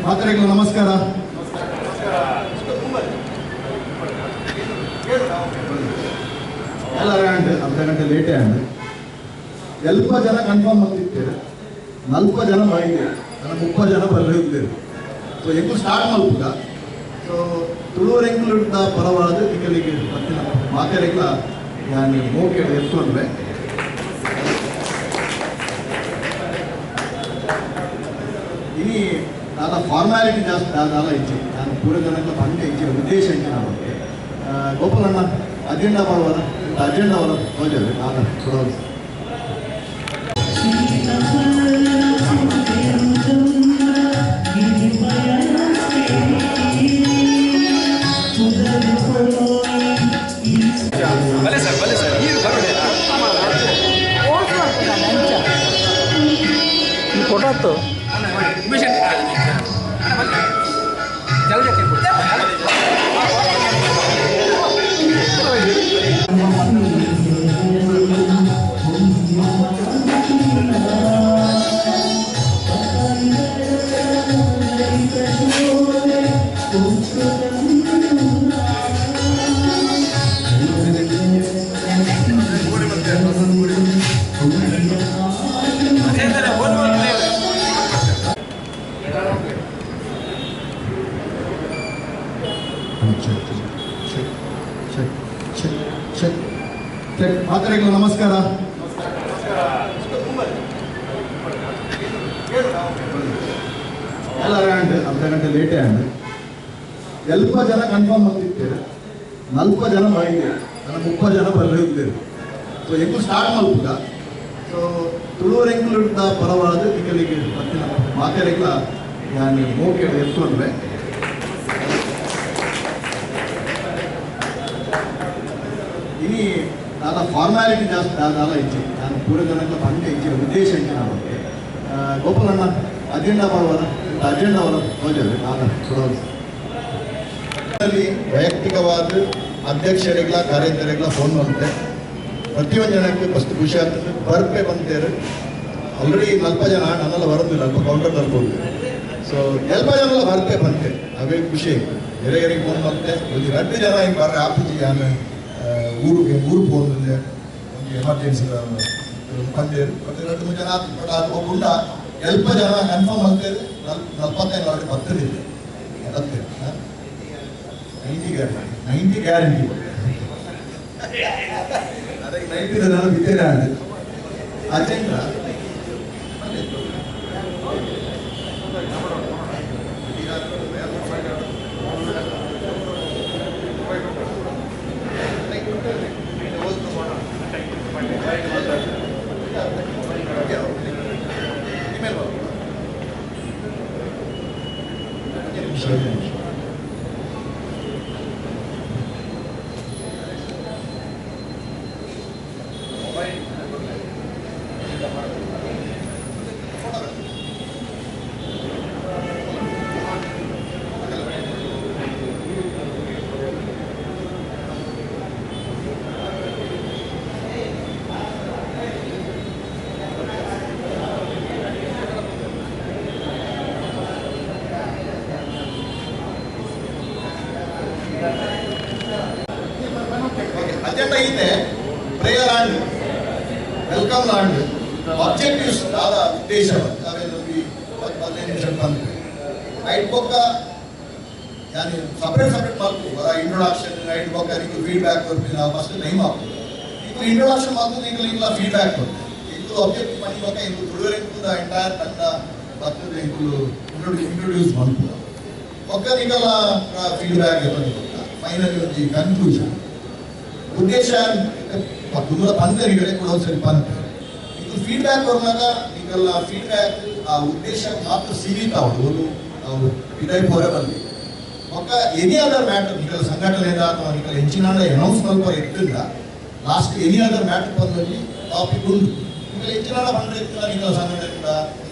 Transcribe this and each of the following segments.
ಮಾತರಿಗಳು ನಮಸ್ಕಾರ. ಎಲ್ಲರ ಅರ್ಧ ಗಂಟೆ ಲೇಟೇ ಅಂಡ್ ಎಲ್ಪ ಜನ ಕನ್ಫರ್ಮ್ ಮಾಡ್ತಿದ್ದೇವೆ, 40 ಜನ ಬೈದೆ, 30 ಜನ ಬರಲಿದ್ದೇವೆ. ಸೊ ಎಂಕು ಸ್ಟಾರ್ಟ್ ಮಲ್ಪುಗ. ಸೊ ತುಳುವರ ಎಂಕ್ಲುಡ್ಡ ಪರವಾದ ತಿಂಗಳಿಗೆ ಪತ್ತಿನ ಮಾತೆರೆಗಳ ನಾನು ಮೋಕೆ ಎತ್ಕೊಂಡ್ರೆ ಇನಿ ನಾನು ಫಾರ್ಮಾಲಿಟಿ ಜಾಸ್ತಿ ಆದಾಲ ಇಚ್ಚೆ ನಾನು ಪೂರ ಜನಕ್ಕೆ ಪಂಡೆ ಇಚ್ಚಿನ ಉದ್ದೇಶ ಇಚ್ಚಿನ ಬಗ್ಗೆ ಗೋಪಾಲಣ್ಣ ಅಜೆಂಡಾ ಮಾಡುವಾಗ ಅಜೆಂಡಾ ಅವರ ಹೋಜವೆ ನಾನು ಕೊಡೋದು. फोटो ಮಾತರಿಗಳು ನಮಸ್ಕಾರ. ಎಲ್ಲರ ಅರ್ಧ ಗಂಟೆ ಲೇಟೇ ಅಂಡ್ ಎಲ್ಪ ಜನ ಕನ್ಫರ್ಮ್ ಮಾಡ್ತಿದ್ದೇವೆ, 40 ಜನ ಬೈದೆ, 30 ಜನ ಬರಲಿದ್ದೇವೆ. ಸೊ ಎಂಕು ಸ್ಟಾರ್ಟ್ ಮಲ್ಪುಗ. ಸೊ ತುಳುವರ ಎಂಕ್ಲುಡ್ಡ ಪರವಾದ ತಿಂಗಳಿಗೆ ಪತ್ತಿನ ಮಾತೆರೆಗಳ ನಾನು ಮೋಕೆ ಎತ್ಕೊಂಡ್ರೆ ಇನಿ ನಾನು ಫಾರ್ಮಾಲಿಟಿ ಜಾಸ್ತಿ ಆದಾಲ ಇಚ್ಚೆ ನಾನು ಪೂರ ಜನಕ್ಕೆ ಪಂಡೆ ಇಚ್ಚಿನ ಉದ್ದೇಶ ಇಚ್ಚಿನ ಬಗ್ಗೆ ಗೋಪಾಲಣ್ಣ ಅಜೆಂಡಾ ಮಾಡುವಾಗ ಅಜೆಂಡಾ ಅವರ ಹೋಜವೆ ನಾನು ಕೊಡೋದು. ವೈಯಕ್ತಿಕವಾದ ಅಧ್ಯಕ್ಷರಿಗಳ ಕಾರ್ಯದರ್ಶಿಗಳ ಫೋನ್ ಬಂತೆ, ಪ್ರತಿಯೊಂದು ಜನಕ್ಕೆ ಫಸ್ಟ್ ಖುಷಿ ಆಗ್ತದೆ. ಬರ್ಪೆ ಬಂತೇರು ಆಲ್ರೆಡಿ 40 ಜನ ನನ್ನೆಲ್ಲ ಬರೋದಿಲ್ಲ, ಅಲ್ಪ ಕೌಂಟರ್ ತರ್ಬೋದು. ಸೊ 40 ಜನ ಬರ್ಪೆ ಬಂತೆ, ಅವೇ ಖುಷಿ. ಬೇರೆ ಫೋನ್ ಬಂತೆ, ಒಂದು 2 ಜನ ಹಿಂಗೆ ಬರ್ರೆ ಆಫೀಸಿಗೆ ನಾನು ಊರಿಗೆ ಹೋದ್ರೆ ಒಂದು ಎಮರ್ಜೆನ್ಸಿ ಬಂದೇರು. ಮತ್ತು 2-3 ಜನ ಒಬ್ಬುಂಡ 40 ಜನ ಕನ್ಫರ್ಮ್ ಅಂತೇಳಿ 45 ಆಲ್ರೆಡಿ ಬರ್ತದಿಲ್ಲ. 90 ಗ್ಯಾರಂಟಿ ಅದಕ್ಕೆ 90 ಜನ ಬಿತ್ತೇನೆ ಆಡ ಅಜೆಂಡಾ ಅಜೆಂಡಾ ಇದೆ. Prayer and welcome and objectives ಆದ ಉದ್ದೇಶ ಅವೆಲ್ಲ 15 ನಿಮಿಷ ಬಂತು. ಐಟ್ ಬೊಕ್ಕ ಯಾನಿ ಸಪ್ರೇಟ್ ಮಾಡ್ತು ಬರ ಇಂಟ್ರೊಡಕ್ಷನ್ ಐಟ್ ಬೊಕ್ಕ ನೀವು ಫೀಡ್ಬ್ಯಾಕ್ ಕೊಡ್ತೀವಿ. ನಾವು ಫಸ್ಟ್ ಟೈಮ್ ಆಗ್ತದೆ ಈಗ ಇಂಟ್ರೊಡಕ್ಷನ್ ಮಾಡ್ತದೆ, ಈಗ ಫೀಡ್ಬ್ಯಾಕ್ ಕೊಡ್ತೀವಿ. ಇದು ಆಬ್ಜೆಕ್ಟಿವ್ ಮಾಡಿ ಬೊಕ್ಕ ಇದು ತುಳುವರೆಂದು ಎಂಟೈರ್ ತಂಡ ಬರ್ತದೆ. ಇದು ಇಂಟ್ರೊಡ್ಯೂಸ್ ಮಾಡ್ತು ಬೊಕ್ಕ ಈಗೆಲ್ಲ ಫೀಡ್ಬ್ಯಾಕ್ ಫೈನಲಿ ಒಂದು ಕನ್ಕ್ಲೂಷನ್ ಉದ್ದೇಶ ತುಂಬ ಪಂತರಿಗಳೇ ಕೂಡ ಒಂದ್ಸರಿ ಬಂತ ಇದು ಫೀಡ್ಬ್ಯಾಕ್ ಬಂದಾಗ ಈಗೆಲ್ಲ ಫೀಡ್ಬ್ಯಾಕ್ ಆ ಉದ್ದೇಶ ಮಾತ್ರ ಸೀಮಿತ ಅವರು ನಾವು ಇದೈ ಪೋರೆ ಬಂದು ಒಕ್ಕ ಎನಿ ಅದರ್ ಮ್ಯಾಟರ್ ಈಗೆಲ್ಲ ಸಂಘಟನೆಯಿಂದ ಅಥವಾ ಈಗೆಲ್ಲ ಹೆಂಚಿನ ಅನೌನ್ಸ್ ಮಲ್ಪರ ಇಟ್ಟಿಲ್ಲ. ಲಾಸ್ಟ್ ಎನಿ ಅದರ್ ಮ್ಯಾಟರ್ ಬಂದಲ್ಲಿ ಟಾಪಿಕ್ ಉಂಟು. ಈಗ ಹೆಂಚಿನ ಬಂದರೆ ಈಗೆಲ್ಲ ಸಂಘಟನೆಯಿಂದ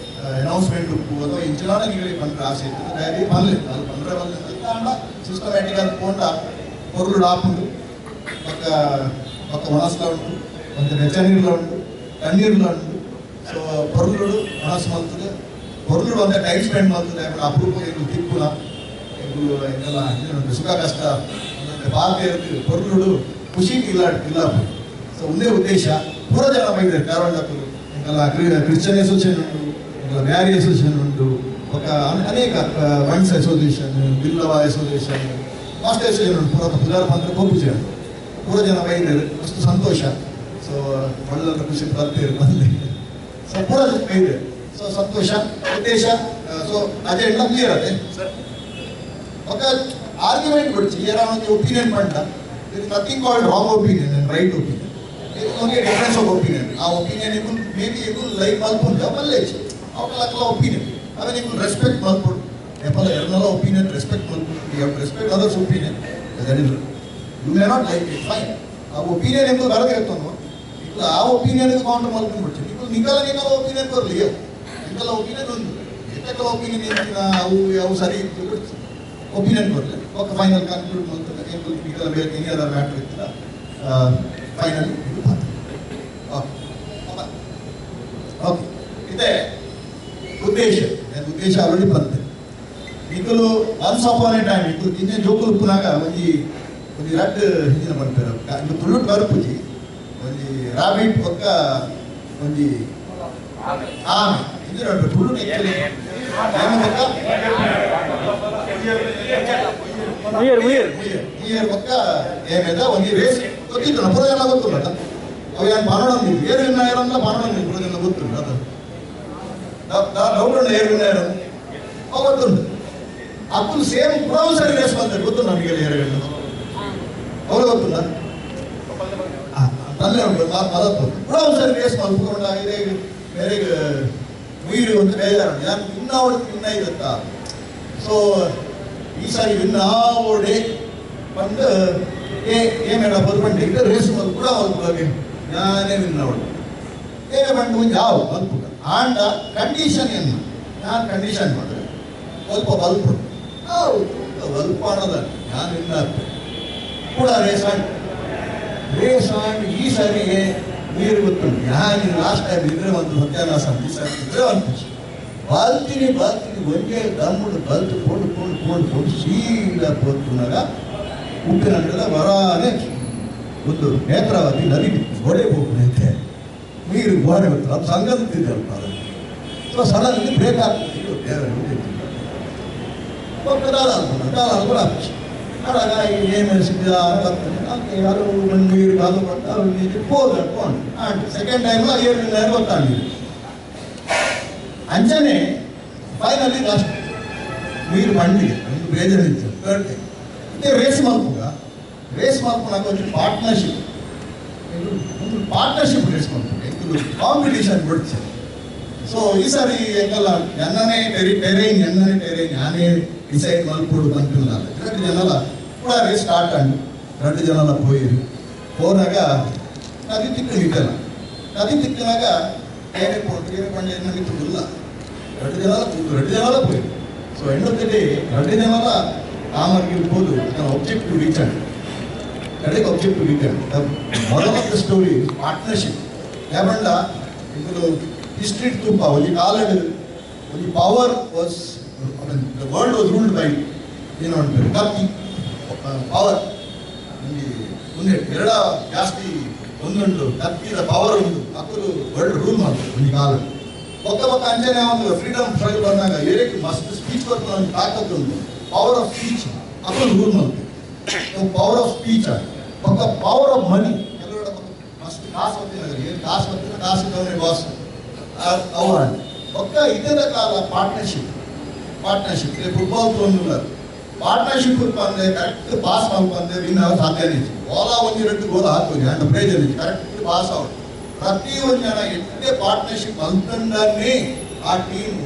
ಅನೌನ್ಸ್ಮೆಂಟ್ ಉಂಟು ಅಥವಾ ಹೆಂಚಿನ ಈಗಲೇ ಬಂದರೆ ಆಸೆ ಇರ್ತದೆ. ಡೈರಿ ಬರಲಿಲ್ಲ, ಅದು ಬಂದರೆ ಬರಲಿಲ್ಲ ಸಿಸ್ಟಮ್ಯಾಟಿಕ್ ಅದು ಕೊಂಡ పొరులు డాపుండు ఒక వనస్లో ఉండు కొంచెం వెచ్చనీరులో ఉండు కన్నీరులో ఉండు ಸೊ ಪೊರ್ಲು ಮನಸ್ಸು ಮಲ್ತದೆ ಪೊರ್ಲು ಅಂತ ಟೈಮ್ ಸ್ಪೆಂಡ್ ಮಾಡ್ತದೆ ಅಪರೂಪ ಇದು ತಿಕ್ಕುಲ ಇದು ಎಲ್ಲ ಸುಖ ಕಷ್ಟ ಬಾಲ್ಯ ಇರ್ತೀವಿ ಪೊರ್ಲು ಖುಷಿ ಇಲ್ಲ ಸೊ ಒಂದೇ ಉದ್ದೇಶ ಪೂರ ಜನ ಬೈತಾರೆ ಕಾರಣಕ್ಕೂ ఇంకలా క్రిస్టియన్ అసోసియేషన్ ఉండు ఇంకా మ్యారీ అసోసియేషన్ ఉండు ఒక అనేక once association Billava association master association ಪೂರ ಪುಜಾರ ಬಂದರೆ ಒಪ್ಪು ಜನ ಪೂರ ಜನ ಬೈದರು ಅಷ್ಟು ಸಂತೋಷ ಸೊ ಒಳ್ಳೆಲ್ಲ ಖುಷಿ ಬರ್ತೀರಿ ಬಂದು ಸೊ ಪೂರ ಬೈದೆ ಸೊ ಸಂತೋಷ ಉದ್ದೇಶ ಸೊ ಅಜೆಂಡಾ ಕ್ಲಿಯರ್ ಅದೇ ఒక ఆర్గ్యుమెంట్ గురించి ఏరానికి ఒపీనియన్ పంట ఇది nothing called wrong opinion and right opinion ఇది ఓన్లీ డిఫరెన్స్ ఆఫ్ ఒపీనియన్ ఆ ఒపీనియన్ ఇప్పుడు మేబీ ఇప్పుడు లైక్ మల్పుంటే మళ్ళీ ಅವರ ಲಕ್ಕಲ ಒಪಿನಿಯನ್ ಅವೇ ನೀವು ರೆಸ್ಪೆಕ್ಟ್ ಮಾಡ್ಕೊಡು ಎಪ್ಪಲ್ಲ ಎರಡನೆಲ್ಲ ಒಪಿನಿಯನ್ ರೆಸ್ಪೆಕ್ಟ್ ಮಾಡ್ಕೊಡು you have respect others opinion that is you may not like it fine ಆ ಒಪಿನಿಯನ್ ಎಂದು ಬರದೇ ಇರ್ತಾನೋ ಈಗ ಆ ಒಪಿನಿಯನ್ ಕೌಂಟರ್ ಮಾಡ್ಕೊಂಡ್ಬಿಡ್ತೀನಿ ಈಗ ನಿಗಲ ಒಪಿನಿಯನ್ ಬರಲಿ ನಿಗಲ ಒಪಿನಿಯನ್ ಒಂದು ಏಕಲ ಒಪಿನಿಯನ್ ಏನಿನ ಅವು ಸರಿ ಒಪಿನಿಯನ್ ಬರಲಿ ఒక ಫೈನಲ್ ಕನ್ಕ್ಲೂಡ್ ಮಾಡ್ತಾರೆ ಏನು ನಿಗಲ ಬೇರೆ ಎನಿ ಅದರ್ ಮ್ಯಾಟರ್ ಇತ್ತು ಫೈನಲ್ ಓಕೆ ಇದೆ ಉದ್ದೇಶ ಉದ್ದೇಶ ಆಲ್ರೆಡಿ ಬಂತೆ ಈಗಲೂ ಒನ್ಸ್ ಅಪಾನ್ ಎ ಟೈಮ್ ಈಗ ಇನ್ನೇ ಜೋಕುಲು ಉಪ್ಪುನಾಗ ಒಂದು ರಡ್ ಹಿಂದಿನ ಬರ್ತಾರೆ ಈಗ ತುಳುಟ್ ಬರುಪುಜಿ ಒಂದು ರಾಬಿಟ್ ಪಕ್ಕ ಒಂದು ಆಮೆ ಹಿಂದಿನ ತುಳುಟ್ ಆ್ಯಕ್ಚುಲಿ ನೀರು ಪಕ್ಕ ಏನಿದೆ ಒಂದು ರೇಸ್ ಗೊತ್ತಿತ್ತು ಪುರ ಜನ ಗೊತ್ತಿಲ್ಲ ಅವು ಏನು ಬಾನೋಡಂದಿದ್ದು ಏರು ವಿನಾಯರಂತ ಬಾನೋಡಂದಿದ್ದು ಪುರ ಜನ ಗೊತ್ತಿಲ್ಲ ಅದು ಡೌಟ್ ಏರ್ವಿನಾಯರು ಅವು ಗೊತ್ತುಂಟು ಅಪ್ಪು ಸೇಮ್ ಪುರಾವಸರಿ ರೇಸ್ ಬಂತಾರೆ ಗೊತ್ತು ನಮಗೆ ಏರುಗಳು ಅವ್ರು ಗೊತ್ತಿಲ್ಲ ತನ್ನೇ ಉಂಟು ಮದತ್ತು ಪುರಾವಸರಿ ರೇಸ್ ಮಲ್ಕೊಂಡ ಇದೆ ಬೇರೆ ಉಯಿರು ಒಂದು ಬೇಜಾರು ಯಾರು ಇನ್ನ ಇರುತ್ತಾ ಸೊ ಈ ಸಾರಿ ಇನ್ನಾವೋಡೆ ಬಂದು ಏಮೇಡ ಬದುಕೊಂಡೆ ಈಗ ರೇಸ್ ಮಲ್ಪುಡ ಮಲ್ಪುಡಗೆ ನಾನೇ ವಿನ್ನವಳು ಏನೇ ಬಂದು ಒಂದು ಯಾವ ಮಲ್ಪುಡ ಆಂಡ ಕಂಡೀಷನ್ ಏನು ನಾನು ಕಂಡೀಷನ್ ಮಾಡಿದ್ರೆ ಸ್ವಲ್ಪ ಬಲ್ಪು ನಾವು ಬಲ್ಪ್ ಅನ್ನೋದ ನಾನು ಇನ್ನ ಕೂಡ ರೇಸ್ ಆಂಡ್ ಈ ಸಾರಿಗೆ ನೀರು ಗೊತ್ತುಂಟು ನಾನು ಲಾಸ್ಟ್ ಟೈಮ್ ಇದ್ರೆ ಒಂದು ಸತ್ಯಾನಾಶ ಈ ಸಾರಿ ಇದ್ರೆ ಒಂದು ಬಾಲ್ತೀನಿ ಒಂದೇ ದಮ್ಮುಡು ಬಲ್ತು ಕೊಂಡು ಸೀದಾ ಪೋತುನಾಗ ಉಪ್ಪಿನಂಟದ ವರಾನೆ ಒಂದು ನೇತ್ರಾವತಿ ನದಿ ಗೋಡೆ ಹೋಗ್ತೈತೆ ನೀರು ಗೋಡೆ ಗೊತ್ತಿಲ್ಲ ಅದು ಸಂಗತಿದ್ದಲ್ಪ ಅದು ಸೊ ಸಡನ್ಲಿ ಬ್ರೇಕ್ ಆಗ್ತದೆ ಕೂಡ ಆಡಾಗ ಏನು ಸಿಕ್ಕಿದ ಯಾರು ಒಂದು ನೀರು ಕಾಲು ಕೊಟ್ಟು ಅವ್ರು ನೀರು ಹೋಗ್ಕೊಂಡು ಸೆಕೆಂಡ್ ಟೈಮ್ ಏರಿನ ಗೊತ್ತಾಗಿದ್ದು ಅಂಚನೆ ಫೈನಲಿ ಲಾಸ್ಟ್ ನೀರು ಬಂಡಿಗೆ ಒಂದು ಬೇಜಾರಿತ್ತು ಇದೇ ರೇಸ್ ಮಲ್ಪುನಾಗ ಒಂದು ಪಾರ್ಟ್ನರ್ಶಿಪ್ ರೇಸ್ ಮಲ್ಪುಗೆ ಕಾಂಪಿಟೇಷನ್ ಬಿಡ್ತು ಸೊ ಈ ಸಾರಿ ಎಂಗಲ್ಲ ಎನ್ನನೇ ಟೆರೈನ್ ನಾನೇ ಡಿಸೈಡ್ ಮಲ್ಪುಡು ಅಂತಿಲ್ಲ 2 ಜನಲ ಕೂಡ ರೇಸ್ ಸ್ಟಾರ್ಟ್ ಆಗಿ 2 ಜನಲ ಹೋದಾಗ ನದಿ ತಿಕ್ಕಿನಾಗ ಏನೇ ಪಂಡೆ ನಮಿತ್ತಿಲ್ಲ 2 ಜನಲ ಹೋಯ್ತು so end of the day 2 ಜನಲ ಆಮರ್ಗಿರ್ಬೋದು ಆಬ್ಜೆಕ್ಟಿವ್ ರೀಚ್ ಕಡೆಗೆ ಆಬ್ಜೆಕ್ಟಿವ್ ರೀಚ್ ಮೊದಲ ಆಫ್ ದ ಸ್ಟೋರಿ ಪಾರ್ಟ್ನರ್ಶಿಪ್ ಯಾವಂಡ ಇದು ಹಿಸ್ಟ್ರಿ ತುಂಬ ಒಂದು ಕಾಲದ ಒಂದು power was the world was ruled by ಏನು ಅಂತಾರೆ ಕತ್ತಿ ಪವರ್ ಒಂದು ಎರಡ ಜಾಸ್ತಿ ಒಂದುಂಟು ಕತ್ತಿದ ಪವರ್ ಉಂಟು ಅಕ್ಕರು ವರ್ಲ್ಡ್ ರೂಲ್ ಮಾಡ್ತಾರೆ ಒಂದು ಕಾಲ ಪಕ್ಕ ಅಂಜನೆ ಒಂದು ಫ್ರೀಡಮ್ ಸ್ಟ್ರಗಲ್ ಬಂದಾಗ ಏರಿಕೆ ಮಸ್ತ್ ಸ್ಪೀಚ್ ಬರ್ತಾರೆ ಒಂದು ತಾಕತ್ತು ಉಂಟು ಪವರ್ ಆಫ್ ಸ್ಪೀಚ್ ಅಕ್ಕರು ರೂಲ್ ಮಾಡ್ತಾರೆ ಪವರ್ ಆಫ್ ಸ್ಪೀಚ್ ಪಕ್ಕ ಪವರ್ ಆಫ್ ಮನಿ ಎಲ್ಲರ ಮಸ್ತ್ ಕಾಸು ಬರ್ತೀನಿ ಏನು ಕಾಸು ಬರ್ತೀನಿ ಕಾಸು ಇದ್ದವನೇ ಬಾಸ್ ಅವರ ಪಕ್ಕ ಇದರ ಕಾಲ ಪಾರ್ಟ್ನರ್ಶಿಪ್ ಫುಟ್ಬಾಲ್ ತೊಂದಿಲ್ಲ ಪಾರ್ಟ್ನರ್ಶಿಪ್ ಬಂದೆ ಕರೆಕ್ಟ್ ಪಾಸ್ ಮಾಡ್ಕೊಂಡೆ ವಿನ್ ಆಗ ಸಾಧ್ಯ ಓಲಾ 1-2 ಗೋಲ್ ಹಾಕೋದು ಅಂಡ್ ಪ್ರೈಜ್ ಅಲ್ಲಿ ಕರೆಕ್ಟ್ ಪಾಸ್ ಆಗೋದು ಪ್ರತಿ ಒಂದು ಜನ ಎಷ್ಟೇ ಪಾರ್ಟ್ನರ್ಶಿಪ್ ಅಂತಂಡೇ ಆ ಟೀಮ್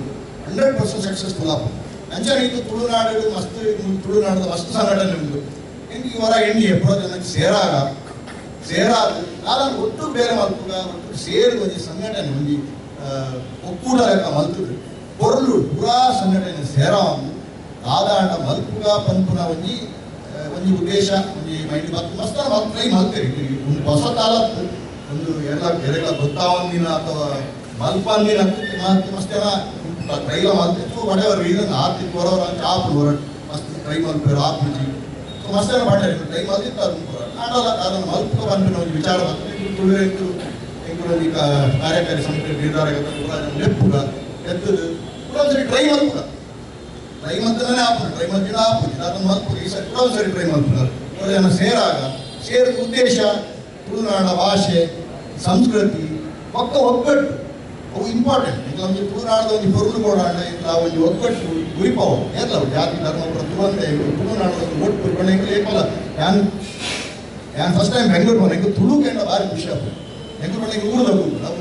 100% ಸಕ್ಸಸ್ಫುಲ್ ಆಗ್ಬೋದು ಅಂಚನೆ ಇದು ತುಳುನಾಡು ತುಳುನಾಡದ ಮಸ್ತ್ ಸಂಘಟನೆ ಉಂಟು ಹೆಂಗೆ ಇವರ ಎಣ್ಣೆ ಎಪ್ಪೋ ಜನಕ್ಕೆ ಸೇರಾದ ನಾನು ಒಟ್ಟು ಬೇರೆ ಮಲ್ಪುಗ ಒಟ್ಟು ಸೇರಿ ಒಂದು ಸಂಘಟನೆ ಒಂದು ಒಕ್ಕೂಟ ಲೆಕ್ಕ ಮಲ್ತುದು ಪೊರ್ಲು ಪೂರಾ ಸಂಘಟನೆ ಸೇರಾವನ್ನು ಆದಾಂಡ ಮಲ್ಪುಗ ಪಂಪುನ ಒಂದು ಉದ್ದೇಶ ಒಂದು ಮೈಂಡ್ ಮಸ್ತ ಟ್ರೈ ಮಾಡ್ತೀರಿ ಒಂದು ಹೊಸ ಕಾಲತ್ತು ಒಂದು ಎಲ್ಲ ಗೊತ್ತಾವಂದಿನ ಅಥವಾ ಮಲ್ಪಾಂದಿನ ಮಸ್ತೆನ ಟ್ರೈಲ ಮಲ್ತಿತ್ತು whatever reason ಆರ್ತಿ ಕೊರವರ ಚಾಪ್ ಹೊರಟ್ ಮಸ್ತ್ ಟ್ರೈ ಮಲ್ಪೇರು ಆಪುಜಿ ಸೊ ಮಸ್ತೆನ ಬಾಟೆ ಟ್ರೈ ಮಲ್ತಿತ್ತು ಅದು ನಾಡಲ್ಲ ಅದನ್ನು ಮಲ್ಪ ಬಂದಿನ ಒಂದು ವಿಚಾರ ಬಂತು ತುಳುವೆಂದು ಎಂಕುಲೊಂದು ಕಾರ್ಯಕಾರಿ ಸಮಿತಿ ನಿರ್ಧಾರಕ ಲೆಪ್ಪುಗ ಎತ್ತದು ಪುರ ಟ್ರೈ ಮಲ್ಪುಗ ಟ್ರೈ ಮಲ್ತನೇ ಆಪುದು ಟ್ರೈ ಮಲ್ತಿನ ಆಪುಜಿ ಅದನ್ನು ಮಲ್ಪುಗ ಈ ಸರಿ ಪುರ ಸರಿ ಟ್ರೈ ಮಲ್ಪುಗ ಜನ ಸೇರಾಗ ಸೇರಿದ ಉದ್ದೇಶ ತುಳುನಾಡ ಭಾಷೆ ಸಂಸ್ಕೃತಿ ಒಗ್ಗಟ್ಟು ಅವು ಇಂಪಾರ್ಟೆಂಟ್ ಈಗ ಒಂದು ತುಳುನಾಡದ ಒಂದು ಪೊರುಳು ಕೊಡಾಂಡ ಇಲ್ಲ ಒಂದು ಒಗ್ಗಟ್ಟು ಗುರಿಪವ ಎಲ್ಲ ಜಾತಿ ಧರ್ಮ ತುಳುವಂತೆ ತುಳುನಾಡದ ಒಂದು ಒಟ್ಟು ಬಣ್ಣ ಏಕಲ್ಲ ನಾನು ಫಸ್ಟ್ ಟೈಮ್ ಬೆಂಗಳೂರು ಬಂದ ತುಳು ಕೆಂಡ ಭಾರಿ ಖುಷಿ ಆಗ್ತದೆ ಬೆಂಗಳೂರು ಬಣ್ಣ ಊರು ತಗ್ಗುದು ನಾವು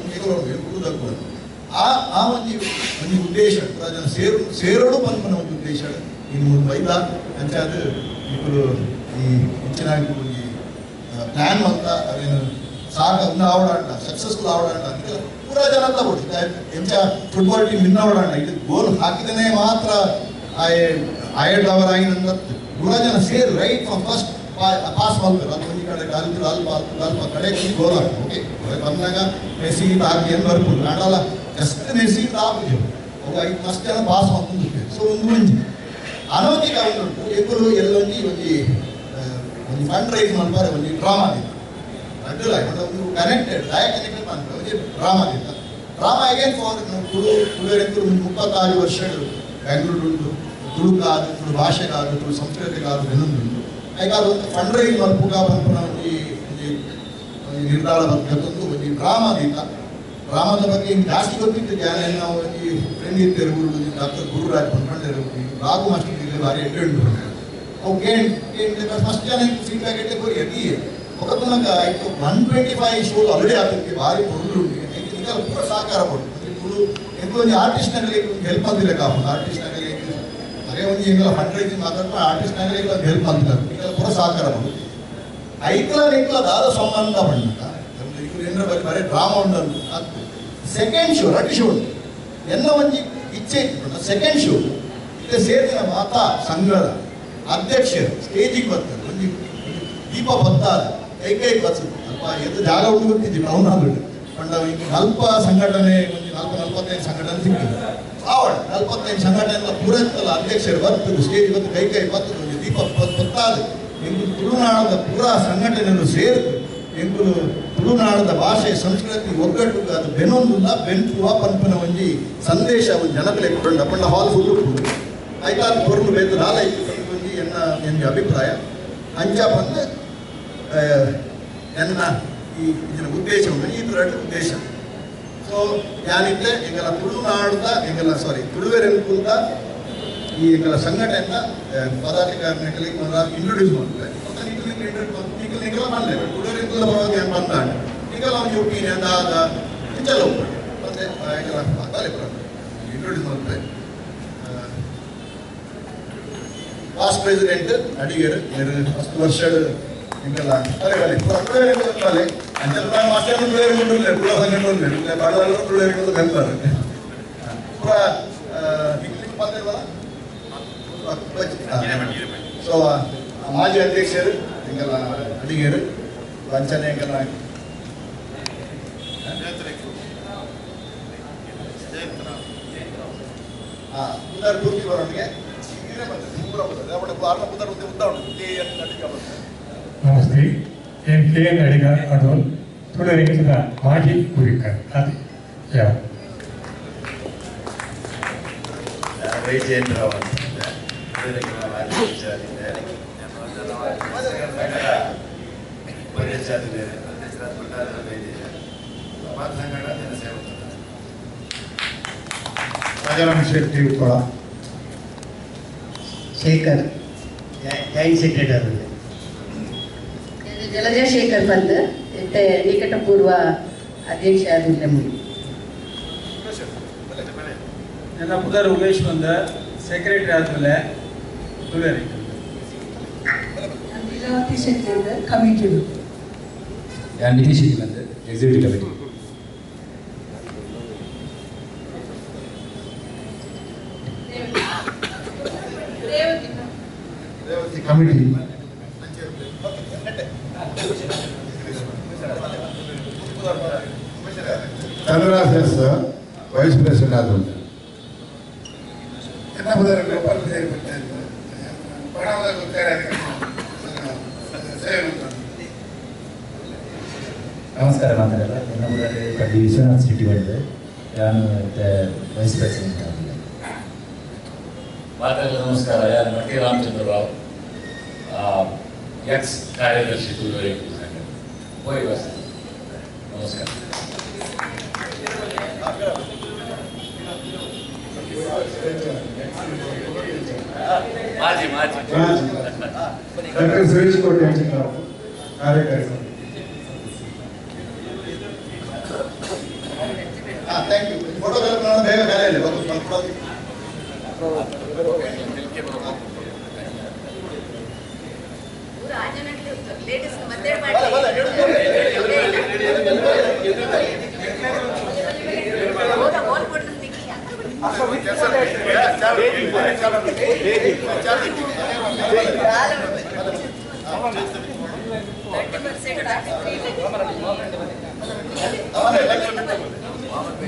ಊರು ತಗ್ಗುದು ಆ ಒಂದು ಉದ್ದೇಶ ಜನ ಸೇರೋಡು ಪನ್ಪನ ಒಂದು ಉದ್ದೇಶ ಇನ್ನು ಮುಂದೆ ಬೈದ ಅಂತ ಅದು ఇప్పుడు ಈ ಹೆಚ್ಚಿನಾಗಿ ಈ ಪ್ಲಾನ್ ಅಂತ ಅವೇನು ಸಾಗ ಆವಡಾಂಡ ಸಕ್ಸಸ್ಫುಲ್ ಆವಡಾಂಡ ಅಂತ ಪೂರ ಜನ ತಗೊಳ್ಳಿ ಎಂಚ ಫುಟ್ಬಾಲ್ ಟೀಮ್ ವಿನ್ ಆವಡಾಂಡ ಇದು ಗೋಲ್ ಹಾಕಿದನೇ ಮಾತ್ರ ಆಯಡ್ದವರಾಗಿನ ಪೂರ ಜನ ಸೇರಿ ರೈಟ್ ಫ್ರಮ್ ಫಸ್ಟ್ ಪಾಸ್ ಮಾಡ್ತಾರೆ ಅದು ಒಂದು ಕಡೆ ಅಲ್ಪ ಕಡೆ ಗೋಲ್ ಹಾಕಿ ಓಕೆ ಬಂದಾಗ ಮೆಸ್ಸಿ ಹಾಕಿ ಏನು ಬರ್ಬೋದು ನಾಡಲ್ಲ ಜಸ್ಟ್ ಮೆಸ್ಸಿ ಹಾಕಿದ್ರು ಅವು 5 ಮಸ್ತ್ ಜನ ಪಾಸ್ ಮಾಡ್ಕೊಂಡು ಸೊ ಒಂದು ಮುಂಚೆ ಅನೌಕಿಕ ಉಂಟು ಎಬ್ಬರು ಎಲ್ಲೊಂದು ಒಂದು ಫಂಡ್ ರೈಸ್ ಮಾಡ್ತಾರೆ ಒಂದು ಡ್ರಾಮಾ ಅಡ್ಡಿಲ್ಲ ಒಂದು ಕನೆಕ್ಟೆಡ್ ಕನೆಕ್ಟೆಡ್ ಮಾಡ್ತಾರೆ ಒಂದು ಡ್ರಾಮಾ ಅಗೇನ್ ಫಾರ್ ತುಳು 36 ವರ್ಷಗಳು ಬೆಂಗಳೂರು ಉಂಟು ತುಳುಕಾದು ತುಳು ಭಾಷೆಗಾದು ತುಳು ಸಂಸ್ಕೃತಿಗಾದು ಬೆನ್ನುಂಟು ಹಾಗಾದ್ರೆ ಒಂದು ಫಂಡ್ ರೈಸ್ ಮಲ್ಪುಗ ಬಂಪನ ಒಂದು ನಿರ್ಧಾರ ಬಂದು ಒಂದು ಡ್ರಾಮಾದ ಬಗ್ಗೆ ಜಾಸ್ತಿ ಗೊತ್ತಿತ್ತು ಜ್ಞಾನ ನಾವು ಈ ಫ್ರೆಂಡ್ ಇರ್ತಾರೆ ಊರು ಡಾಕ್ಟರ್ ಗುರುರಾಜ್ ಬಂದ್ಕೊಂಡಿರೋ ರಾಘು ಮಾಸ್ಟರ್ ಭಾರಿ ಎಂಟು ಅವು ಫಸ್ಟ್ ಜನ ಫೀಡ್ಬ್ಯಾಕ್ ಇಟ್ಟೆ ಕೋರಿ ಅದಿ ఒకటి ಆಯ್ತು 125 ಶೋ ಆಲ್ರೆಡಿ ಆಗ್ತದೆ ಭಾರಿ పొరులు ಈಗ ಪೂರ ಸಹಕಾರ ಕೊಡು ఇప్పుడు ಎಂಕೊಂದು ಆರ್ಟಿಸ್ಟ್ ನಗಲಿ ಹೆಲ್ಪ್ ಅಂದಿಲ್ಲ ಕಾಪು ಆರ್ಟಿಸ್ಟ್ ನಗಲಿ ಅದೇ ಒಂದು ಎಂಗಲ ಫಂಡ್ ರೈಸಿಂಗ್ ಮಾತಾಡ್ತಾ ಆರ್ಟಿಸ್ಟ್ ನಗಲಿ ಹೆಲ್ಪ್ ಅಂದಿಲ್ಲ ಈಗ ಪೂರ ಸಹಕಾರ ಕೊಡು ಐಕ್ಲ ನಿಕ್ಲ ದಾದ ಸಂಬಂಧ ಬಂದ ಏನಾರ ಬರೀ ಡ್ರಾಮಾ ಉಂಟು ಸೆಕೆಂಡ್ ಶೋ ರಡ್ಡಿ ಶೋ ಎಲ್ಲ ಒಂದು ಇಚ್ಛೆ ಇತ್ತು ಸೆಕೆಂಡ್ ಶೋ ಇದು ಸೇರಿದ ಮಾತಾ ಸಂಘದ ಅಧ್ಯಕ್ಷರು ಸ್ಟೇಜಿಗೆ ಬರ್ತಾರೆ ಒಂದು ದೀಪ ಬರ್ತಾರೆ ಕೈ ಬರ್ತದೆ ಅಲ್ಪ ಎದ್ದು ಜಾಗ ಉಂಟು ಗೊತ್ತಿದ್ದೀವಿ ನಾವು ಪಂಡ ಅಲ್ಪ ಸಂಘಟನೆ ಒಂದು 45 ಸಂಘಟನೆ ಸಿಕ್ಕಿದೆ ಆವಡ 45 ಸಂಘಟನೆ ಪೂರೈತಲ್ಲ ಅಧ್ಯಕ್ಷರು ಬರ್ತದೆ ಸ್ಟೇಜ್ ಬಂದು ಕೈ ಬರ್ತದೆ ಒಂದು ದೀಪ ಬರ್ತಾರೆ ಎಂಬುದು ತುಳುನಾಡದ ಪೂರಾ ಸಂಘಟನೆಯನ್ನು ಸೇರಿತು ಎಂಬುದು ತುಳುನಾಡದ ಭಾಷೆ ಸಂಸ್ಕೃತಿ ಒಗ್ಗಟ್ಟು ಅದು ಬೆನ್ನೊಂದಿಲ್ಲ ಬೆನ್ಪುವ ಪಂಪನ ಒಂಜಿ ಸಂದೇಶ ಒಂದು ಜನತೆ ಕೊಂಡ ಪಂಡ ಹಾಲ್ ಫುಲ್ ಆಯ್ತಾ ಕೊರಲು ಬೇಕು ನಾಲ ಒಂಜಿ ಎನ್ನ ಅಭಿಪ್ರಾಯ ಅಂಚ ಬಂದು ಎನ್ನ ಈ ಇದರ ಉದ್ದೇಶ ಉಂಟು ಈ ಎರಡು ಉದ್ದೇಶ ಸೊ ಯಾನಿದ್ರೆ ಎಂಗಲ ತುಳುನಾಡದ ತುಳುವೆರೆಂಕುಂದ ಈ ಎಂಗಲ ಸಂಘಟನೆಯಿಂದ ಪದಾಧಿಕಾರಿಗಳಿಗೆ ಇಂಟ್ರೊಡ್ಯೂಸ್ ಮಾಡ್ತಾರೆ ನಿಗಲ ಮಾಡಲೇ ತುಳುವೆರೆಂಕುಲ ಪರವಾಗಿ ಏನು ಬಂದಾಡ ನಿಗಲ ಒಂದು ಒಪಿನಿಯನ್ ಆದ ಇಂಚಲ್ಲ ಹೋಗ್ಬಿಟ್ಟು ಮತ್ತೆ ಎಂಗಲ ಅದಾಲೆ ಇಂಟ್ರೊಡ್ಯೂಸ್ ಮಾಡ್ತಾರೆ ಪಾಸ್ಟ್ ಪ್ರೆಸಿಡೆಂಟ್ ಅಡಿಗರು 10 ವರ್ಷ ಎಂಗಲ ತುಳುವೆರೆಂಕುಲ ಅಂಚಲ್ಲ ಮಾಸ್ಟರ್ ತುಳುವೆರೆಂಕುಲ ಕುಲ ಸಂಘಟನೆ ಬಡವರ ತುಳುವೆರೆಂಕುಲ ಮೆಂಬರ್ ಪೂರ ಸೊ ಮಾಜಿ ಅಧ್ಯಕ್ಷರು ಎಂಗಲ ಅಡಿಗರು ವಂಚನೆ ಎಂಗಲ ಪುದರ್ ಪೂರ್ತಿ ಬರೋನಿಗೆ ನಮಸ್ತೆ ಎನ್ ಕೆ ಎನ್ ಅಡಿಗ ಅಡೋಲ್ ತುಳುವೆರೆಂಕುಲ ಮಾಜಿ ಕುರಿಕರ್ ಅದೇ ಯಾವ ವೈಜೇಂದ್ರ ರಾಜಾರಾಮ್ ಶೆಟ್ಟಿ ಉಪ್ಪಳ ಶೇಖರ್ ಜಾಯಿಂಟ್ ಸೆಕ್ರೆಟರಿ ಜಲಜ ಶೇಖರ್ ಬಂದು ನಿಕಟಪೂರ್ವ ಅಧ್ಯಕ್ಷ ಆದಿಲ್ಲ ನನ್ನ ಪುದರ್ ಉಮೇಶ್ ಬಂದ ಸೆಕ್ರೆಟರಿ ಆದ್ಮೇಲೆ ತುಳುವೆರೆಂಕುಲ ಲೀಲಾವತಿ ಶೆಟ್ಟಿ ಕಮಿಟಿ ഞാൻ നിതീഷ് ഇരിക്കുന്നത് executive committee committee Chandraraj vice president ಆದ್ರು ನಮಸ್ಕಾರ ಮಾತಾಡಲ್ಲ ನಮ್ಮೂರಲ್ಲಿ ಪಂಡಿ ವಿಶ್ವನಾಥ್ ಸಿಟಿ ಬಂದು ನಾನು ವೈಸ್ ಪ್ರೆಸಿಡೆಂಟ್ ಆಗಿಲ್ಲ ಮಾತಾಡಲು ನಮಸ್ಕಾರ ಯಾರು ಮಟ್ಟಿ ರಾಮಚಂದ್ರ ರಾವ್ ಎಕ್ಸ್ ಕಾರ್ಯದರ್ಶಿ ತುಳುವರಿಗೆ ಸಂಘ ಹೋಯ್ ಬಸ್ ನಮಸ್ಕಾರ ಮಾಜಿ ಮಾಜಿ ಡಾಕ್ಟರ್ ಸುರೇಶ್ ಕೋಟೆ ಕಾರ್ಯಕಾರಿ ಥ್ಯಾಂಕ್ ಯು ಫೋಟೋಗ್ರಾಫ್ ಬೇಗ ಕಾಲಲ್ಲಿ ಲೇಟೆಸ್ಟ್ ಮತ್ತೆ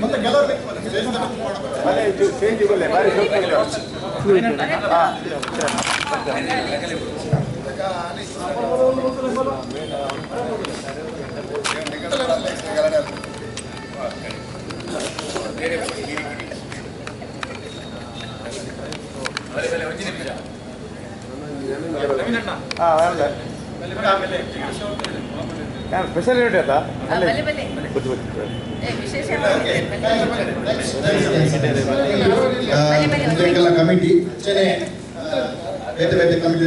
ಮತ್ತೆ ಕೆಲವರು ಸ್ಪೆಷಲ್ ಯೂನಿಟ್ ಕಮಿಟಿ ಬೇತೆ ಬೇತೆ ಕಮಿಟಿ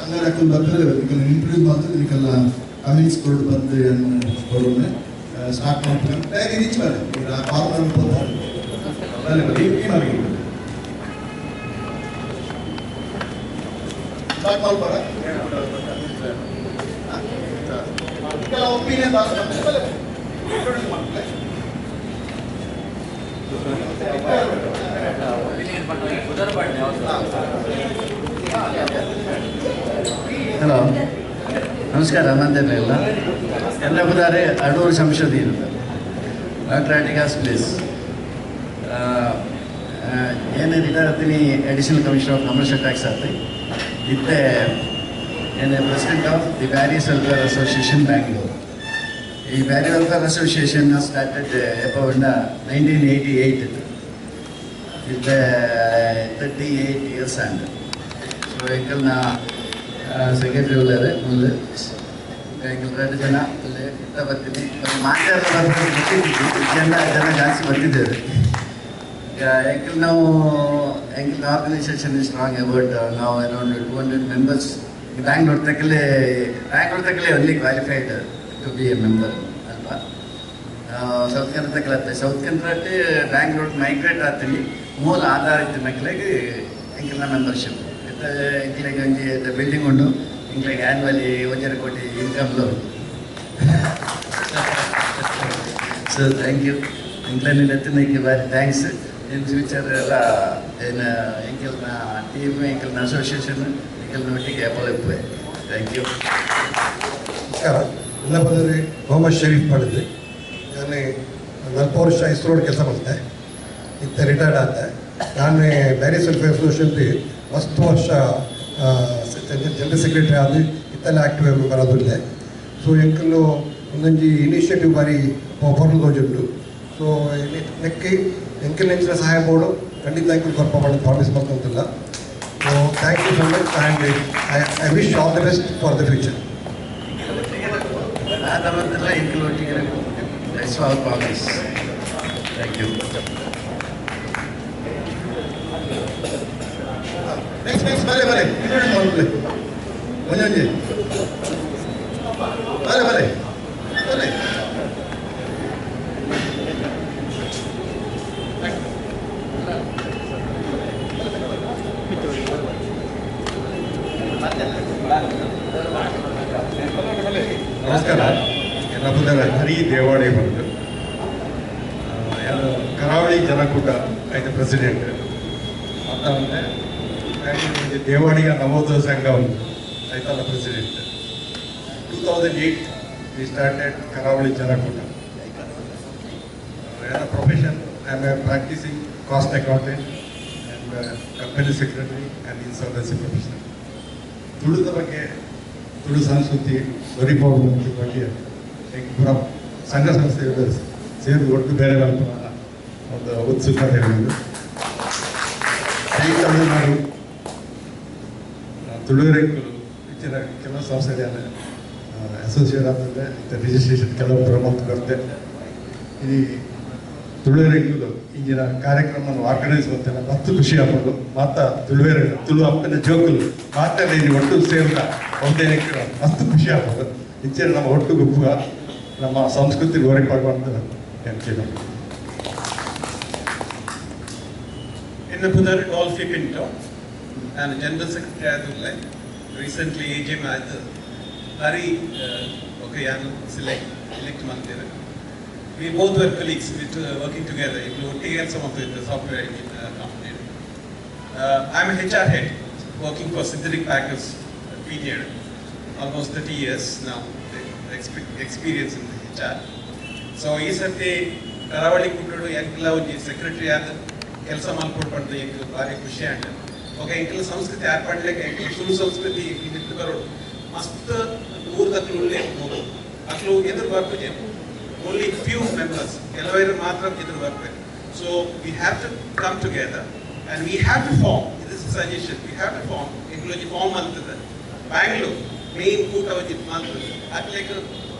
ಸಂಘಟಕರು ಬರ್ತಾರೆ ಇಂಟ್ರೊಡ್ಯೂಸ್ ಮಾಡ್ತಾರೆ ಇದಕ್ಕೆಲ್ಲ ಕಮಿಂಗ್ಸ್ ಕೊಡು ಬಂದು ಕೊಡೋಣ ಸ್ಟಾರ್ಟ್ ಮಾಡ್ತಾರೆ ಡೈರಿ ರೀಚ್ ಮಾಡಿ ಫಾರ್ಮರ್ ಸ್ಟಾರ್ಟ್ ಮಾಡ್ಬಾರ ಒಪಿನಿಯನ್ ಹಲೋ ನಮಸ್ಕಾರ ಮಂದಿರಲ್ಲ ಎಲ್ಲ ಬದಾರೆ ಅಡೂರು ಸಂಶೋಧನೆ ಡಾಕ್ಟರ್ ಅಟಿಕಾಸ್ ಪ್ಲೇಸ್ ಏನೇ ರಿಟೈರ್ ಆಗ್ತೀನಿ additional commissioner of commercial tax ಆಗ್ತಿ ಇತ್ತೆ ಏನೇ president of the Bearys welfare association Bangalore ಈ Beary welfare association started about 1988 ಇತ್ತೆ 38 years and ಸೊ ಎಂಕಲ್ನ ಸೆಕ್ರೆಟರಿ ಉಳ್ಳಾರೆ ಮುಂದೆ ಎಂಕಲ್ 2 ಜನ ಅಲ್ಲೇ ಇತ್ತ ಬರ್ತೀನಿ ಜನ ಜಾಸ್ತಿ ಬರ್ತಿದ್ದೇವೆ ಎಂಕಲ್ ನಾವು ಎಂಕಲ್ ಆರ್ಗನೈಸೇಷನ್ ಇಸ್ ಸ್ಟ್ರಾಂಗ್ ಅಬೌಟ್ ನಾವು ಅರೌಂಡ್ 200 ಮೆಂಬರ್ಸ್ ಬ್ಯಾಂಗ್ಳೂರ್ ತಕ್ಕಲೇ only qualified to be a member ಅಲ್ವಾ ಸೌತ್ ಕನ್ನಡ ತಕ್ಕಲತ್ತೆ ಸೌತ್ ಕನ್ನಡ ಬ್ಯಾಂಗ್ಳೂರ್ ಮೈಗ್ರೇಟ್ ಆಗ್ತೀನಿ ಮೂಲ ಆಧಾರಿತ ಮಕ್ಕಳಿಗೆ ಎಂಕಲ್ನ ಮೆಂಬರ್ಶಿಪ್ ಎಂಕ್ಲಿಗೆ ಒಂಜಿ ಬಿಲ್ಡಿಂಗ್ ಉಂಡು ಎಂಕ್ಲಿಗೆ ಆ್ಯನ್ವಲಿ 1 ಕೋಟಿ ಇನ್ಕಮ್ಲು ಸೊ ಥ್ಯಾಂಕ್ ಯು ಎಂಕ್ಲನ್ನ ಎತ್ತಿನಕ್ಕೆ ಬಾರಿ ಥ್ಯಾಂಕ್ಸ್ ಇನ್ ಫ್ಯೂಚರ್ ಎಲ್ಲ ಏನು ಎಂಕಲ್ನ ಟೀಮ್ ಎಂಕಲ್ನ ಅಸೋಸಿಯೇಷನ್ ಎಂಕಲ್ನ ಒಟ್ಟಿಗೆ ಅಪ್ಪಲೆ ಥ್ಯಾಂಕ್ ಯು ನಮಸ್ಕಾರ ಎಲ್ಲ ಬಂದರೆ ಮೊಹಮ್ಮದ್ ಶರೀಫ್ ಮಾಡಿದ್ದೆ ನಾನು 4 ವರ್ಷ ಇಸ್ರೋಡ್ ಕೆಲಸ ಮಾಡಿದೆ ಇತ್ತ ರಿಟೈರ್ಡ್ ಆದೆ ನಾನು ಬ್ಯಾರಿಯಸ್ ವೆಲ್ಫೇರ್ ಅಸೋಸಿಯೇಷನ್ ಮಸ್ತ್ ವರ್ಷ ಜನರಲ್ ಸೆಕ್ರೆಟರಿ ಆದ ಇತ್ತೆಲ್ಲ ಆಕ್ಟಿವ್ ಮೆಂಬರ್ ಆದಿಲ್ಲ ಸೊ ಎಂಕಲ್ಲು ಒಂದೊಂದು ಇನಿಷಿಯೇಟಿವ್ ಬಾರಿ ಹೊರಲು ತೋಜುಂಟು ಸೊ ನೆಕ್ಕಿ ಎಂಕಲ್ ನೆಂಚಿನ ಸಹಾಯ ಬೋರ್ಡು ಖಂಡಿತ ಎಂಕಲ್ ಕೊರ್ಪ ಮಾಡೋದು ಪ್ರಾಮಿಸ್ ಮಾಡ್ಕೊಂತಿಲ್ಲ so thank you so much and I wish all the best for the future ಅದಲ್ಲ ಎಂಕಲ್ ಒಟ್ಟಿಗೆ ಪ್ರಾಮಿಸ್ ಥ್ಯಾಂಕ್ ಯು ನೆಕ್ಸ್ಟ್ ಬಲೆ ಬಲೆ ಮುಂಜಾನೆ ಬಲೆ ಬಲೆ ಬಲೆ ನಮಸ್ಕಾರ ಎಲ್ಲ ಬಂದರೆ ಹರಿ ದೇವಾಡಿ ಬಂದು ಯಾರು ಕರಾವಳಿ ಜನಕೂಟ ಆಯ್ತು ಪ್ರೆಸಿಡೆಂಟ್ ಮತ್ತೆ ದೇವಾಡಿಗ ನವೋದಯ ಸಂಘ ಆಯ್ತಲ್ಲ ಪ್ರೆಸಿಡೆಂಟ್ 2008 ವಿ ಸ್ಟಾರ್ಟೆಡ್ ಕರಾವಳಿ ಜನಕೂಟ profession, I am a practicing cost accountant and company secretary and insolvency professional. ತುಳುದ ಬಗ್ಗೆ ತುಳು ಸಂಸ್ಕೃತಿ ಪರಿಪಾಲನೆ ಬಗ್ಗೆ ಪೂರ ಸಂಘ ಸಂಸ್ಥೆಗಳು ಸೇರಿ ಒಟ್ಟು ಬೇರೆ ಒಂದು ಉತ್ಸುಕತೆ ಇರುವುದು. ಈ ತಮಿಳುನಾಡು ತುಳುವರೆಗಳು ಇಚ್ಚಿನ ಕೆಲವು ಸಂಸ್ಥೆಗಳ ಅಸೋಸಿಯೇಟ್ ಆದಮೇಲೆ ರಿಜಿಸ್ಟ್ರೇಷನ್ ಕೆಲವು ಪ್ರಮುಖ ಬರುತ್ತೆ. ಈ ತುಳುವರೆಗಳು ಇಂಜಿನ ಕಾರ್ಯಕ್ರಮವನ್ನು ಆರ್ಗನೈಸ್ ಮಾಡ್ತೇನೆ ಮತ್ತು ಖುಷಿ ಆಗ್ಬೋದು ಮಾತಾ ತುಳುವೆರೆಗಳು ತುಳು ಅಪ್ಪನ ಜೋಕುಲು ಮಾತಾಡಿ ಇಲ್ಲಿ ಒಟ್ಟು ಸೇರಿದ ಒಂದೇ ಮಸ್ತ್ ಖುಷಿ ಆಗ್ಬೋದು. ಇಂಚಿನ ನಮ್ಮ ಒಟ್ಟು ಗುಂಪು ನಮ್ಮ ಸಂಸ್ಕೃತಿ ಓರಿಪಾಡುವಂತ ಹೇಳ್ತೀವಿ. Inna Pudar Golf Pinto and General Secretary Adullai recently AGM at Hari Okayanu elect Mandir. We both were colleagues working together in OTL, some of the software company. I'm a HR head working for Synthetic Packers period, almost 30 years now, experience in HR. So he said the Karavali Kutudu Yankila secretary at ಕೆಲಸ ಮಾಡ್ಕೊಡ್ಬಾರ್ದು ಈಗ ಭಾರಿ ಖುಷಿ ಆಗ okay Ilkal ಸಂಸ್ಕೃತಿ ಏರ್ಪಡ್ಲಿಕ್ಕೆ ತುಳು ಸಂಸ್ಕೃತಿ ನಿಂತು ಬರೋದು ಮಸ್ತ್ ಊರ್ದಕ್ಲು ಉಳ್ಳೆ ಹೋಗೋದು ಅಕ್ಲು ಎದುರು ಬರ್ಬೇಕು ಓನ್ಲಿ ಫ್ಯೂ ಮೆಂಬರ್ಸ್ ಕೆಲವರು ಮಾತ್ರ ಎದುರು ಬರ್ಬೇಕು. So we have to come together and we have to form this is suggestion we have to form inclusive form ಅಂತದೆ ಬ್ಯಾಂಗ್ಳೂರ್ ಮೇನ್ ಕೂಟ ಮಾಡ್ತದೆ ಅದ್ലേക്ക്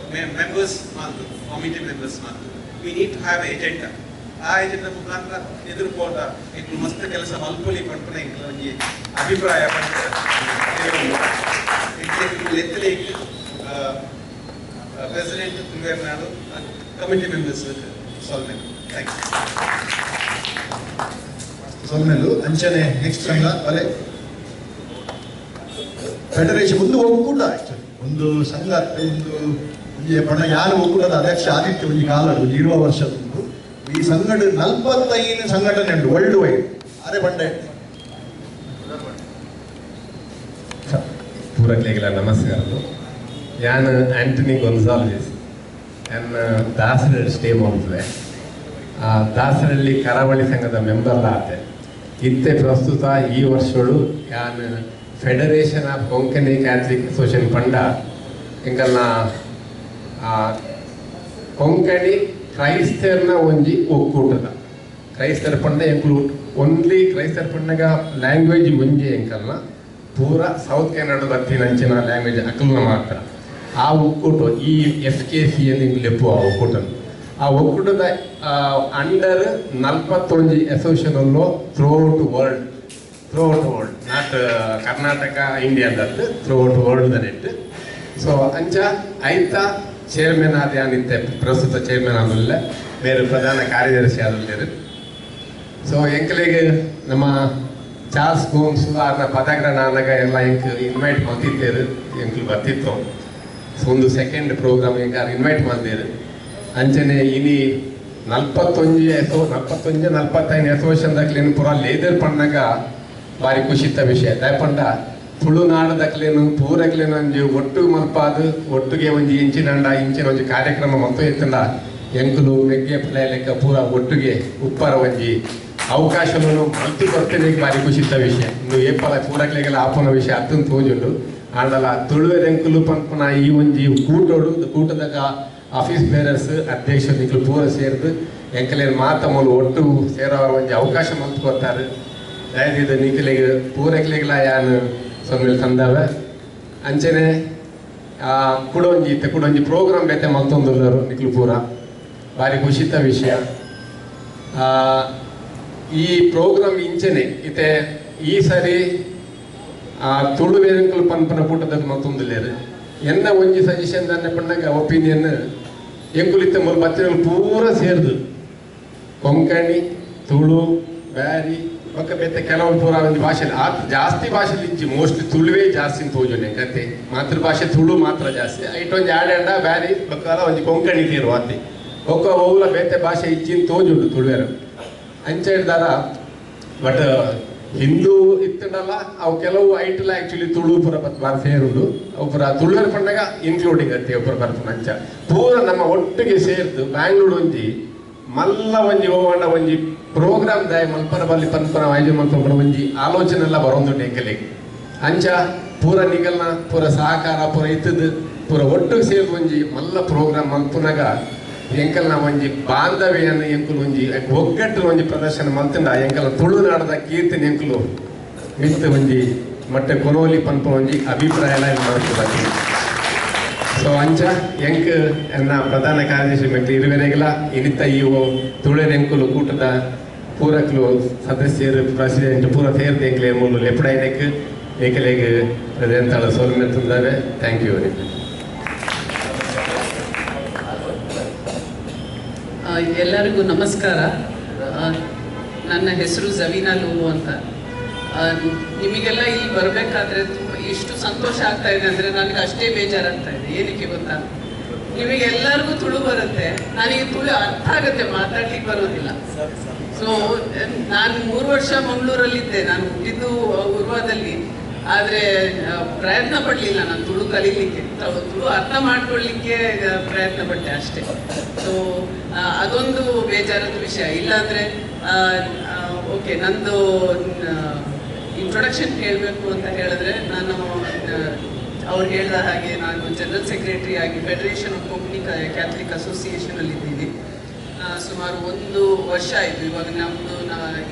ಮೆಂಬರ್ಸ್ ಮಾಡ್ತದೆ ಕಾಮಿಟಿ ಮೆಂಬರ್ಸ್ ಮಾಡ್ತದೆ. We need to have agenda. ಆ ಎಜೆಂಡಾ ಮುಖಾಂತರ ಎದುರುಕೋಟ ಇನ್ನು ಮಸ್ತ್ ಕೆಲಸ ಮಲ್ಪೊಲಿ ಪಡ್ಪನೆ ಇಂಕಲ ಒಂಜಿ ಅಭಿಪ್ರಾಯ ಎತ್ತಲೆ ಪ್ರೆಸಿಡೆಂಟ್ ತುಳುವೆರ್ನಾಡು ಕಮಿಟಿ ಮೆಂಬರ್ಸ್ ಸೊಲ್ಮೆಲು. ಥ್ಯಾಂಕ್ ಯು ಸೊಲ್ಮೆಲು ಅಂಚನೆ ನೆಕ್ಸ್ಟ್ ಸಂಘ ಅಲೆ ಫೆಡರೇಷನ್ ಒಂದು ಒಕ್ಕೂಟ ಆಕ್ಚುಲಿ ಒಂದು ಸಂಘ ಒಂದು ಪಣ ಯಾರು ಒಕ್ಕೂಟದ ಅಧ್ಯಕ್ಷ ಆದಿತ್ಯ ಒಂದು ಕಾಲ ಒಂದು 20 ವರ್ಷದ ಈ ಸಂಘಟ 45 ಸಂಘಟನೆ ಉಂಟು ವರ್ಲ್ಡ್ ವೈಡ್. ಅರೆ ಬಂಡೆ ಪೂರಕ್ಲೆಗೆಲ್ಲ ನಮಸ್ಕಾರಗಳು. ನಾನು ಆಂಟನಿ ಗೊನ್ಸಾಲ್ವಿಸ್ ನನ್ನ ದಾಸರಳ್ಳಿ ಸ್ಟೇ ಮಾಡ್ತದೆ. ದಾಸರಳ್ಳಿ ಕರಾವಳಿ ಸಂಘದ ಮೆಂಬರ್ ಆತೆ ಇತ್ತೆ ಪ್ರಸ್ತುತ ಈ ವರ್ಷಗಳು ನಾನು federation of Konkani Catholic association ಪಂಡ ಎಂಕಲ್ನ ಕೊಂಕಣಿ ಕ್ರೈಸ್ತರ್ನ ಒಂಜಿ ಒಕ್ಕೂಟದ ಕ್ರೈಸ್ತರ ಪಂಡ ಎಂಕ್ಲು ಓನ್ಲಿ ಕ್ರೈಸ್ತರ ಪಂಡಗ ಲ್ಯಾಂಗ್ವೇಜ್ ಒಂಜಿ ಎಂಕಲ್ನ ಪೂರ ಸೌತ್ ಕೆನಡದ ಅಂಚಿನ ಲ್ಯಾಂಗ್ವೇಜ್ ಅಕಲ್ನ ಮಾತ್ರ. ಆ ಒಕ್ಕೂಟ ಈ FKC ಎಂದು ಲೆಪ್ಪು ಆ ಒಕ್ಕೂಟ. ಆ ಒಕ್ಕೂಟದ under 41 association throughout world not Karnataka ಇಂಡಿಯಾದದ್ದು ಥ್ರೂಔಟ್ ವರ್ಲ್ಡ್ ನೆಟ್. ಸೊ ಅಂಚ ಐತ ಚೇರ್ಮನ್ ಆದ ಪ್ರಸ್ತುತ ಚೇರ್ಮನ್ ಆದಲ್ಲ ಬೇರೆ ಪ್ರಧಾನ ಕಾರ್ಯದರ್ಶಿ ಆದಲ್ಲೇರು. ಸೊ ಎಂಕಲಿಗೆ ನಮ್ಮ ಚಾರ್ಲ್ಸ್ ಗೋಮ್ಸ್ ಅವ್ರನ್ನ ಪದಗ್ರಹಣ ಆದಾಗ ಎಲ್ಲ ಇನ್ವೈಟ್ ಮಾಡ್ತಿದ್ದೇರು ಎಂಕ್ಲು ಬರ್ತಿತ್ತು. ಸೊ ಒಂದು ಸೆಕೆಂಡ್ ಪ್ರೋಗ್ರಾಮ್ ಎಂಕ ಇನ್ವೈಟ್ ಮಾಡಿದ್ದೇರು. ಅಂಚನೆ ಇನಿ 45 ಅಸೋಸಿಯೇಷನ್ದಾಗ್ಲೇನು ಪೂರ ಲೇದರ್ ಪಣ್ಣಾಗ ಭಾರಿ ಖುಷಿತ ವಿಷಯ ದಾಯಪಂಡ ತುಳುನಾಡದಕ್ಲೇನು ಪೂರಕ್ಲೇನು ಒಂಜಿ ಒಟ್ಟು ಮಲ್ಪಾದು ಒಟ್ಟಿಗೆ ಒಂಜಿ ಇಂಚಿನ ಒಂಜಿ ಕಾರ್ಯಕ್ರಮ ಮತ್ತು ಎತ್ತಂಡ ಎಂಕುಲು ಮೆಗ್ಗೆ ಪಲೆ ಲೆಕ್ಕ ಪೂರ ಒಟ್ಟಿಗೆ ಉಪ್ಪರ ಒಂಜಿ ಅವಕಾಶವನ್ನು ಮಲ್ತು ಬರ್ತೇನೆ ಭಾರಿ ಖುಷಿತ ವಿಷಯ. ಇನ್ನು ಏಪಲ ಪೂರಕ್ಲೆಗೆಲ್ಲ ಆಪನ ವಿಷಯ ಅತ್ತನ್ನು ತೋಜುಂಡು ಆಂಡಲ ತುಳುವೆರೆಂಕುಲು ಪಂಪನ ಈ ಒಂಜಿ ಕೂಟದಾಗ ಆಫೀಸ್ ಬೇರರ್ಸ್ ಅಧ್ಯಕ್ಷರು ನಿಕ್ಲು ಪೂರ ಸೇರಿದು ಎಂಕಲೇನು ಮಾತಮ್ಮಲು ಒಟ್ಟು ಸೇರೋರು ಒಂಜಿ ಅವಕಾಶ ಮಲ್ತು ಕೊಡ್ತಾರೆ. ದಯವಿದು ನಿಖಿಲಿಗೆ ಪೂರಕ್ಲೆಗೆಲ್ಲ ಯಾನು ಸೊನ್ಮೇಲೆ ತಂದವೆ ಅಂಚನೆ ಕುಡೊಂಜಿ ಪ್ರೋಗ್ರಾಮ್ ಬೇತೆ ಮಲ್ತೊಂದುಲ್ಲರು ನಿಕ್ಲು ಪೂರ ಭಾರಿ ಖುಷಿತ ವಿಷಯ. ಈ ಪ್ರೋಗ್ರಾಮ್ ಇಂಚನೆ ಇತ್ತೆ ಈ ಸರಿ ತುಳುವೆಂಕಲು ಪನ್ಪನ ಕೂಟದಾಗ ಮಲ್ತೊಂದುಲ್ಲೇರು ಎನ್ನ ಒಂಜಿ ಸಜೆಷನ್ ದಾನೆ ಪಣ್ಣಾಗ ಒಪಿನಿಯನ್ ಎಂಕುಲಿತ್ತ ಮೂರು ಬತ್ತಿನಗಳು ಪೂರ ಸೇರಿದು ಕೊಂಕಣಿ ತುಳು ಬ್ಯಾರಿ ಪಕ್ಕ ಬೇತೆ ಕೆಲವು ಪೂರ ಒಂದು ಭಾಷೆಲಿ ಜಾಸ್ತಿ ಭಾಷೆಲಿ ಇಜ್ಜಿ ಮೋಸ್ಟ್ಲಿ ತುಳುವೇ ಜಾಸ್ತಿ ತೋಜುಂಡೆ ಕತೆ ಮಾತೃಭಾಷೆ ತುಳು ಮಾತ್ರ ಜಾಸ್ತಿ ಐಟೊಂದು ಆಡಂಡ ಬ್ಯಾರಿ ಪಕ್ಕದ ಒಂದು ಕೊಂಕಣಿ ತೀರು ಅತಿ ಒಕ್ಕ ಓಲ ಬೇತೆ ಭಾಷೆ ಇಜ್ಜಿನ ತೋಜುಂಡು ತುಳುವೇರು ಅಂಚ ಹಿಡ್ದಾರ. ಬಟ್ ಹಿಂದೂ ಇತ್ತಂಡಲ್ಲ ಅವು ಕೆಲವು ಐಟಲ್ ಆ್ಯಕ್ಚುಲಿ ತುಳು ಪುರ ಬಾರ ಸೇರುಂಡು ಅವು ಪುರ ತುಳುವೇರು ಪಂಡಾಗ ಇನ್ಕ್ಲೂಡಿಂಗ್ ಅತ್ತೆ ಒಬ್ಬರು ಬರ್ತಾನೆ ಅಂಚ ಪೂರ ನಮ್ಮ ಒಟ್ಟಿಗೆ ಸೇರ್ದು ಬ್ಯಾಂಗ್ಳೂರು ಒಂಜಿ ಮಲ್ಲ ಒಂಜಿ ಹೋಗಂಡ ಒಂಜಿ ಪ್ರೋಗ್ರಾಮ್ ದಾಯ ಮಲ್ಪನ ಬಲ್ಲಿ ಪನ್ಪನ ಆಯೋಜನೆ ಮಲ್ಪನ ಒಂಜಿ ಆಲೋಚನೆ ಎಲ್ಲ ಬರೋದುಂಟು ಎಂಕಲಿಗೆ ಅಂಚ ಪೂರ ನಿಗಲ್ನ ಪೂರ ಸಹಕಾರ ಪೂರ ಇತ್ತದು ಪೂರ ಒಟ್ಟಿಗೆ ಸೇರಿ ಒಂಜಿ ಮಲ್ಲ ಪ್ರೋಗ್ರಾಮ್ ಮಲ್ಪನಾಗ ಎಂಕಲ್ನ ಒಂಜಿ ಬಾಂಧವ್ಯನ ಎಂಕುಲು ಒಂಜಿ ಒಗ್ಗಟ್ಟು ಒಂಜಿ ಪ್ರದರ್ಶನ ಮಲ್ತಂಡ ಎಂಕಲ್ನ ತುಳುನಾಡದ ಕೀರ್ತಿನ ಎಂಕುಲು ಮಿತ್ ಒಂಜಿ ಮತ್ತೆ ಕೊನೋಲಿ ಪನ್ಪ ಒಂಜಿ ಅಭಿಪ್ರಾಯ ಮಾಡ್ತೀವಿ. ಸೊ ಅಂಚ ಎಂಕ್ ಎನ್ನ ಪ್ರಧಾನ ಕಾರ್ಯದರ್ಶಿ ಮೆಟ್ಟಿ ಇರುವೆನೆಗಲ ಇನಿತ ಇವು ತುಳುವಿನ ಎಂಕುಲು ಕೂಟದ ಪೂರಕ್ಲು ಸದಸ್ಯರು ಪ್ರೆಸಿಡೆಂಟ್ ಪೂರ ಸೇರ್ದು ಎಂಕ್ಲೆ ಮೂಲು ಲೆಪ್ಪಡೈನೆಕ್ ಏಕಲೆಗ್ ಎಂತಾಳ ಸೋಲ್ಮೆ ತುಂದಾವೆ. Thank you very much. ಎಲ್ಲರಿಗೂ ನಮಸ್ಕಾರ. ನನ್ನ ಹೆಸರು ಜವೀನಾ ಲೂಲು ಅಂತ. ನಿಮಗೆಲ್ಲ ಇಲ್ಲಿ ಬರಬೇಕಾದ್ರೆ ಎಷ್ಟು ಸಂತೋಷ ಆಗ್ತಾ ಇದೆ ಅಂದರೆ ನನಗೆ ಅಷ್ಟೇ ಬೇಜಾರಾಗ್ತಾ ಇದೆ. ಏನಕ್ಕೆ ಗೊತ್ತಾ, ನಿಮಗೆಲ್ಲರಿಗೂ ತುಳು ಬರುತ್ತೆ, ನನಗೆ ತುಳು ಅರ್ಥ ಆಗುತ್ತೆ, ಮಾತಾಡ್ಲಿಕ್ಕೆ ಬರೋದಿಲ್ಲ. ಸೊ ನಾನು 3 ವರ್ಷ ಮಂಗಳೂರಲ್ಲಿದ್ದೆ. ನಾನು ಹುಟ್ಟಿದ್ದು ಉರ್ವಾದಲ್ಲಿ, ಆದರೆ ಪ್ರಯತ್ನ ಪಡಲಿಲ್ಲ ನಾನು ತುಳು ಕಲೀಲಿಕ್ಕೆ, ತುಳು ಅರ್ಥ ಮಾಡ್ಕೊಳ್ಳಿಕ್ಕೆ ಪ್ರಯತ್ನ ಪಟ್ಟೆ ಅಷ್ಟೇ. ಸೊ ಅದೊಂದು ಬೇಜಾರದ ವಿಷಯ. ಇಲ್ಲಾಂದರೆ ಓಕೆ, ನಂದು ಇಂಟ್ರೊಡಕ್ಷನ್ ಹೇಳಬೇಕು ಅಂತ ಹೇಳಿದ್ರೆ, ನಾನು ಅವ್ರು ಹೇಳಿದ ಹಾಗೆ ನಾನು ಜನರಲ್ ಸೆಕ್ರೆಟರಿ ಆಗಿ ಫೆಡರೇಷನ್ ಆಫ್ ಕೊಂಕಣಿ ಕ್ಯಾಥಲಿಕ್ ಅಸೋಸಿಯೇಷನಲ್ಲಿ ಇದ್ದೀನಿ. ಸುಮಾರು 1 ವರ್ಷ ಆಯಿತು. ಇವಾಗ ನಮ್ಮದು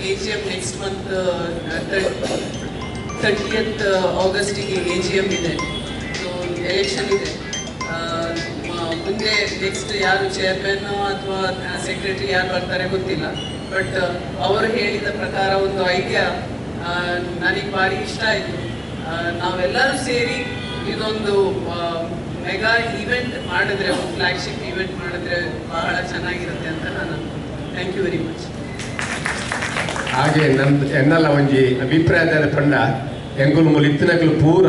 AGM next month 30th ಆಗಸ್ಟಿಗೆ AGM ಇದೆ. ಸೊ ಎಲೆಕ್ಷನ್ ಇದೆ. ಮುಂದೆ ನೆಕ್ಸ್ಟ್ ಯಾರು ಚೇರ್ಮನ್ ಅಥವಾ ಸೆಕ್ರೆಟರಿ ಯಾರು ಬರ್ತಾರೆ ಗೊತ್ತಿಲ್ಲ. ಬಟ್ ಅವರು ಹೇಳಿದ ಪ್ರಕಾರ ಒಂದು ಐಡಿಯಾ ನನಗೆ ಭಾರಿ ಇಷ್ಟ ಆಯಿತು. ನಾವೆಲ್ಲರೂ ಸೇರಿ ಇದೊಂದು ಮೆಗಾ ಈವೆಂಟ್ ಮಾಡಿದ್ರೆ, ಒಂದು ಫ್ಲ್ಯಾಗ್ಶಿಪ್ ಈವೆಂಟ್ ಮಾಡಿದ್ರೆ ಬಹಳ ಚೆನ್ನಾಗಿರುತ್ತೆ ಅಂತ ನಾನು ಥ್ಯಾಂಕ್ ಯು ವೆರಿ ಮಚ್. ಹಾಗೆ ನಂದು ಎನ್ನಲ್ಲ ಒಂಜಿ ಅಭಿಪ್ರಾಯದ ಪಂಡ ಎಂಕುಲು ಮೂಲ ಇತ್ತಿನಕಲು ಪೂರ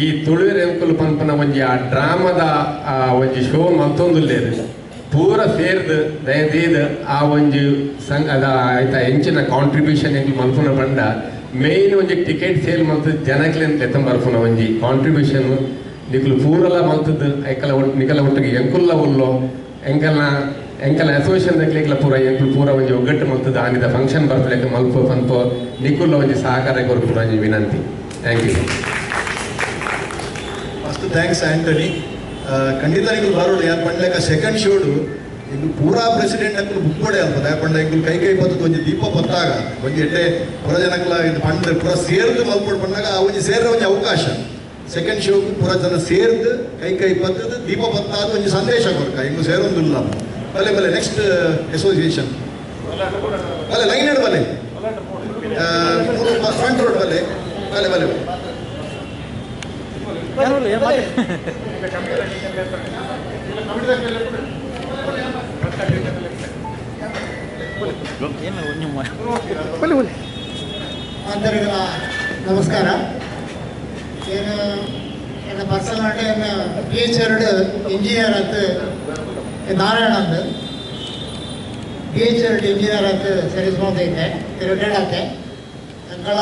ಈ ತುಳುವಿನ ಎಂಕುಲು ಪನ್ಪನ ಒಂಜಿ ಆ ಡ್ರಾಮದ ಒಂಜಿ ಶೋ ಮಲ್ತೊಂದುಲ್ಲೇರು ಪೂರ ಸೇರ್ದು ದಯದೀದು ಆ ಒಂಜಿ ಅದ ಆಯ್ತಾ ಎಂಚಿನ ಕಾಂಟ್ರಿಬ್ಯೂಷನ್ ಎಂಕುಲು ಮಲ್ಪುನ ಪಂಡ ಮೇಯ್ನ್ ಒಂಜಿ ಟಿಕೆಟ್ ಸೇಲ್ ಮಲ್ತದ್ದು ಜನಕ್ಲೆಂತ ಎತ್ತ ಬರ್ಪುನ ಒಂಜಿ ಕಾಂಟ್ರಿಬ್ಯೂಷನ್ ನಿಕುಲು ಪೂರಲ ಮಲ್ತದ್ದು ಐಕಲ ನಿಕಲ ಒಟ್ಟಿಗೆ ಎಂಕುಲ್ಲ ಉಲ್ಲೋ ಎಂಕಲ ಅಸೋಸಿಯೇಷನ್ ದಕ್ಲಿಕ್ಲ ಪೂರ ಎಂಕುಲು ಪೂರ ಒಂಜಿ ಒಗ್ಗಟ್ಟು ಮಲ್ತದ್ದು ಆನಿದ ಫಂಕ್ಷನ್ ಬರ್ತಲೆಕ್ಕ ಮಲ್ಪ ಪನ್ಪೋ ನಿಕುಲ್ಲ ಒಂಜಿ ಸಹಕಾರ ಕೊರ್ಪುನ ಒಂಜಿ ವಿನಂತಿ. Thank you. First thanks Antony. ಖಂಡಿತ ನೀವು ಬರೋಡು ಯಾರು ಪಂಡ್ಲೆಕ್ಕ ಸೆಕೆಂಡ್ ಶೋಡು ಇಂದು ಪೂರಾ ಪ್ರೆಸಿಡೆಂಟ್ ಅಂಕಲು ಬುಕ್ ಕೊಡೆ ಅಲ್ಪ ಯಾಪಂಡ ಇಂಕಲು ಕೈ ಪತ್ತದ ಒಂಜಿ ದೀಪ ಪತ್ತಾಗ ಒಂಜಿ ಎಡ್ಡೆ ಪುರ ಜನಕ್ಲ ಇದು ಪಂಡ ಪೂರ ಸೇರ್ದು ಮಲ್ಪೊಡು ಪಂಡಾಗ ಆ ಒಂಜಿ ಸೇರ್ರೆ ಒಂಜಿ ಅವಕಾಶ. ಸೆಕೆಂಡ್ ಶೋಕು ಪೂರ ಜನ ಸೇರ್ದು ಕೈ ಪತ್ತದ ದೀಪ ಪತ್ತಾದ ಒಂಜಿ ಸಂದೇಶ ಕೊರ್ಕ ಇಂಗು ಸೇರೊಂದಿಲ್ಲ. ಬಲೆ ಬಲೆ ನೆಕ್ಸ್ಟ್ ಅಸೋಸಿಯೇಷನ್ ಬಲೆ ಲೈನ್ ಇಡು ಬಲೆ ಫ್ರಂಟ್ ರೋಡ್ ಬಲೆ ಬಲೆ ಬಲೆ అందరికీ నమస్కార. నేను ನನ್ನ ಪರ್ಸನಾಲಿಟಿ PhD ಇಂಜಿನಿಯರ್ ಅಂತ ನಾರಾಯಣ ಅಂತ PhD ಇಂಜಿನಿಯರ್ ಅಂತ ಸರ್ವಿಸ್ ಮಾಡ್ತೈತೆ ರಿಟೈರ್ಡ್ ಆಗುತ್ತೆ. ಎಂಗಳ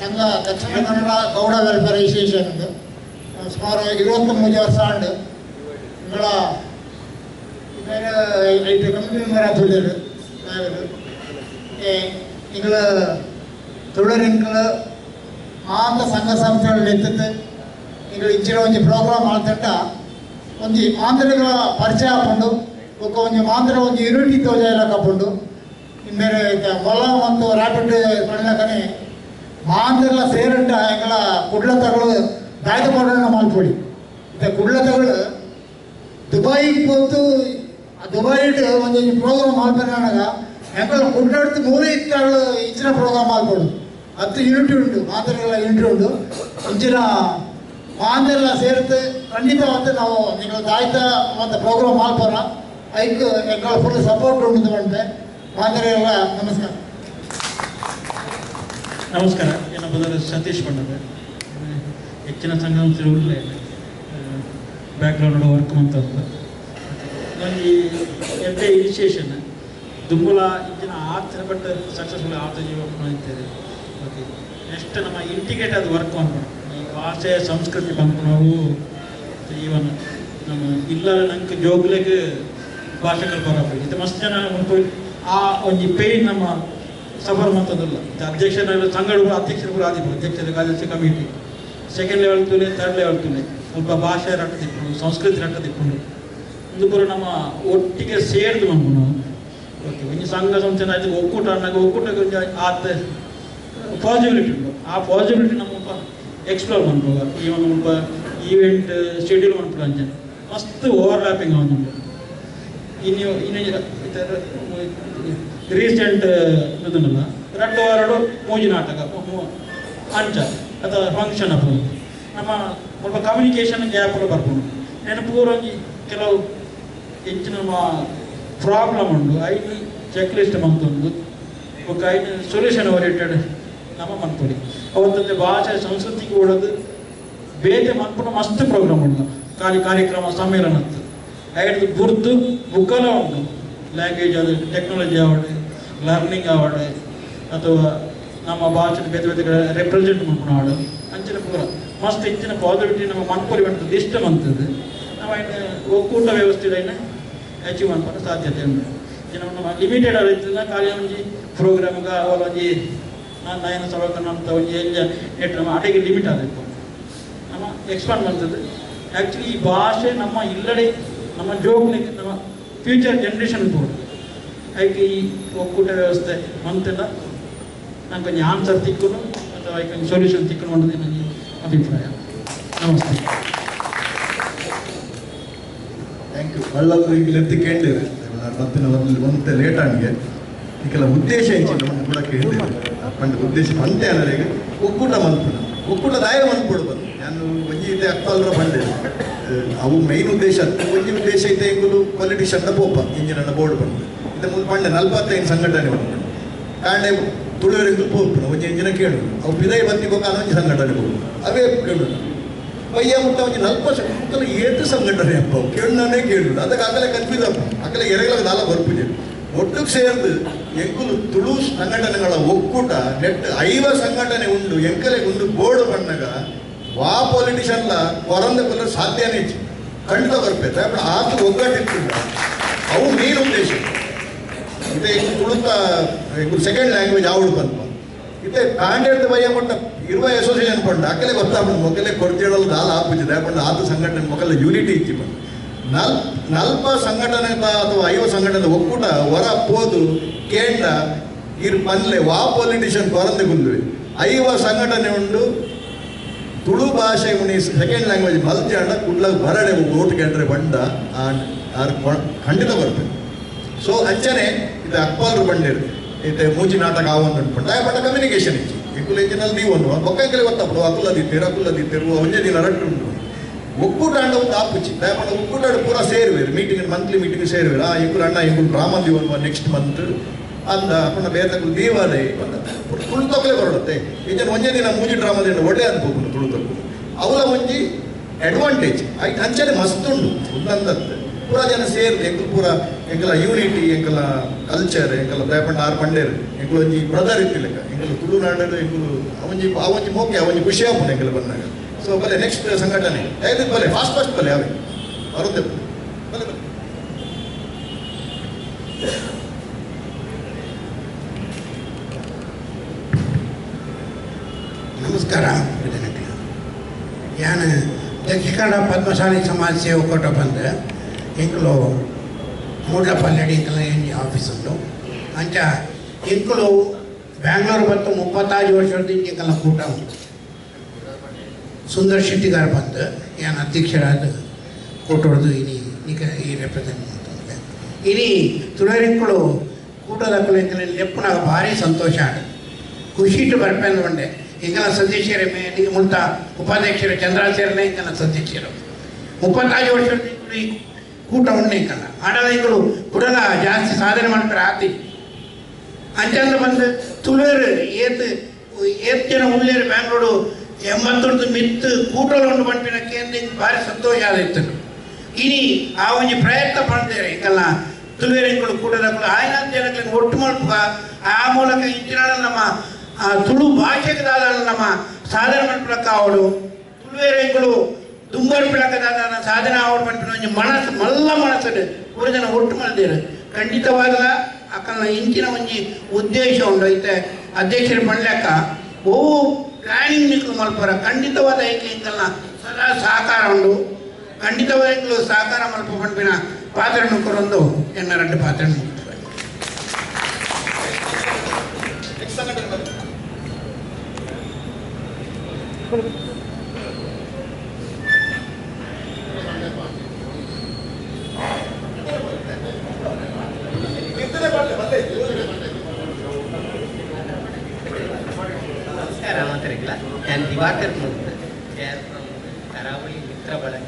ಸಂಘ ದಕ್ಷಿಣ ಕನ್ನಡ ಗೌಡ ವೆಲ್ಫೇರ್ ಅಸೋಸಿಯೇಷನ್ ಅಂತ ಸುಮಾರು 23 ವರ್ಷ ಆಂಡು ಎಂಗಳ ಐದು ಕಮಿಟಿ ಮೆಂಬರ್ ಆತುಳ್ಳೇರು ನಾವೆಲ್ಲ ಎಂಗಳ ತುಳುರಿಂಕಲ ಮಾತ ಸಂಘ ಸಂಸ್ಥೆಗಳು ಎತ್ತುತ್ತೆ ಈಗ ಇಚ್ಚಿನ ಒಂಜಿ ಪ್ರೋಗ್ರಾಮ್ ಮಾಡ್ತಂಡ ಒಂಜಿ ಮಾಂತ್ರಿಗಳ ಪರಿಚಯ ಹಾಕೊಂಡು ಒಂಜಿ ಮಾಂತ್ರ ಒಂಜಿ ಯೂನಿಟಿ ತೋಜಾಯಲ ಕಪ್ಪುಂಡು ಇನ್ನೇರೆ ಮೊಲ ಮತ್ತು ರ್ಯಾಪಿಡ್ ಪಡ್ಲಕನೆ ಮಾಂತ್ರಲ ಸೇರಂಟ ಎಂಗಳ ಕುಡ್ಲತಗಳು ದಾಯ್ದು ಮಾಡೋಣ ಮಾಡ್ಕೊಡಿ. ಮತ್ತು ಕುಡ್ಲತಗಳು ದುಬೈಗೆ ಬಂದು ದುಬೈಡ್ ಒಂದು ಪ್ರೋಗ್ರಾಮ್ ಮಾಡ್ಬೇಕಾಗ ಎಂಗಳ ಕುಡ್ಲಾಡ್ತು 3 ಇತ್ತಗಳು ಇಚ್ಚಿನ ಪ್ರೋಗ್ರಾಮ್ ಮಾಡ್ಕೊಡು 10 ಯೂನಿಟ್ ಉಂಟು ಮಾಂತ್ರಗಳ ಯೂನಿಟ್ ಉಂಟು ಇಂಚಿನ ಮಾಂದೆಲ್ಲ ಸೇರುತ್ತೆ. ಖಂಡಿತವಾದ ನಾವು ನೀವು ದಾಯ್ತ ಮತ್ತು ಪ್ರೋಗ್ರಾಮ್ ಮಾಡ್ಬೋರ ಅದಕ್ಕೆ ಎಂಗಳ ಫುಲ್ ಸಪೋರ್ಟ್ ಉಂಟು ಬಂತೆ ಮಾಂದರೆಲ್ಲ. ನಮಸ್ಕಾರ. ನಮಸ್ಕಾರ. ಏನಪ್ಪ ಸತೀಶ್ ಪಂಡದ ಹೆಚ್ಚಿನ ಸಂಘ ಒಳ್ಳೆ ಬ್ಯಾಕ್ಗ್ರೌಂಡ್ ವರ್ಕ್ ಅಂತಂದು ಒಂದು ಎಡ್ಡೆ ಇನಿಷಿಯೇಷನ್ ದುಂಬುಲ ಇಂಚಿನ ಆರ್ಥ ಬಟ್ ಸಕ್ಸಸ್ಫುಲ್ ಆರ್ಥ ಜೀವನ ಮಾಡಿದ್ದೇವೆ. ಓಕೆ, ನೆಕ್ಸ್ಟ್ ನಮ್ಮ ಇಂಟಿಗ್ರೇಟೆಡ್ ವರ್ಕ್ ಮಾಡ್ಬೋದು. ಈ ಭಾಷೆ ಸಂಸ್ಕೃತಿ ಬಂದು ನಾವು ಈವನ್ ನಮ್ಮ ಇಲ್ಲ ನಂಗೆ ಜೋಗ್ಲೆಗೆ ಭಾಷೆಗಳು ಬರಬೇಕು ಇದು ಮಸ್ತ್ ಜನ ಉಂಟು ಆ ಒಂಜಿ ಪೇಯ್ನ್ ನಮ್ಮ ಸಫರ್ ಮಾಡ್ತದಲ್ಲ ಅಧ್ಯಕ್ಷರ ಸಂಘಗಳು ಅಧ್ಯಕ್ಷರು ಕೂಡ ಆದಿಲ್ಲ ಅಧ್ಯಕ್ಷರ ಕಾರ್ಯದರ್ಶಿ ಕಮಿಟಿ ಸೆಕೆಂಡ್ ಲೆವೆಲ್ ತುಲೆ ಥರ್ಡ್ ಲೆವೆಲ್ ತುಲೆ ಸ್ವಲ್ಪ ಭಾಷೆ ರಟ್ಟ ತಿಕ್ಕೊಂಡು ಸಂಸ್ಕೃತಿ ರಟ್ಟ ತಿಕ್ಕೊಂಡು ಒಂದು ಪೂರ ನಮ್ಮ ಒಟ್ಟಿಗೆ ಸೇರಿದು ನಮ್ಮ ನಾವು ಓಕೆ ಒಂಜಿ ಸಂಘ ಸಂಸ್ಥೆ ಆಯ್ತು ಒಕ್ಕೂಟ ಅನ್ನಾಗ ಒಕ್ಕೂಟಕ್ಕೆ ಆತ ಪಾಸಿಬಿಲಿಟಿ ಉಂಟು ಆ ಪಾಸಿಬಿಲಿಟಿ ನಮ್ಮ ಎಕ್ಸ್ಪ್ಲೋರ್ ಮಾಡ್ಬೋದು ಈವನ್ ಸ್ವಲ್ಪ ಈವೆಂಟ್ ಶೆಡ್ಯೂಲ್ ಮಾಡ್ಬೋದು ಅಂಚೆ ಮಸ್ತ್ ಓವರ್ಲ್ಯಾಪಿಂಗ್ ಆಗುಂಟು ಇನ್ನು ರೀಸೆಂಟ್ ಇದನ್ನಲ್ಲ 2 ವಾರ ಮೂಜಿ ನಾಟಕ ಅಂಚ ಅಥವಾ ಫಂಕ್ಷನ್ ಅಪ್ಪ ನಮ್ಮ ಸ್ವಲ್ಪ ಕಮ್ಯುನಿಕೇಷನ್ ಗ್ಯಾಪ್ ಬರ್ಬೋದು ನೆನಪು ಪೂರಂಗಿ ಕೆಲವು ಹೆಚ್ಚಿನ ನಮ್ಮ ಪ್ರಾಬ್ಲಮ್ ಉಂಟು ಐದು ಚೆಕ್ ಲಿಸ್ಟ್ ಮಂತೊಂದು ఒక ಐದು ಸೊಲ್ಯೂಷನ್ ಓರಿಯೆಂಟೆಡ್ ನಮ್ಮ ಮನ್ಪೊಡಿ ಅವತ್ತಂತೆ ಭಾಷೆ ಸಂಸ್ಕೃತಿಗೆ ಓಡೋದು ಬೇತೆ ಮನ್ಪುನ ಮಸ್ತ್ ಪ್ರೋಗ್ರಾಮ್ ಉಂಟು ಕಾರ್ಯಕ್ರಮ ಸಮ್ಮೇಳನ ಅಂತ ಐದು ಗುರ್ತು ಬುಕ್ಕಲ ಉಂಟು ಲ್ಯಾಂಗ್ವೇಜ್ ಅದು ಟೆಕ್ನಾಲಜಿ ಅವಾರ್ಡ್ ಲರ್ನಿಂಗ್ ಅವಾರ್ಡ್ ಅಥವಾ ನಮ್ಮ ಭಾಷೆ ಬೇತೆ ಬೇತೆ ಕಡೆ ರೆಪ್ರೆಸೆಂಟ್ ಮಾಡ್ಕೊಂಡು ಹಾಡು ಅಂಚಿನ ಪೂರ ಮಸ್ತ್ ಹೆಚ್ಚಿನ ಪಾಸಿಟಿವಿಟಿ ನಮ್ಮ ಮನ್ಪೊರಿ ಬಂತದ್ದು ಇಷ್ಟ ಬಂತದ್ದು ನಾವು ಒಕ್ಕೂಟ ವ್ಯವಸ್ಥೆಯನ್ನು ಅಚೀವ್ ಮಾಡ್ಕೊಂಡು ಸಾಧ್ಯತೆ ಉಂಟು ನಮ್ಮ ಲಿಮಿಟೆಡ್ ಆಗಿರ್ತದೆ ಖಾಲಿ ಒಂಜಿ ಪ್ರೋಗ್ರಾಮ್ಗೆ ಅವರ ಒಂಜಿ ನಯನ ಸಭಕನ ಅಂತ ಒಂಜಿ ಎಲ್ಲ ನೆಟ್ ನಮ್ಮ ಅಡೆಗೆ ಲಿಮಿಟ್ ಆಗಬೇಕು ನಮ್ಮ ಎಕ್ಸ್ಪಾಂಡ್ ಮಾಡ್ತದೆ ಆ್ಯಕ್ಚುಲಿ ಈ ಭಾಷೆ ನಮ್ಮ ಇಲ್ಲಡೆ ನಮ್ಮ ಜೋಗ್ಲಿಕ್ಕೆ ನಮ್ಮ ಫ್ಯೂಚರ್ ಜನ್ರೇಷನ್ ಕೂಡ ಅದಕ್ಕೆ ಈ ಒಕ್ಕೂಟ ವ್ಯವಸ್ಥೆ ಮಂತೆಲ್ಲ ನಂಗೆ ಕೊಂಚ ಆನ್ಸರ್ ತಿಕ್ಕನು ಅಥವಾ ಅದಕ್ಕೆ ಸೊಲ್ಯೂಷನ್ ತಿಕ್ಕನು ಅನ್ನೋದು ನನಗೆ ಅಭಿಪ್ರಾಯ. ನಮಸ್ತೆ. Thank you. ಒಳ್ಳೊಂದು ಈಗ ಎತ್ತಿ ಕೇಳಿದ್ದೇವೆ ಮತ್ತಿನ ಒಂದು ಲೇಟ್ ಆಗಿ ಈಗೆಲ್ಲ ಉದ್ದೇಶ ಹೆಚ್ಚಿನ ನಮಗೆ ಕೂಡ ಕೇಳಿದ್ದೇವೆ ಪಂಡ ಉದ್ದೇಶ ಅಂತೆ ಅಂದರೆ ಈಗ ಒಕ್ಕೂಟ ಮಲ್ಪುಣ ಒಕ್ಕೂಟ ದಾಯ ಮಲ್ಪುಡು ಬಂದು ನಾನು ಒಂಜಿ ಇದೆ ಅಕ್ಕಲ್ರ ಬಂದೆ ಅವು ಮೈನ್ ಉದ್ದೇಶ ಒಂಜಿ ಉದ್ದೇಶ ಐತೆ ಇಂಗುಲು ಪೊಲಿಟಿಷಿಯನ್ ಪೋಪ ಇಂಜಿನ ಬೋರ್ಡ್ ಬಂದು ಇದು ಮುಂದೆ ಪಂಡೆ 45 ಸಂಘಟನೆ ಬಂದು ಕಾಂಡೆ ತುಳುವರೆಗೂ ಪೋಪುನ ಒಂಜಿ ಇಂಜಿನ ಕೇಳು ಅವು ಪಿದೈ ಬತ್ತಿಗೆ ಹೋಗ ಅನ್ನೊಂದು ಸಂಘಟನೆ ಹೋಗುದು ಅವೇ ಕೇಳು ಪಯ್ಯ ಮುಟ್ಟ ಒಂಜಿ 40 ಮಕ್ಕಳು ಏತು ಸಂಘಟನೆ ಅಪ್ಪ ಕೇಳನೇ ಕೇಳುದು ಅದಕ್ಕೆ ಆಗಲೇ ಕನ್ಫ್ಯೂಸ್ ಅಪ್ಪ ಆಗಲೇ ಎರೆಗಳ ದಾಲ ಬರ್ಪುಜೆ ಒಟ್ಟಿಗೆ ಸೇರ್ದು ಎಂಕುಲು ತುಳು ಸಂಘಟನೆಗಳ ಒಕ್ಕೂಟ ನೆಟ್ 5 ಸಂಘಟನೆ ಉಂಡು ಎಂಕಲೆಗೆ ಉಂಡು ಬೋರ್ಡ್ ಬಂದಾಗ ವಾ ಪೊಲಿಟಿಷನ್ಲ ಹೊರಂದ ಕೊಲ್ಲ ಸಾಧ್ಯನೇ ಹೆಚ್ಚು ಖಂಡಿತ ಬರ್ಬೇಕು ಯಾಕಂದ್ರೆ ಆತು ಒಗ್ಗಟ್ಟಿರ್ತಿಲ್ಲ ಅವು ಮೇನ್ ಉದ್ದೇಶ ಇದೆ ಈಗ ತುಳುತ ಸೆಕೆಂಡ್ ಲ್ಯಾಂಗ್ವೇಜ್ ಆವಡು ಬಂತು ಇದೆ ಕಾಂಡೇಡ್ ಭಯ ಪಟ್ಟ ಇರುವ ಅಸೋಸಿಯೇಷನ್ ಪಂಡ ಅಕ್ಕಲೆ ಗೊತ್ತಾಗ್ಬಿಟ್ಟು ಮೊದಲೇ ಕೊಡ್ತಿಡಲು ದಾಲ ಆಪಿಸಿದೆ ಯಾಕಂದ್ರೆ ಆತು ಸಂಘಟನೆ ಮೊದಲ ಯೂನಿಟಿ ಇತ್ತು ಬಂದು 40 ಸಂಘಟನೆ ಅಥವಾ 5 ಸಂಘಟನೆ ಒಕ್ಕೂಟ ಹೊರ ಪೋದು ಕೇಂದ್ರ ಇರ್ ಪನ್ಲೆ ವಾ ಪೊಲಿಟಿಷಿಯನ್ ಹೊರಂದು ಗುಂದ್ವಿ 5 ಸಂಘಟನೆ ಉಂಡು ತುಳು ಭಾಷೆ ಮುನಿ ಸೆಕೆಂಡ್ ಲ್ಯಾಂಗ್ವೇಜ್ ಮಲ್ತಿ ಅಂಡ ಕುಡ್ಲಾಗ ಬರಡೆ ಓಟ್ ಗೆಡ್ರೆ ಬಂಡ ಖಂಡಿತ ಬರ್ತದೆ. ಸೊ ಅಂಚನೆ ಇದು ಅಕ್ಬಾಲ್ರು ಬಂದಿರು ಇದು ಮೂಜಿ ನಾಟಕ ಆವೊಂದು ಅನ್ಕೊಂಡು ಪಂಡ ಕಮ್ಯುನಿಕೇಶನ್ ಇಚ್ಚಿ ಇಕ್ಕುಲ ಇಂಜಿನಲ್ಲಿ ನೀವು ಒಂದು ಒಕ್ಕಂಕಲಿ ಗೊತ್ತಾಗ್ಬಿಡು ಅಕುಲದಿತ್ತೇರು ಒಂದೇ ದಿನ ರಟ್ಟು ಉಂಟು ಒಕ್ಕೂಟ ಅಂಡ ಒಂದು ಆಪುಚ್ಚಿ ದಯಪಂಡ ಒಕ್ಕೂಟ ಪೂರ ಸೇರುವೇರು ಮೀಟಿಂಗ್ ಮಂತ್ಲಿ ಮೀಟಿಂಗ್ ಸೇರುವೇರು ಇಂಕುಲು ಅಣ್ಣ ಇಂಕುಲು ರಾಮಂದಿ ಒಂದು ನೆಕ್ಸ್ಟ್ ಮಂತ್ ಅಂದ ಪಂಡ ಬೇರೆ ದೀವಾಲೆ ತುಳುತೊಕ್ಕಲೆ ಬರೋಡತ್ತೆ ಈಜನ್ ಒಂದೇ ದಿನ ಮೂಜಿ ಡ್ರಾಮದಿಂದ ಒಳ್ಳೆ ಅನ್ಕೋಬಹುದು ತುಳುತೊಕ್ಕು ಅವಲ ಒಂಜಿ ಅಡ್ವಾಂಟೇಜ್ ಆಯ್ತು ಅಂಚನೆ ಮಸ್ತ್ ಉಂಡು ಒಂದಂದದ್ದು ಪೂರ ಜನ ಸೇರಿದೆ ಎಂಕುಲು ಪೂರ ಎಂಕಲ ಯೂನಿಟಿ ಎಂಕಲ ಕಲ್ಚರ್ ಎಂಕಲ ದಯಪಂಡ ಆರು ಪಂಡೇರು ಎಂಕುಲು ಒಂಜಿ ಬ್ರದರ್ ಇತ್ತಿಲ್ಲಕ ಎಂಕಲು ತುಳುನಾಡಲು ಎಂಕುಲು ಅವೊಂಜಿ ಮೋಕೆ ಅವೊಂಜಿ ಖುಷಿ ಆಪುನ ಎಂಕಲು ಬಂದಾಗ. ಸೊ ಬಲೆ ನೆಕ್ಸ್ಟ್ ಸಂಘಟನೆ ಐದು ಬಲೆ ಫಾಸ್ಟ್ ಬಲೆ ಅವೇ ಬರುತ್ತೆ ಬಲೆ ಬಲೆ. ನಮಸ್ಕಾರ. ನಾನು ದಕ್ಷಿಣ ಕನ್ನಡ ಪದ್ಮಶಾಲಿ ಸಮಾಜ ಸೇವಕೋಟ ಬಂದು ಇಂಕಲು ಮೂಡ್ಲಪಲ್ಲೆಡಿ ಇಂಕಲ ಏನು ಆಫೀಸ್ ಉಂಟು ಅಂಚ ಇಂಕಲು ಬ್ಯಾಂಗ್ಳೂರು ಬಂತು 35 ವರ್ಷದ ಇಂಕಲ ಕೂಟ ಉಂಟು ಸುಂದರ್ ಶೆಟ್ಟಿಗಾರ್ ಬಂದು ಏನು ಅಧ್ಯಕ್ಷರಾದ ಕೂಟೋಡ್ದು ಇನಿ ಈ ರೆಪ್ರೆಸೆಂಟ್ ಮಾಡ್ತಾರೆ ಇನಿ ತುಳರಿಂಕಳು ಕೂಟದ ಲೆಪ್ಪನಾಗ ಭಾರಿ ಸಂತೋಷ ಆಡ ಖುಷಿ ಇಟ್ಟು ಬರ್ಪೆಂದು ಬಂಡೆ ಇಂಕಲ ಸದಸ್ಯರೇ ಮೇಲಿಗೆ ಮುಂತ ಉಪಾಧ್ಯಕ್ಷರು ಚಂದ್ರಾಚಾರ್ಯನೇ ಇಂಕಲ ಸದಸ್ಯರು 35 ವರ್ಷದ ಈ ಕೂಟ ಉಂಡೆ ಇಂಕಲ ಆಡಲಿಗಳು ಕುಡಲ ಜಾಸ್ತಿ ಸಾಧನೆ ಮಾಡ್ತಾರೆ ಆತಿ ಅಂಚಂದ ಬಂದು ತುಳುವೇರು ಏತ್ ಜನ ಉಳ್ಳೇರು ಬ್ಯಾಂಗ್ಳೂರು 80 ಮಿತ್ತು ಕೂಟಲು ಉಂಡು ಬಂಪಿನ ಕೇಂದ್ರ ಭಾರಿ ಸಂತೋಷ ಆದಿತ್ತು ಇನಿ ಆ ಒಂಜಿ ಪ್ರಯತ್ನ ಪಡ್ತಾರೆ ಇಂಕಲ್ಲ ತುಳುವೇರಿಂಗಳು ಕೂಟದ ಆಯ್ನ ಜನಗಳಿಗೆ ಒಟ್ಟು ಮಲ್ಪುಗ ಆ ಮೂಲಕ ಇಂಚಿನ ನಮ್ಮ ತುಳು ಭಾಷೆಗೆ ದಾದ ನಮ್ಮ ಸಾಧನೆ ಮಲ್ಪಲಕ್ಕ ಅವಳು ತುಳುವೇರಿಂಗಳು ದುಂಬರ್ಪಿಳಕ ದಾದ ಸಾಧನೆ ಅವಳು ಮಲ್ಪಿನ ಒಂಜಿ ಮನಸ್ಸು ಮಲ್ಲ ಮನಸ್ಸು ಪೂರ ಜನ ಒಟ್ಟು ಮಲ್ದೇರು ಖಂಡಿತವಾಗಲ ಅಕ್ಕನ ಇಂಚಿನ ಒಂಜಿ ಉದ್ದೇಶ ಉಂಡು ಐತೆ ಅಧ್ಯಕ್ಷರು ಪಂಡ್ಲೆಕ್ಕ ಓವು ಪ್ಲಾನಿಂಗ್ ನಿಕ್ಲು ಮಲ್ಪರ ಖಂಡಿತವಾದ ಇಂಕಲ್ನ ಸದಾ ಸಹಕಾರ ಉಂಡು ಖಂಡಿತವಾಗ್ಲೂ ಸಹಕಾರ ಮಲ್ಪ ಪಂಪಿನ ಪಾತ್ರ ನುಕ್ಕರೊಂದು ಎನ್ನ ಎರಡು ಪಾತ್ರ ನಮಸ್ಕಾರ ಮಾತಾಡಿಲ್ಲ ನಾನು ದಿವಾಕರ್ ಕರಾವಳಿ ಮಿತ್ರ ಬಳಗ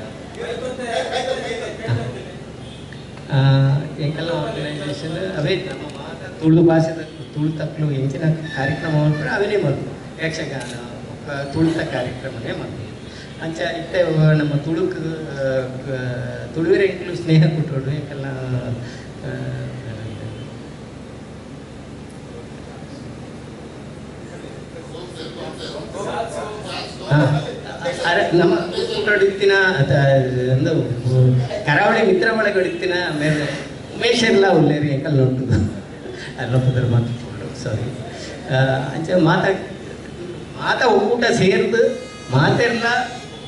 ಎಂಕಲ್ಲ ಆರ್ಗನೈಸೇಷನ್ ಅವೇ ನಮ್ಮ ಮಾತ ತುಳು ಭಾಷೆದ ತುಳು ತಕ್ಕಲು ಹೆಂಚಿನ ಕಾರ್ಯಕ್ರಮ ಮಾಡ್ತಾರೆ ಅವನೇ ಮಾಡ್ತೀವಿ ಯಕ್ಷಗಾನ ತುಳಿತ ಕಾರ್ಯಕ್ರಮನೇ ಮಾಡ್ತೀವಿ ಅಂಚ ಇತ್ತೆ ನಮ್ಮ ತುಳುವಿರ ಎಂಕಲು ಸ್ನೇಹ ಕೊಟ್ಟೋಡು ಎಂಕಲ್ಲ ನಮ್ಮ ಹೊಡಿತಿನ ಒಂದು ಕರಾವಳಿ ಮಿತ್ರ ಒಳಗೆ ಹೊಡಿತಿನ ಆಮೇಲೆ ಉಮೇಶ್ ಎಲ್ಲ ಉಳ್ಳೇರಿ ಎಂಕಲ್ ನೋಡ್ತದೆ ಅಲ್ಲೊಬ್ಬದ್ರ ಮಾತು ಸಾರಿ ಅಂಚ ಮಾತ ಒಕ್ಕೂಟ ಸೇರ್ದು ಮಾತೆಲ್ಲ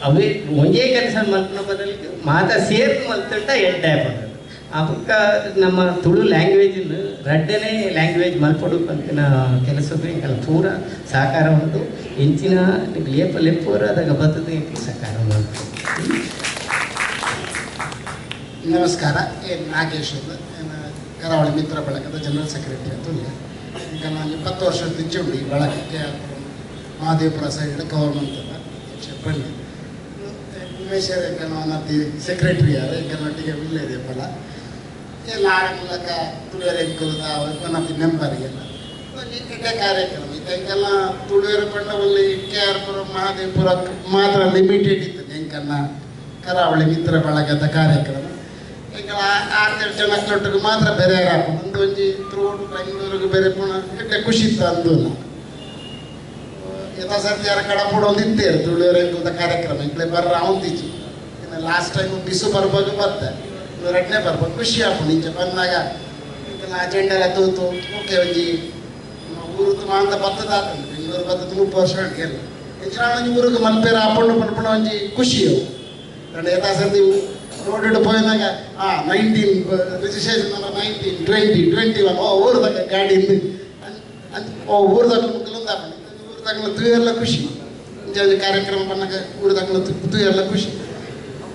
ಅವೇ ಒಂದೇ ಕೆಲಸ ಮಲ್ಪನ ಬದಲಿಗೆ ಮಾತ ಸೇರ್ದು ಮಲ್ತಂಟ ಎಂಟೆ ಬಂದದ್ದು ಆ ಬುಕ್ಕ ನಮ್ಮ ತುಳು ಲ್ಯಾಂಗ್ವೇಜಿನ ರಡ್ಡನೇ ಲ್ಯಾಂಗ್ವೇಜ್ ಮಲ್ಪಡು ಅಂತಿನ ಕೆಲಸದ್ದು ಎಂಕಲ್ ಪೂರ ಸಹಕಾರ ಉಂಟು ಹೆಂಚಿನ ಲೇಪೂರ ಅದಾಗ ಬರ್ತದೆ ಎಂಕಲ್ ಸಹಕಾರ ಉಂಟು. ನಮಸ್ಕಾರ ನಾಗೇಶ್ ಕರಾವಳಿ ಮಿತ್ರ ಬಳಗದ ಜನರಲ್ ಸೆಕ್ರೆಟರಿ ಅಂತ ಈಗ ನಾನು 20 ವರ್ಷದ ಇಂಚೆ ಉಂಟು ಈ ಬಳಗಕ್ಕೆ ಮಹಾದೇವಪುರ ಸೈಡ್ ಗೌರ್ಮೆಂಟ್ ಬನ್ನಿ ಉಮೇಶ್ ನನ್ನದು ಸೆಕ್ರೆಟರಿ ಯಾರು ಈಗ ನೊಟ್ಟಿಗೆ ಇಲ್ಲದೆ ಫಲ ಎಲ್ಲ ಮೂಲಕ ತುಳುವೆರೆ ನನ್ನದು ಮೆಂಬರಿಗೆಲ್ಲ ಇದೇ ಕಾರ್ಯಕ್ರಮ ಇದಕ್ಕೆಲ್ಲ ತುಳುವೆರೆ ಪಂಡವಲ್ಲಿ KR-ಪುರ ಮಹಾದೇವಪುರ ಮಾತ್ರ ಲಿಮಿಟೆಡ್ ಇತ್ತು ಎಂಕನ್ನ ಕರಾವಳಿ ಮಿತ್ರ ಬಳಗದ ಕಾರ್ಯಕ್ರಮ ಈಗ 6-7 ಜನಕ್ಕೊಟ್ಟಿಗೆ ಮಾತ್ರ ಬೇರೆ ಒಂದು ಒಂಜಿ ತ್ರೋಡ್ ಬೆಂಗಳೂರಿಗೆ ಬೇರೆ ಪುನಃ ಇಟ್ಟೆ ಖುಷಿ ಇತ್ತು ಅಂದೂಲ್ಲ ಯಥಾಸರ್ತಿ ಯಾರ ಕಡಪುಡ ಒಂದು ಇತ್ತೇರು ತುಳುವೆರೆ ಕಾರ್ಯಕ್ರಮ ಇಂಕ್ಲೆ ಬರ್ರ ಅವಂತಿಚ್ಚಿ ಇನ್ನು ಲಾಸ್ಟ್ ಟೈಮ್ ಬಿಸು ಬರ್ಬೇಕು ಬರ್ತೆ ಎರಡನೇ ಬರ್ಬೇಕು ಖುಷಿ ಆಗ್ಬೋದು ಇಂಚೆ ಬಂದಾಗ ಅಜೆಂಡ ಎಲ್ಲ ತೂತು ಓಕೆ ಒಂಜಿ ಊರು ಮಾಂತ ಬರ್ತದ ಬೆಂಗಳೂರು ಬರ್ತದ 30 ವರ್ಷ ಎಲ್ಲ ಹೆಚ್ಚಿನ ಊರಿಗೆ ಮಲ್ಪೇರ ಹಾಕೊಂಡು ಪಡ್ಪಣ ಒಂಜಿ ಖುಷಿಯು कारण ಯಥಾಸರ್ತಿ ರೋಡ್ ಪೋಯಿನಾಗ 19 ರಿಜಿಸ್ಟ್ರೇಷನ್ ನಂಬರ್ 19 20 21 ಊರದಾಗ ಗಾಡಿ ಊರದಾಗ ಮುಕ್ಕಲೊಂದು ಹಾಕೊಂಡು ಊರದಾಗಲ ತೂಯೆಲ್ಲ ಖುಷಿ ಇಂಚ ಕಾರ್ಯಕ್ರಮ ಬಂದಾಗ ಊರದಾಗಲ ತೂಯೆಲ್ಲ ಖುಷಿ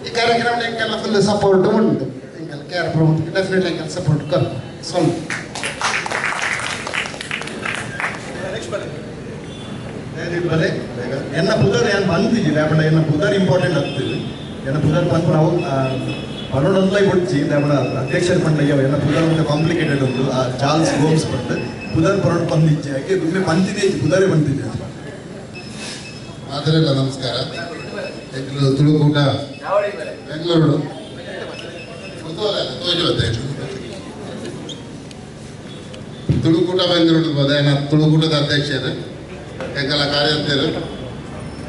ಈ ಕಾರ್ಯಕ್ರಮ ಎಂಕೆಲ್ಲ ಫುಲ್ ಸಪೋರ್ಟ್ ಉಂಟು ಎಂಕೆಲ್ಲ KR-ಪುರ ಡೆಫಿನೆಟ್ಲಿ ಎಂಕೆಲ್ಲ ಸಪೋರ್ಟ್ ಕಲ್ ಸ್ವಲ್ಪ ಬಲೆ ಎನ್ನ ಪುದರ್ ಏನು ಬಂದಿದ್ದಿ ಲೇಪಡ ಎನ್ನ ಪುದರ್ ಇಂಪಾರ್ಟೆಂಟ್ ಆಗ್ತದೆ ಎನ್ನ ಪುದರ್ ಬಂದು ನಾವು ಪರೋಡೊಂದ್ಲೈ ಕೊಡ್ಚಿ ಲೇಪಡ ಅಧ್ಯಕ್ಷರ ಪಂಡಯ್ಯ ಎನ್ನ ಪುದರ್ ಒಂದು ಕಾಂಪ್ಲಿಕೇಟೆಡ್ ಉಂಟು ಚಾರ್ಲ್ಸ್ ಗೋಮ್ಸ್ ಪಂಡ್ ಪುದರ್ ಪರೋಡ್ ಬಂದಿಜ್ಜೆ ಹಾಗೆ ಒಮ್ಮೆ ಬಂದಿದೆ ಪುದರೇ ಬಂದಿದೆ ಆದರೆಲ್ಲ ನಮಸ್ಕಾರ ತುಳುಕೂಟ ಬೆಂಗಳೂರು ತುಳುಕೂಟ ಬೆಂಗಳೂರು ಹೋದ ತುಳುಕೂಟದ ಅಧ್ಯಕ್ಷರು ಎಂಕಲ ಕಾರ್ಯದರ್ಶಿಯರು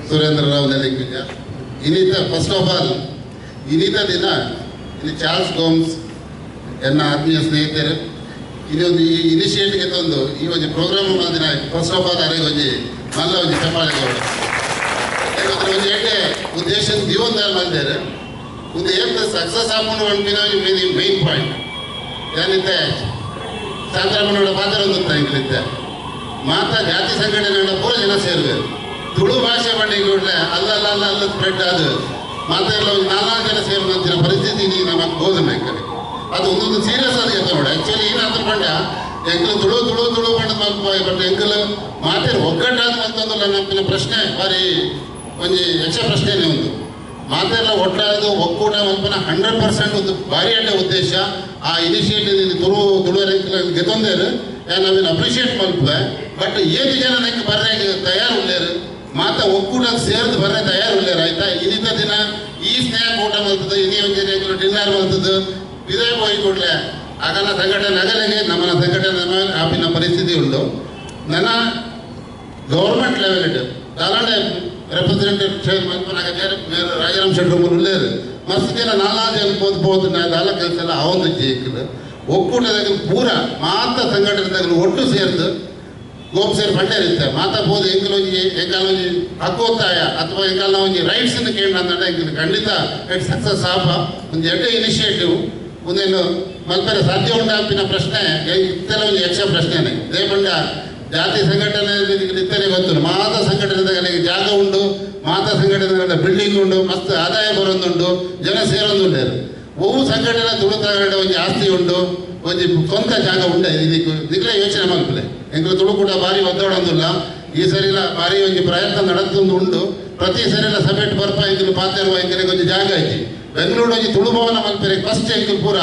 ಸುರೇಂದ್ರರಾವ್ ನೆಲ್ಲಿಂಗಿಜ ಇನ್ನಿತ ಫಸ್ಟ್ ಆಫ್ ಆಲ್ ಇನ್ನಿತ ದಿನ ಇಲ್ಲಿ ಚಾರ್ಲ್ಸ್ ಗೋಮ್ಸ್ ಎನ್ನ ಆತ್ಮೀಯ ಸ್ನೇಹಿತರು ಇದೊಂದು ಈ ಇನಿಷಿಯೇಟಿವ್ಗೆ ತಂದು ಈ ಒಂದು ಪ್ರೋಗ್ರಾಮ್ ದಿನ ಫಸ್ಟ್ ಆಫ್ ಆಲ್ ಅರೆಗೆ ಒಂಜಿ ಮಲ್ಲ ಒಂಜಿ ಚಪ್ಪಾಳೆಗಳು ಯಾಕಂದ್ರೆ ಒಂದು ಏಕೆ ಉದ್ದೇಶ ಜೀವನದಾರ ಬಂದಿದ್ದಾರೆ ಒಂದು ಏನು ಸಕ್ಸಸ್ ಹಾಕೊಂಡು ಅನ್ಪಿನ ಮೇನ್ ಪಾಯಿಂಟ್ ಏನಿತ್ತೆ ಸಾಂಕ್ರಾಮಣೋಡ ಪಾತ್ರ ಒಂದು ಇಂಗ್ಲಿತ್ತೆ ಮಾತಾ ಜಾತಿ ಸಂಘಟನೆ ಪೂರ ಜನ ಸೇರುವರು ತುಳು ಭಾಷೆ ಬಂಡಿಗೆ ಕೂಡಲೇ ಅಲ್ಲ ಸ್ಪ್ರೆಡ್ ಅದು ಮಾತೆಲ್ಲ ಒಂದು 4 ಜನ ಸೇರುವಂತಿನ ಪರಿಸ್ಥಿತಿ ಈಗ ನಮಗೆ ಬೋಧನೆ ಅದು ಒಂದೊಂದು ಸೀರಿಯಸ್ ಆಗಿ ನೋಡಿ ಆ್ಯಕ್ಚುಲಿ ಏನಾದ್ರು ಬಂಡ ಎಂಕಲು ತುಳು ಬಂಡ ಬಟ್ ಎಂಕಲು ಮಾತೇರು ಒಗ್ಗಟ್ಟಾದ ಅಂತಂದ್ರೆ ನಮ್ಮಿನ ಪ್ರಶ್ನೆ ಬಾರಿ ಒಂದು ಯಕ್ಷ ಪ್ರಶ್ನೆನೇ ಒಂದು ಮಾತೆಲ್ಲ ಒಟ್ಟಾದು ಒಕ್ಕೂಟ ಮಲ್ಪನ 100% ಒಂದು ಭಾರಿ ಅಡ್ಡ ಉದ್ದೇಶ ಆ ಇನಿಷಿಯೇಟಿವ್ ತುಳುವರೆ ಗೆತ್ತೊಂದೇರು ನಾವೇನು ಅಪ್ರಿಷಿಯೇಟ್ ಮಲ್ಪೆ ಬಟ್ ಏನು ಜನ ನಂಗೆ ಬರ್ರೆ ತಯಾರು ಉಳ್ಳೇರು ಮಾತ ಒಕ್ಕೂಟ ಸೇರ್ದು ಬರ್ರೆ ತಯಾರು ಉಳ್ಳೇರು ಆಯ್ತಾ ಇನ್ನಿತ ದಿನ ಈ ಸ್ನೇಹ ಊಟ ಮಲ್ತದ್ದು ಇನ್ನೇ ಒಂದು ಡಿನ್ನರ್ ಮಲ್ತದ್ದು ಇದೇ ಹೋಗಿ ಕೊಡ್ಲೆ ಆಗನ ಸಂಘಟನೆ ನಗಲಿಗೆ ನಮ್ಮನ ಸಂಘಟನೆ ಆಪಿನ ಪರಿಸ್ಥಿತಿ ಉಂಟು ನನ್ನ ಗೌರ್ಮೆಂಟ್ ಲೆವೆಲ್ ಇಟ್ಟು ದಾಲಾಡೆ ರೆಪ್ರೆಸೆಂಟೇಟಿವ್ ರಾಜಾರಾಮ್ ಶೆಟ್ಟಿ ಉಳ್ಳೇರು ಮಸ್ತ್ ಜನ 4 ಜನ ಪೋದು ನಾ ದಾಲ ಕೆಲಸ ಎಲ್ಲ ಅವೊಂದು ಜೀಕಲು ಒಕ್ಕೂಟದಾಗ ಪೂರ ಮಾತ ಸಂಘಟನೆದಾಗಲು ಒಟ್ಟು ಸೇರ್ದು ಗೋಪ್ ಸೇರಿ ಪಂಡೆ ಇರುತ್ತೆ ಮಾತಾ ಬೋದು ಎಂಕಲೊಂಜಿ ಹಕ್ಕೋತ್ತಾಯ ಅಥವಾ ಎಂಕಲ್ನ ಒಂಜಿ ರೈಟ್ಸ್ ಕೇಳಿ ಅಂದ್ರೆ ಖಂಡಿತ ಇಟ್ ಸಕ್ಸಸ್ ಆಪ ಒಂದು ಎಡ್ಡೆ ಇನಿಷಿಯೇಟಿವ್ ಒಂದೇನು ಮಲ್ಪೆರೆ ಸಾಧ್ಯ ಉಂಟಾಪಿನ ಪ್ರಶ್ನೆ ಇತ್ತೆಲ್ಲ ಒಂದು ಯಕ್ಷ ಪ್ರಶ್ನೆನೇ ಇದೇ ಪಂಡ ಜಾತಿ ಸಂಘಟನೆ ಇತ್ತನೇ ಗೊತ್ತು ಮಾತ ಸಂಘಟನೆದಾಗ ಜಾಗ ಉಂಡು ಮಾತ ಸಂಘಟನೆ ಬಿಲ್ಡಿಂಗ್ ಉಂಡು ಮಸ್ತ್ ಆದಾಯ ಬರೋದುಂಡು ಜನ ಸೇರೊಂದುಂಡು ಒವು ಸಂಘಟನೆ ತುಳುತಾಗಡೆ ಒಂದು ಆಸ್ತಿ ಉಂಡು ಒಂದು ಸ್ವಂತ ಜಾಗ ಉಂಡೆ ಇದಕ್ಕೆ ನಿಗ್ಲೇ ಯೋಚನೆ ಮಾಡ್ತದೆ ಎಂಗ್ಳು ತುಳುಕೂಟ ಭಾರಿ ಒದ್ದಾಡೋದಿಲ್ಲ ಈ ಸರಿಲ ಭಾರಿ ಒಂದು ಪ್ರಯತ್ನ ನಡೆದೊಂದು ಉಂಡು ಪ್ರತಿ ಸರಿಲ ಸಭೆಟ್ ಬರ್ಪ ಎಂಗ್ಳು ಪಾತಿರುವ ಎಂಕರಿಗೆ ಒಂದು ಜಾಗ ಐತಿ ಬೆಂಗಳೂರು ಒಂಜಿ ತುಳು ಭವನ ಮಲ್ಪೆರೆ ಫಸ್ಟ್ ಎಂಕ್ಲು ಪೂರ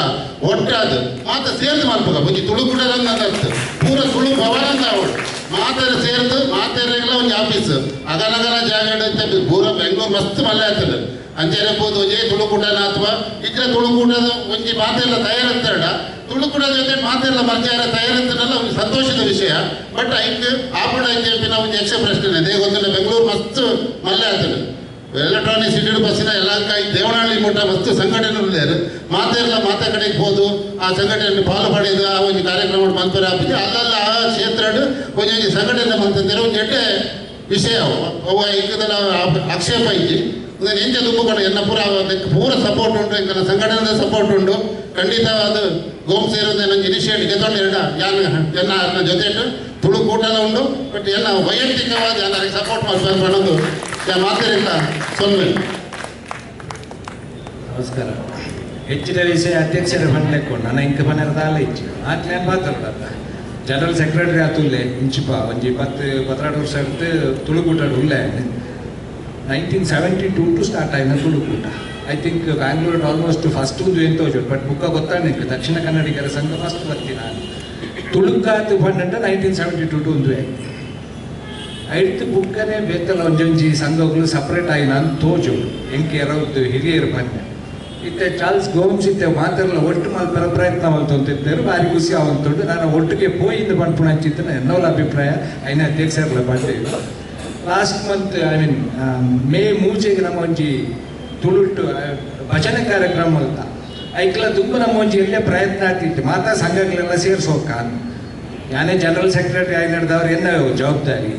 ಒಟ್ಟಾದ ಮಾತ ಸೇರ್ದು ಮಲ್ಪಗ ಒಂಜಿ ತುಳುಕೂಟದಂಗ ಅಂದರ್ಥ ಪೂರ ತುಳು ಭವನ ಅಂತ ಅವಳು ಮಾತಾಡ ಸೇರ್ದು ಮಾತಾಡಲ್ಲ ಒಂದು ಆಫೀಸ್ ಅಗಲಗಲ ಜಾಗ ಇಡುತ್ತೆ ಪೂರ ಬೆಂಗಳೂರು ಮಸ್ತ್ ಮಲ್ಲೆ ಆಗ್ತದೆ ಅಂಚೆರಬಹುದು ಒಂಜೇ ತುಳುಕೂಟನ ಅಥವಾ ಇದ್ರೆ ತುಳುಕೂಟದ ಒಂಜಿ ಮಾತೆಲ್ಲ ತಯಾರಂತಡ ತುಳುಕೂಟದ ಜೊತೆ ಮಾತೆಲ್ಲ ಮರ್ಚಾರ ತಯಾರಂತನಲ್ಲ ಒಂದು ಸಂತೋಷದ ವಿಷಯ ಬಟ್ ಐಕ್ ಆಪಣ ಐತೆ ಒಂದು ಯಕ್ಷ ಪ್ರಶ್ನೆ ಅದೇ ಗೊತ್ತಿಲ್ಲ ಬೆಂಗಳೂರು ಮಸ್ತ್ ಮಲ್ಲೆ ಆಗ್ತದೆ ಎಲೆಕ್ಟ್ರಾನಿಕ್ ಸಿಟಿ ಬಸ್ಸಿನ ಎಲ್ಲ ದೇವನಹಳ್ಳಿ ಮುಟ್ಟ ಮಸ್ತ್ ಸಂಘಟನೆ ಉಳ್ಳೇರು ಮಾತೆಲ್ಲ ಮಾತೆ ಕಡೆಗೆ ಹೋದು ಆ ಸಂಘಟನೆ ಪಾಲು ಪಡೆದು ಆ ಒಂದು ಕಾರ್ಯಕ್ರಮ ಮಲ್ಪೆರೆ ಹಾಕಿದ್ದು ಅಲ್ಲೆಲ್ಲ ಆ ಕ್ಷೇತ್ರ ಒಂದೊಂದು ಸಂಘಟನೆ ಮಂತಂದ್ರೆ ಒಂದು ಎಡ್ಡೆ ವಿಷಯ ಅವ ಐಕದಲ್ಲ ಆಕ್ಷೇಪ ಐತಿ ನಾನು ಎಂಚ ತುಂಬಕೊಂಡು ಎನ್ನ ಪೂರ ಸಪೋರ್ಟ್ ಉಂಟು ಎಂಕನ ಸಂಘಟನೆದ ಸಪೋರ್ಟ್ ಉಂಟು ಖಂಡಿತ ಅದು ಗೋಮ್ ಸೇರೋದು ನಂಗೆ ಇನಿಷಿಯೇಟ್ ಗೆತ್ತೊಂಡು ಎನ್ನ ಜೊತೆ ತುಳುಕೂಟಲ ಉಂಡು ಬಟ್ ಎಲ್ಲ ವೈಯಕ್ತಿಕವಾದ ಎಲ್ಲರಿಗೆ ಸಪೋರ್ಟ್ ಮಾಡ್ಬೇಕು ಅನ್ನೋದು ಮಾತಿರಲ್ಲ ಸೊನ್ನೆ. ನಮಸ್ಕಾರ. ಹೆಚ್ಚಿನ ವಿಷಯ ಅಧ್ಯಕ್ಷರ ಬಂದ್ಲೆಕ್ಕೊಂಡು ನನ್ನ ಇಂಕ ಬನ್ನರದಾಲ ಇಚ್ಚು ಆತ್ಲೆ ಮಾತಾಡೋದಲ್ಲ ಜನರಲ್ ಸೆಕ್ರೆಟರಿ ಆತುಲ್ಲೆ ಇಂಚಿಪ ಒಂಜಿ 10-12 ವರ್ಷ ಇರ್ತು ತುಳುಕೂಟ ಉಲ್ಲೆ 1972 ಟು ಸ್ಟಾರ್ಟ್ ಆಯ್ನ ತುಳುಕೂಟ I think Bangalore almost first ಒಂದು ಎಂತ ಹೋಜು ಬಟ್ ಬುಕ್ಕ ಗೊತ್ತಾಗ ದಕ್ಷಿಣ ಕನ್ನಡಿಗರ ಸಂಘ ಫಸ್ಟ್ ಬರ್ತೀನಿ ನಾನು ತುಳುಕಾತು ಬಂಡ 1972 ಟು ಒಂದು ಐದು ಬುಕ್ಕನೇ ಬೇತಲ್ಲ ಒಂಜೊಂಜಿ ಸಂಘಗಳು ಸಪ್ರೇಟ್ ಆಗಿ ನಾನು ತೋಜು ಎಂಕೆ ಎರವತ್ತು ಹಿರಿಯರು ಬನ್ನೆ ಇತ್ತೆ ಚಾರ್ಲ್ಸ್ ಗೋಮ್ಸ್ ಇತ್ತೆ ಮಾತಾಡಲ್ಲ ಒಟ್ಟು ಮಲ್ಪರ ಪ್ರಯತ್ನ ಮಲ್ತೊಂತಿದ್ದರು ಭಾರಿ ಖುಷಿ ಆವಂತುಂಡು ನಾನು ಒಟ್ಟಿಗೆ ಪೋಯಿಂದ ಬಂದ್ಪುಣ ಹಂಚಿತ್ತು ಎನ್ನೋಲ ಅಭಿಪ್ರಾಯ ಐನ ಅಧ್ಯಕ್ಷರಲ್ಲ ಬಂದೆ last month I mean May ಮೂಚೆಗೆ ನಮ್ಮ ಒಂಜಿ ತುಳುಟ್ಟು ಭಜನೆ ಕಾರ್ಯಕ್ರಮ ಅಂತ ಐಕ್ಲ ತುಂಬ ನಮ್ಮ ಒಂಜಿ ಎಲ್ಲೇ ಪ್ರಯತ್ನ ಆಗ್ತಿತ್ತು ಮಾತಾ ಸಂಘಗಳೆಲ್ಲ ಸೇರಿಸೋಕ ನಾನೇ ಜನರಲ್ ಸೆಕ್ರೆಟರಿ ಆಗಿ ನಡೆದವ್ರು ಎನ್ನ ಜವಾಬ್ದಾರಿ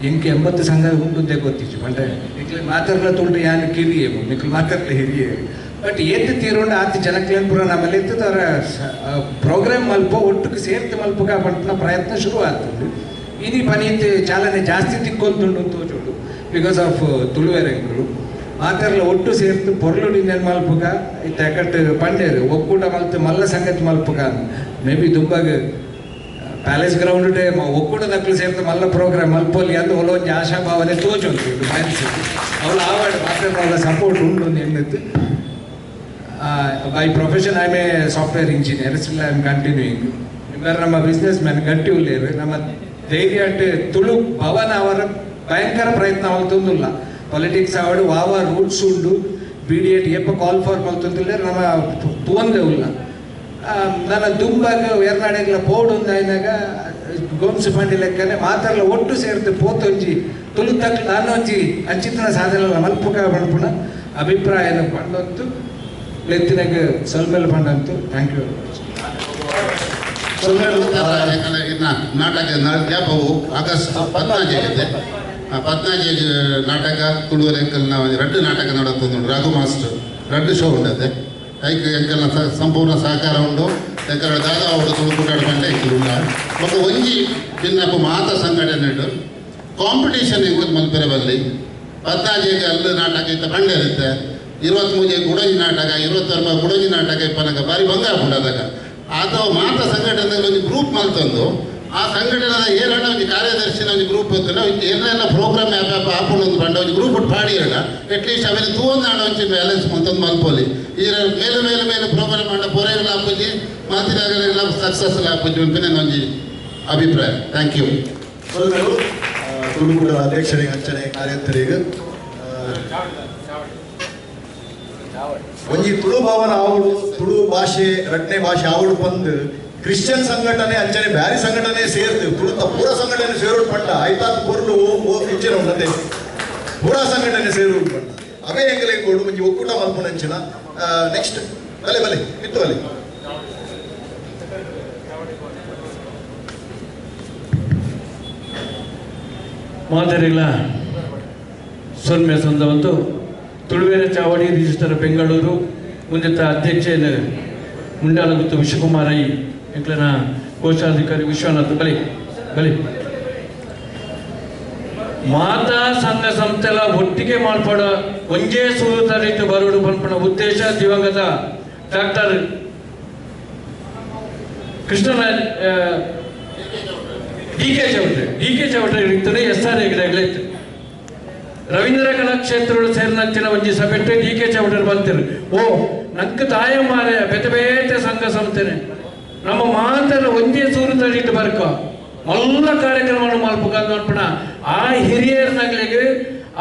ಎಂಕೆ 80 ಸಂಘ ಉಂಟುದೇ ಗೊತ್ತಿತ್ತು ಬಂಡೆ ಇಕ್ಲೆ ಮಾತಾಡಲ ತುಳ್ದು ಯಾನು ಕಿರಿಯೇವು ಮಿಕ್ಲು ಮಾತಾಡಲ ಹಿರಿಯೇವು ಬಟ್ ಎತ್ತು ತೀರೋಂಡು ಆತು ಜನಕ್ಲೇನು ಪುರ ನಮ್ಮಲ್ಲಿ ಎತ್ತದವರ ಪ್ರೋಗ್ರಾಮ್ ಮಲ್ಪ ಒಟ್ಟಿಗೆ ಸೇರ್ತು ಮಲ್ಪಗ ಬಂಟನ ಪ್ರಯತ್ನ ಶುರು ಆಗ್ತದೆ ಇನಿ ಪನಿ ಚಾಲನೆ ಜಾಸ್ತಿ ತಿಕ್ಕೊಂತುಂಡು ತೋಚುಂಡು ಬಿಕಾಸ್ ಆಫ್ ತುಳುವೆರೆಂಗಳು ಮಾತಾಡಲ ಒಟ್ಟು ಸೇರ್ತು ಪೊರ್ಲುಡು ಇನ್ನೇನು ಮಲ್ಪಗ ಇತ್ತೆ ಪಂಡೇರು ಒಕ್ಕೂಟ ಮಲ್ತು ಮಲ್ಲ ಸಂಗತಿ ಮಲ್ಪಗ ಮೇ ಬಿ ದುಂಬಾಗ ಪ್ಯಾಲೇಸ್ ಗ್ರೌಂಡ್ ಡೇ ಒಕ್ಕೂಟ ದಕ್ಕಲು ಸೇರ್ತು ಮಲ್ಲ ಪ್ರೋಗ್ರಾಮ್ ಮಲ್ಪೋಲಿ ಅದು ಒಲೊಂದು ಆಶಾಭಾವನೆ ತೋಚುಂಟು ಮನಸ್ಸು ಅವಳು ಆವಾಡ ಮಾತಾಡ ಅವಳ ಸಪೋರ್ಟ್ ಉಂಟು ಎನ್ನುತ್ತು by profession I may software engineer still I am continuing ಇವರು ನಮ್ಮ ಬಿಸ್ನೆಸ್ ಮ್ಯಾನ್ ಗಟ್ಟಿ ಉಳ್ಳೇರು ನಮ್ಮ ಧೈರ್ಯ ತುಳು ಭವನ ಅವರ ಭಯಂಕರ ಪ್ರಯತ್ನ ಅವಲ್ತೊಂದಿಲ್ಲ ಪೊಲಿಟಿಕ್ಸ್ ಆವಡು ವಾವ ರೂಟ್ಸ್ ಉಂಡು BD8 ಏಪ ಕಾಲ್ ಫಾರ್ ಮಲ್ತೊಂದಿಲ್ಲ ನಮ್ಮ ತೂಂದೇ ಉಲ್ಲ ನನ್ನ ದುಂಬಾಗ ಎರ್ನಾಡೆಗ್ಲ ಪೋಡು ಆಯ್ನಾಗ ಗೋಮ್ಸ್ ಪಂಡಿ ಲೆಕ್ಕನೆ ಮಾತಾಡಲ ಒಟ್ಟು ಸೇರ್ತು ಪೋತೊಂಜಿ ತುಳು ತಕ್ಕ ನಾನೊಂಜಿ ಅಂಚಿತನ ಸಾಧನ ಮಲ್ಪುಗ ಪಂಡ್ಪುಣ ಅಭಿಪ್ರಾಯನ ಪಂಡಂತು ಲೆತ್ತಿನಾಗ ಸ್ವಲ್ಪ ಪಂಡಂತು ಥ್ಯಾಂಕ್ ಯು ನಾಟಕ ಜ್ಞಾಪವು ಆಗಸ್ಟ್ 14 ನಾಟಕ ತುಳುವರ ಎಂಕಲ್ ನಾವು 2 ನಾಟಕ ನಡತ್ತುಂಡು ರಾಘು ಮಾಸ್ಟರ್ 2 ಶೋ ಉಂಡದೆ ಐಕ್ ಎಂಕಲ್ನ ಸಂಪೂರ್ಣ ಸಹಕಾರ ಉಂಡು ಎಂಕಲ್ ದಾದ ಅವರು ತುಳುಕೂಟಾಡು ಪಂಡ ಎಂಕಲ್ ಉಂಡ ಬೊಕ್ಕ ಒಂಜಿ ಭಿನ್ನಪ್ಪ ಮಾತ ಸಂಘಟನೆ ಕಾಂಪಿಟೇಷನ್ ಎಂಕಲ್ ಮಲ್ಪೆರೆ ಬಲ್ಲಿ 14 ಅಲ್ಲಿ ನಾಟಕ ಇತ್ತ ಪಂಡ ಇರುತ್ತೆ 23 ಗುಡಂಜಿ ನಾಟಕ 24 ಗುಡಂಜಿ ನಾಟಕ ಇಪ್ಪನಕ ಬಾರಿ ಬಂಗಾರ ಉಂಡದಾಗ ಅಥವಾ ಮಾತ ಸಂಘಟನೆಯಲ್ಲಿ ಒಂದು ಗ್ರೂಪ್ ಮಲ್ತಂದು ಆ ಸಂಘಟನೆದ ಏರಣ್ಣ ಒಂದು ಕಾರ್ಯದರ್ಶಿನ ಒಂದು ಗ್ರೂಪ್ ಇತ್ತು ಏನೆಲ್ಲ ಪ್ರೋಗ್ರಾಮ್ ಯಾವ್ಯಾಪ ಹಾಕೊಂಡು ಒಂದು ಬಂಡ ಒಂದು ಗ್ರೂಪ್ ಭಾಡಿ ಹೇಳ ಅಟ್ಲೀಸ್ಟ್ ಅವೆಲ್ಲ ತೂವೊಂದಾಣ ಒಂಚು ಬ್ಯಾಲೆನ್ಸ್ ಮಂತಂದು ಮಲ್ಪೋಲಿ ಇದರ ಮೇಲೆ ಪ್ರೋಗ್ರಾಮ್ ಮಾಡ ಪೊರೆಲ್ಲ ಹಾಕುಜಿ ಮಾತಿನಾಗಲೆಲ್ಲ ಸಕ್ಸಸ್ಫುಲ್ ಹಾಕುಜಿ ಅಂತ ನನ್ನ ಒಂದು ಅಭಿಪ್ರಾಯ. Thank you. ತುಳುಕೂಟ ಅಧ್ಯಕ್ಷರಿಗೆ ಅಂಚನೆ ಕಾರ್ಯಕರ್ತರಿಗೆ ಒಂಜಿ ತುಳು ಭವನ ಆವಡು ತುಳು ಭಾಷೆ 2ನೇ ಭಾಷೆ ಆವಡು ಬಂದು ಕ್ರಿಶ್ಚಿಯನ್ ಸಂಘಟನೆ ಅಂಚನೆ ಬ್ಯಾರಿ ಸಂಘಟನೆ ಸೇರ್ತೇವೆ ತುಳುತ ಪೂರ ಸಂಘಟನೆ ಸೇರೋಡು ಪಂಡ ಆಯ್ತಾದ ಪೊರ್ಲು ಇಂಚಿನ ಉಂಟದೆ ಪೂರ ಸಂಘಟನೆ ಸೇರೋಡು ಪಂಡ ಅವೇ ಹೆಂಗಲೆ ಕೊಡು ಮುಂಚೆ ಒಕ್ಕೂಟ ಮಲ್ಪುನ ಅಂಚಿನ ನೆಕ್ಸ್ಟ್ ಬಲೆ ಇತ್ತು ಅಲ್ಲಿ ಮಾದರಿಗಳ ಸೊನ್ಮೆ ಸಂದವಂತು ತುಳುವೇರ ಚಾವಡಿ ರಿಜಿಸ್ಟರ್ ಬೆಂಗಳೂರು ಮುಂದಿತ ಅಧ್ಯಕ್ಷ ಮುಂಡಾಲಗುತ್ತು ವಿಶ್ವಕುಮಾರ ಐ ಎಂಕ್ಲನ ಕೋಶಾಧಿಕಾರಿ ವಿಶ್ವನಾಥ್ ಬಲಿ ಮಾತಾ ಸಂಘ ಸಂಸ್ಥೆಲ ಒಟ್ಟಿಗೆ ಮಾಲ್ಪಡ ಒಂಜೇ ಸೂರು ತರಿತು ಬರುಡು ಪನ್ಪಣ ಉದ್ದೇಶ ದಿವಂಗತ ಡಾಕ್ಟರ್ ಕೃಷ್ಣರಾಜ್ ಡಿ ಕೆ ಚೌಟ್ರಿ ಇರ್ತದೆ SR ಹೆಗ್ಡೆ ರವೀಂದ್ರ ಕಲಾಕ್ಷೇತ್ರ ಸೇರಿನಂಚಿನ ಒಂಜಿ ಸಭೆಟ್ಟು ಡಿ ಕೆ ಚೌಟರ್ ಬಂತಿರು ಓ ನಂಗೆ ತಾಯ ಮಾರ ಬೇತೆ ಬೇತೆ ಸಂಘ ಸಂಸ್ಥೆನೆ ನಮ್ಮ ಮಾತರ ಒಂದೇ ಸೂರು ತಡಿಟ್ಟು ಬರ್ಕ ಎಲ್ಲ ಕಾರ್ಯಕ್ರಮವನ್ನು ಮಲ್ಪಕಂದು ಅನ್ಪಣ ಆ ಹಿರಿಯರ್ನಾಗ್ಲಿಗೆ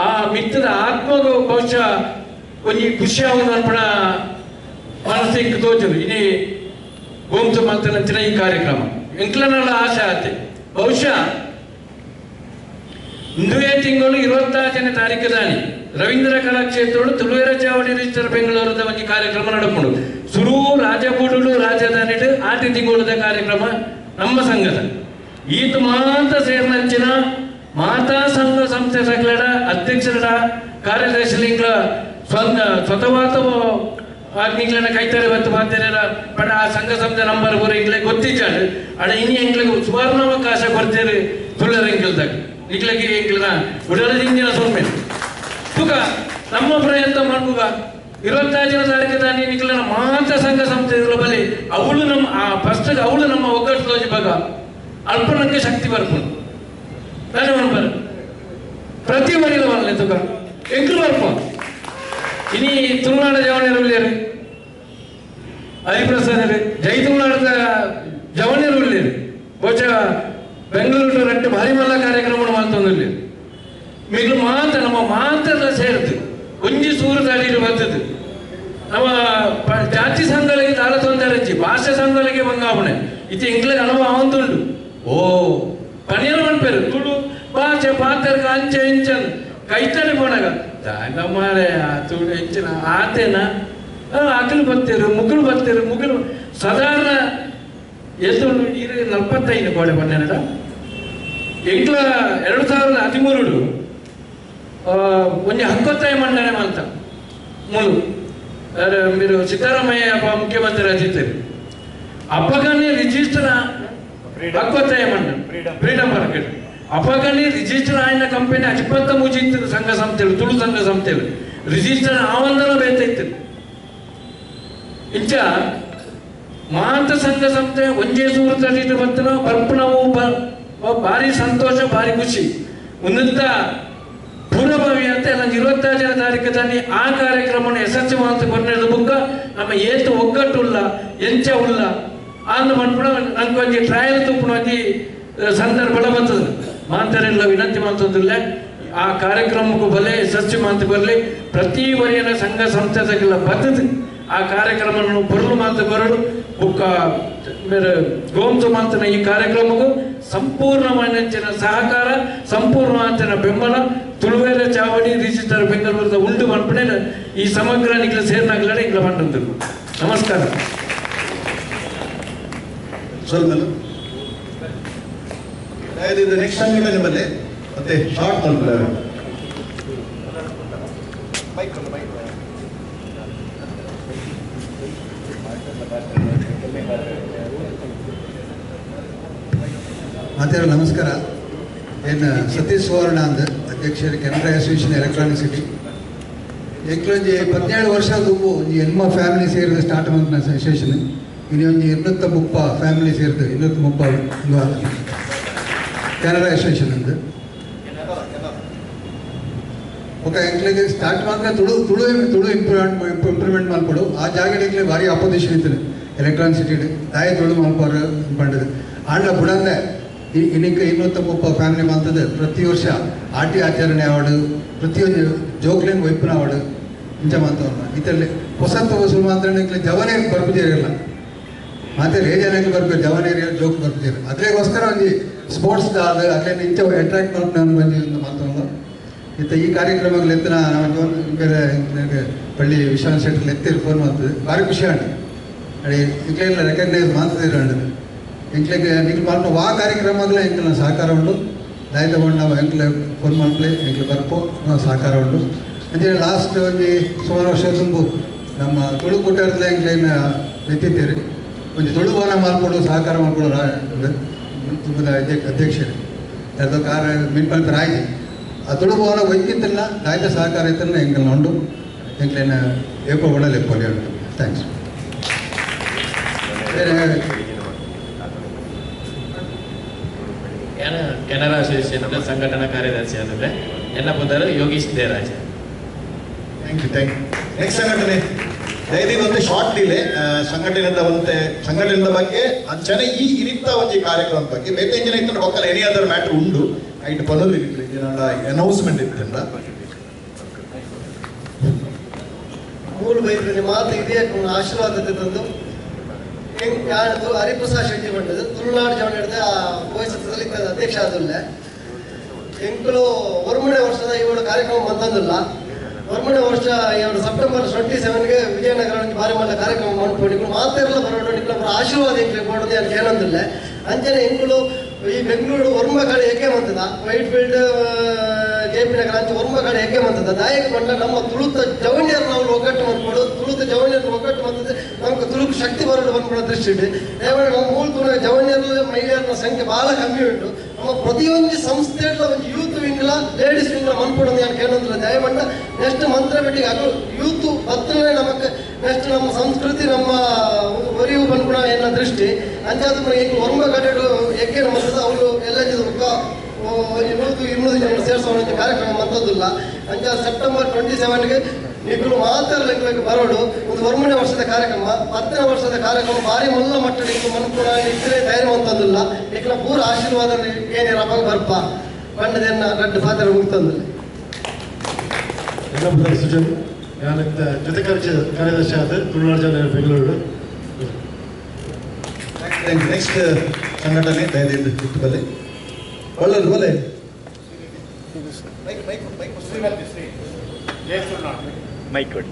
ಆ ಮಿತ್ತದ ಆತ್ಮಗೂ ಬಹುಶಃ ಒಂಜಿ ಖುಷಿ ಆಗುದು ಅನ್ಪಣ ಮನಸ್ಸಿಗೆ ತೋಚರು ಇನಿ ಗೋಂಸು ಮಂತನಂಚಿನ ಈ ಕಾರ್ಯಕ್ರಮ ಎಂಕ್ಲನೆಲ್ಲ ಆಸೆ ಆತೆ ಬಹುಶಃ ಇಂದುವೇ ತಿಂಗಳು 26ನೇ ತಾರೀಕು ದಾನಿ ರವೀಂದ್ರ ಕಲಾಕ್ಷೇತ್ರ ತುಳುವೇರ ಚಾವಡಿ ರಿಜಿಸ್ಟರ್ ಬೆಂಗಳೂರದ ಒಂದು ಕಾರ್ಯಕ್ರಮ ನಡ್ಕೊಂಡು ಸುರು ರಾಜಗೂಡಲು ರಾಜಧಾನಿ ಆಟಿ ತಿಂಗಳದ ಕಾರ್ಯಕ್ರಮ ನಮ್ಮ ಸಂಘದ ಈತ ಮಾತ್ರ ಸೇರಿನಂಚಿನ ಮಾತಾ ಸಂಘ ಸಂಸ್ಥೆ ಸಕಲಡ ಅಧ್ಯಕ್ಷರ ಕಾರ್ಯದರ್ಶಿಲಿಂಗ್ಲ ಸ್ವತವಾತ ಆಗ್ನಿಂಗ್ಲನ ಕೈತಾರೆ ಬತ್ತು ಮಾತಾರ ಪಡ ಆ ಸಂಘ ಸಂಸ್ಥೆ ನಂಬರ್ ಪೂರ ಇಂಗ್ಲೆ ಗೊತ್ತಿಚ್ಚಾಡು ಅಡ ಇನಿ ಎಂಗ್ಲಿಗೆ ಸುವರ್ಣಾವಕಾಶ ಕೊಡ್ತೇವೆ ತುಳ್ಳರ ಎಂಗ್ಲದಾಗ ನಿಕ್ಲಗೆ ಎಂಗ್ಲನ ಉಡಲದಿಂದಿನ ಸೊನ್ಮೆ ತುಕ ನಮ್ಮ ಪ್ರಯತ್ನ ಮಾಡುವಾಗ 25ನೇ ತಾರೀಕು ದಾನಿ ನಿಕ್ಲನ ಮಾತ್ರ ಸಂಘ ಸಂಸ್ಥೆ ಬಲಿ ಅವಳು ನಮ್ಮ ಆ ಫಸ್ಟ್ ಅವಳು ನಮ್ಮ ಒಗ್ಗಟ್ಟು ಭಾಗ ಅಲ್ಪನಕ್ಕೆ ಶಕ್ತಿ ಬರ್ಕೊಂಡು ನಾನು ಬರ ಪ್ರತಿ ಮನೆಗೆ ಬರಲಿ ತುಕ ಎಂಕ್ಲು ಬರ್ಪ ಇನಿ ತುಳುನಾಡ ಜವನಿಯರು ಹರಿಪ್ರಸಾದ ಜೈ ತುಳುನಾಡದ ಜವನಿಯರು ಉಳ್ಳೇರು ಬಹುಶಃ ಬೆಂಗಳೂರು ರಟ್ಟು ಭಾರಿ ಮಲ್ಲ ಕಾರ್ಯಕ್ರಮ ಮಾಡ್ತಂದಿಲ್ಲ ಮಿಗ್ಲು ಮಾತ್ರ ನಮ್ಮ ಮಾತೆಲ್ಲ ಸೇರಿತು ಒಂಜಿ ಸೂರು ದಾಳಿರು ಬರ್ತದೆ ನಮ್ಮ ಜಾತಿ ಸಂಘಗಳಿಗೆ ತಾಳ ತೊಂದರೆ ಭಾಷಾ ಸಂಘಗಳಿಗೆ ಬಂಗಾಪಣೆ ಇದು ಇಂಗ್ಲಿಷ್ ಅನುಭವ ಅವಂತುಂಡು ಓ ಪನೀರು ಮನ್ಪೇರು ತುಳು ಭಾಷೆ ಪಾತ್ರ ಅಂಚೆ ಇಂಚನ್ ಕೈತಲೆ ಪೋಣಗ ತಾಗ ಮಾರೆ ತುಳು ಇಂಚಿನ ಆತೇನ ಅಕಲು ಬರ್ತೀರು ಮುಗುಳು ಸಾಧಾರಣ ಎಷ್ಟು 45 ಕೋಡೆ ಪನ್ನೆರಡ ಎಂಕ್ಲ 2013 ಒಂಜಿ ಹಕ್ಕೊತ್ತಾಯ ಮಂಡನೆ ಅಂತ ಮುಳು మీరు ಸಿದ್ದರಾಮಯ್ಯ ಮುಖ್ಯಮಂತ್ರಿ ರಾಜಿದ್ದಾರೆ ಅಪ್ಪಗಾನೆ ರಿಜಿಸ್ಟರ್ ಹಕ್ಕೊತ್ತಾಯ ಮಂಡನೆ ಫ್ರೀಡಮ್ ಮಾರ್ಕೆಟ್ ಅಪ್ಪಗಾನೆ ರಿಜಿಸ್ಟರ್ ಆಯ್ನ ಕಂಪನಿ ಅಜಿಪತ್ತ ಮುಜಿತ್ತು ಸಂಘ ಸಂಸ್ಥೆಗಳು ತುಳು ಸಂಘ ಸಂಸ್ಥೆಗಳು ರಿಜಿಸ್ಟರ್ ಆವಂದನ ಬೇತೈತೆ ಇಂಚ ಮಾತ ಸಂಘ ಸಂಸ್ಥೆ ಒಂಜೇ ಸೂರು ತಡಿಟ್ಟು ಬರ್ತನ ಬರ್ಪ ನಾವು ಭಾರಿ ಸಂತೋಷ ಭಾರಿ ಖುಷಿ ಉನ್ನತ ಪೂರ್ವಭಾವಿ ಅಂತ ಎಲ್ಲ 26ನೇ ತಾರೀಕು ತಾನಿ ಆ ಕಾರ್ಯಕ್ರಮವನ್ನು ಯಶಸ್ವಿ ಅಂತ ಕೊನೆಯದು ಬುಕ್ಕ ನಮ್ಮ ಏತು ಒಗ್ಗಟ್ಟುಲ್ಲ ಎಂಚ ಉಲ್ಲ ಅಂದು ಮನ್ಪುಣ ನನ್ಕೊಂಜಿ ಟ್ರಯಲ್ ತುಪ್ಪುಣಿ ಸಂದರ್ಭ ಬರ್ತದೆ ಮಾತರೆಲ್ಲ ವಿನಂತಿ ಮಾಡ್ತದಿಲ್ಲ ಆ ಕಾರ್ಯಕ್ರಮಕ್ಕೂ ಬಲೆ ಯಶಸ್ವಿ ಮಾತು ಬರಲಿ ಪ್ರತಿ ವರಿಯನ ಸಂಘ ಸಂಸ್ಥೆಗೆಲ್ಲ ಬರ್ತದೆ ಆ ಕಾರ್ಯಕ್ರಮವನ್ನು ಬರಲು ಮಾತು ಬರಲು ಬುಕ್ಕ ಗೋಂಸು ಮಾತಿನ ಈ ಕಾರ್ಯಕ್ರಮಕ್ಕೂ ಸಂಪೂರ್ಣమైన ಸಹಕಾರ ಸಂಪೂರ್ಣವಾದ ಬೆಂಬಲ ತುಳುವೇರ ಚಾವಡಿ ರಿಜಿಸ್ಟರ್ ಬೆಂಗಳೂರದ ಉಂಡು ಮನ್ಪಣೆ ಈ ಸಮಗ್ರ ನಿಗ್ಲ ಸೇರ್ನಾಗ್ಲಡೆ ಇಂಗ್ಲ ಬಂದರು ನಮಸ್ಕಾರ ಇದು ನೆಕ್ಸ್ಟ್ ಸಂಘಟನೆ ಬಲ್ಲೆ ಮತ್ತೆ ಶಾರ್ಟ್ ಮಾಡ್ತಾರೆ ಮಾತೇರು ನಮಸ್ಕಾರ ಏನು ಸತೀಶ್ ಸುವರ್ಣ ಅಂದ ಅಧ್ಯಕ್ಷರು ಕೆನರಾ ಅಸೋಸಿಯೇಷನ್ ಎಲೆಕ್ಟ್ರಾನಿಕ್ ಸಿಟಿ ಎಂಕ್ಲೊಂಜಿ 17 ವರ್ಷ ತುಂಬು ಒಂಜಿ ಎನ್ಮ ಫ್ಯಾಮಿಲಿ ಸೇರಿದ ಸ್ಟಾರ್ಟ್ ಮಂತ್ನ ಅಸೋಸಿಯೇಷನ್ ಇನ್ನೊಂದು 230 ಫ್ಯಾಮಿಲಿ ಸೇರಿದು 230 ಕೆನರಾ ಅಸೋಸಿಯೇಷನ್ ಅಂದು ఒక ಎಂಕ್ಲಿಗೆ ಸ್ಟಾರ್ಟ್ ಮಾತ್ರ ತುಳು ಇಂಪ್ರೂವ್ಮೆಂಟ್ ಮಾಡ್ಕೊಡು ಆ ಜಾಗಕ್ಕೆ ಭಾರಿ ಅಪೋಸಿಷನ್ ಇತ್ತು ಎಲೆಕ್ಟ್ರಾನಿಕ್ ಸಿಟಿ ತಾಯಿ ತುಳು ಮಾಡ್ಕೋರು ಪಂಡದು ಆಂಡ್ಲ ಬುಡಂದೆ ಇನ್ನಿಕ್ಕೆ 230 ಫ್ಯಾಮಿಲಿ ಮಾಡ್ತದೆ ಪ್ರತಿ ವರ್ಷ ಆಟಿ ಆಚರಣೆ ಅವಾರ್ಡು ಪ್ರತಿಯೊಂದು ಜೋಕ್ಲಿಂಗ್ ವೈಪನ ಅವಾರ್ಡು ಇಂಚ ಮಾಡ್ತವ್ರನ್ನ ಇದರಲ್ಲಿ ಹೊಸತ್ತು ವಸೂಲು ಮಾತ್ರ ಜವನೇರಿ ಬರ್ಬಿದ್ದೀರಲ್ಲ ಮತ್ತೆ ರೇಜನೇರಿ ಬರ್ಬೇಕು ಜವನೇರಿ ಜೋಕ್ ಬರ್ಬಿದ್ದೀರಿ ಅದ್ರಿಗೋಸ್ಕರ ಒಂದು ಸ್ಪೋರ್ಟ್ಸ್ ದಾದ ಅಲ್ಲೇ ಇಂಚ ಅಟ್ರಾಕ್ಟ್ ಮಾಡ್ಕೊಂಡು ಬಂದಿದ್ದು ಮಾತವಲ್ಲ ಇತ್ತ ಈ ಕಾರ್ಯಕ್ರಮಗಳು ಎತ್ತಿನ ನಾವು ಬೇರೆ ಪಳ್ಳಿ ವಿಶ್ವನಾಥ್ ಶೆಟ್ಟರ್ ಎತ್ತಿರು ಫೋನ್ ಮಾಡ್ತದೆ ಭಾರಿ ಖುಷಿ ಆಂಡು ಅಡಿ ಇಂಕ್ಲೆಲ್ಲ ರೆಕಗ್ನೈಸ್ ಮಾಡ್ತಿದ್ರು ಅಂಡು ಇಂಕ್ಲೆಗೆ ನೀವು ಮಾಡ್ಕೊಂಡು ಆ ಕಾರ್ಯಕ್ರಮಗಳ ಇಂಕ್ಲ ಸಹಕಾರ ಉಂಡು ದಾಯಿ ತಗೊಂಡು ನಾವು ಎಂಕ್ಲೆ ಫೋನ್ ಮಾಡ್ಲಿ ಎಂಕ್ಲೆ ಬರ್ಪು ಸಹಕಾರ ಉಂಟು ಅಂಚೆ ಲಾಸ್ಟ್ ಒಂದು ಸುಮಾರು ವರ್ಷ ತುಂಬು ನಮ್ಮ ತುಳುಕೂಟದ ಎಂಕ್ಲೇನ ಎತ್ತಿದ್ದೀರಿ ಒಂದು ತುಳುವನ ಮಾಡ್ಕೊಡು ಸಹಕಾರ ಮಾಡ್ಕೊಡು ತುಂಬದ ಅಧ್ಯಕ್ಷರು ಅದು ಕಾರ ಮಿನ್ಪಲ್ಪರ ಆಯ್ತು ಆ ತುಳುಭವನ ವೈದ್ಯತಿಲ್ಲ ದಾಯ್ತ ಸಹಕಾರ ಇತ್ತಲ್ಲ ಎಂಕಲ್ನ ಉಂಟು ಎಂಕ್ಲೇನ ಏಪ ಒಳ್ಳೆಪ್ಪಲ್ಲಿ ಉಂಟು ಥ್ಯಾಂಕ್ಸ್ ಕೆನರಾ ಅಸೋಸಿಯೇಷನ್ ಸಂಘಟನಾ ಕಾರ್ಯದರ್ಶಿ ಆದ್ರೆ ಎಲ್ಲ ಪುದರು ಯೋಗೀಶ್ ದೇರಾಜ್. ಥ್ಯಾಂಕ್ ಯು ನೆಕ್ಸ್ಟ್ ಸಂಘಟನೆ ದಯದಿ ಒಂದು ಶಾರ್ಟ್ ಡಿಲೇ ಸಂಘಟನೆದ ಬಗ್ಗೆ ಅಂಚನೆ ಈ ಇನಿತ್ತ ಒಂದು ಕಾರ್ಯಕ್ರಮ ಬಗ್ಗೆ ಬೇತೆ ಇಂಜಿನ ಇತ್ತು ಒಕ್ಕಲ ಎನಿ ಅದರ್ ಮ್ಯಾಟರ್ ಉಂಡು ಐಟ್ ಪದಲು ಅನೌನ್ಸ್ಮೆಂಟ್ ಇತ್ತಂಡ ಮೂಲ ಬೈದ್ರೆ ಮಾತು ಇದೇ ಆಶೀರ್ವಾದ ತಂದು ಯಾರು ಹರಿಪ್ರಸಾದ್ ಶೆಟ್ಟಿ ಬಂದದ್ದು ತುಳುನಾಡು ಜವನದ ವಯಸ್ಸದಲ್ಲಿ ಅಧ್ಯಕ್ಷ ಆದಿಲ್ಲ ಎಂಕಲು ಹೊರಮನೆ ವರ್ಷದ ಇವಳು ಕಾರ್ಯಕ್ರಮ ಬಂದಿಲ್ಲ ಹೊರಮನೆ ವರ್ಷ ಇವಳು ಸೆಪ್ಟೆಂಬರ್ 27ಗೆ ವಿಜಯನಗರ ಭಾರಿ ಮಲ್ಲ ಕಾರ್ಯಕ್ರಮ ಮಾಡ್ಕೊಂಡು ಮಾತೆಲ್ಲ ಬರೋಣ ಆಶೀರ್ವಾದ ಎಂಕ್ಲೆ ಕೊಡೋದು ಯಾರು ಕೇಳೋದಿಲ್ಲ ಅಂಚನೆ ಎಂಕಲು ಈ ಬೆಂಗಳೂರು ವರ್ಮ ಕಡೆ ಏಕೆ ಬಂದದ ವೈಟ್ ಫೀಲ್ಡ್ ಜೆ.ಪಿ. ನಗರ ಅಂತ ವರ್ಮ ಕಡೆ ಏಕೆ ಬಂದದ ದಾಯಕ ಬಂದ ನಮ್ಮ ತುಳುತ ಜವನಿಯರು ನಾವು ಒಗ್ಗಟ್ಟು ಬಂದ್ಕೊಡು ತುಳುತ ಜವನಿಯರು ಒಗ್ಗಟ್ಟು ಬಂದದ್ದು ನಮ್ಗೆ ತುಳುಕು ಶಕ್ತಿ ಬರೋದು ಬಂದ್ಕೊಡೋ ದೃಷ್ಟಿ ಇದೆ ದಯಮಾಡಿ ನಮ್ಮ ಮೂಲ ತುಳು ಜವನಿಯರು ಮಹಿಳೆಯರ ಸಂಖ್ಯೆ ಬಹಳ ಕಮ್ಮಿ ಉಂಟು ನಮ್ಮ ಪ್ರತಿಯೊಂದು ಸಂಸ್ಥೆಗಳ ಒಂದು ಯೂತ್ ವಿಂಗ್ಲ ಲೇಡೀಸ್ ವಿಂಗ್ಲ ಮನ್ಕೊಡೋದು ಯಾರು ಕೇಳೋದಿಲ್ಲ ದಯಮಾಡ ನೆಕ್ಸ್ಟ್ ಮಂತ್ರ ಭೇಟಿಗೆ ಅದು ಯೂತ್ ಬತ್ತಲೇ ನಮಗೆ ನೆಕ್ಸ್ಟ್ ನಮ್ಮ ಸಂಸ್ಕೃತಿ ನಮ್ಮ ಒರಿವು ಬಂದ್ಕೊಡೋ ಎಲ್ಲ ದೃಷ್ಟಿ ಅಂಚಾದ ಈಗ ವರ್ಮ ಕಡೆಗಳು ಏಕೆ ಬಂದದ್ದು ಅವರು ಎಲ್ಲ ಇನ್ನೂರು ಜನ ಸೇರಿಸೋಣ ಕಾರ್ಯಕ್ರಮ ಮಂತದ್ದಿಲ್ಲ ಅಂಚ ಸೆಪ್ಟೆಂಬರ್ 27ಗೆ ಇಬ್ಬರು ಮಾತ್ರ ಬರೋಡು ಒಂದು ವರ್ಮನೆ ವರ್ಷದ ಕಾರ್ಯಕ್ರಮ 10ನೇ ವರ್ಷದ ಕಾರ್ಯಕ್ರಮ ಭಾರಿ ಮೊಲ್ಲ ಮಟ್ಟಕ್ಕೆ ಮನ್ಪುರ ಇದ್ರೆ ಧೈರ್ಯ ಅಂತಂದಿಲ್ಲ ಈಗ ಪೂರ ಆಶೀರ್ವಾದ ಏನಿರ ಅವಾಗ ಬರ್ಪ ಬಂಡದನ್ನ ರಡ್ಡು ಪಾತ್ರ ಮುಗ್ತಂದಿಲ್ಲ ಎಲ್ಲ ಪುದರ್ ಸುಜನ್ ಜೊತೆ ಕಾರ್ಯದರ್ಶಿ ಆದ ತುಳುನಾಡು ಜನ ಬೆಂಗಳೂರು. ನೆಕ್ಸ್ಟ್ ಸಂಘಟನೆ ದಯದಿಂದ ಬಲೆ ಒಳ್ಳೆಯದು ಬಲೆ ಮೈಕ್ ಕೊಡಿ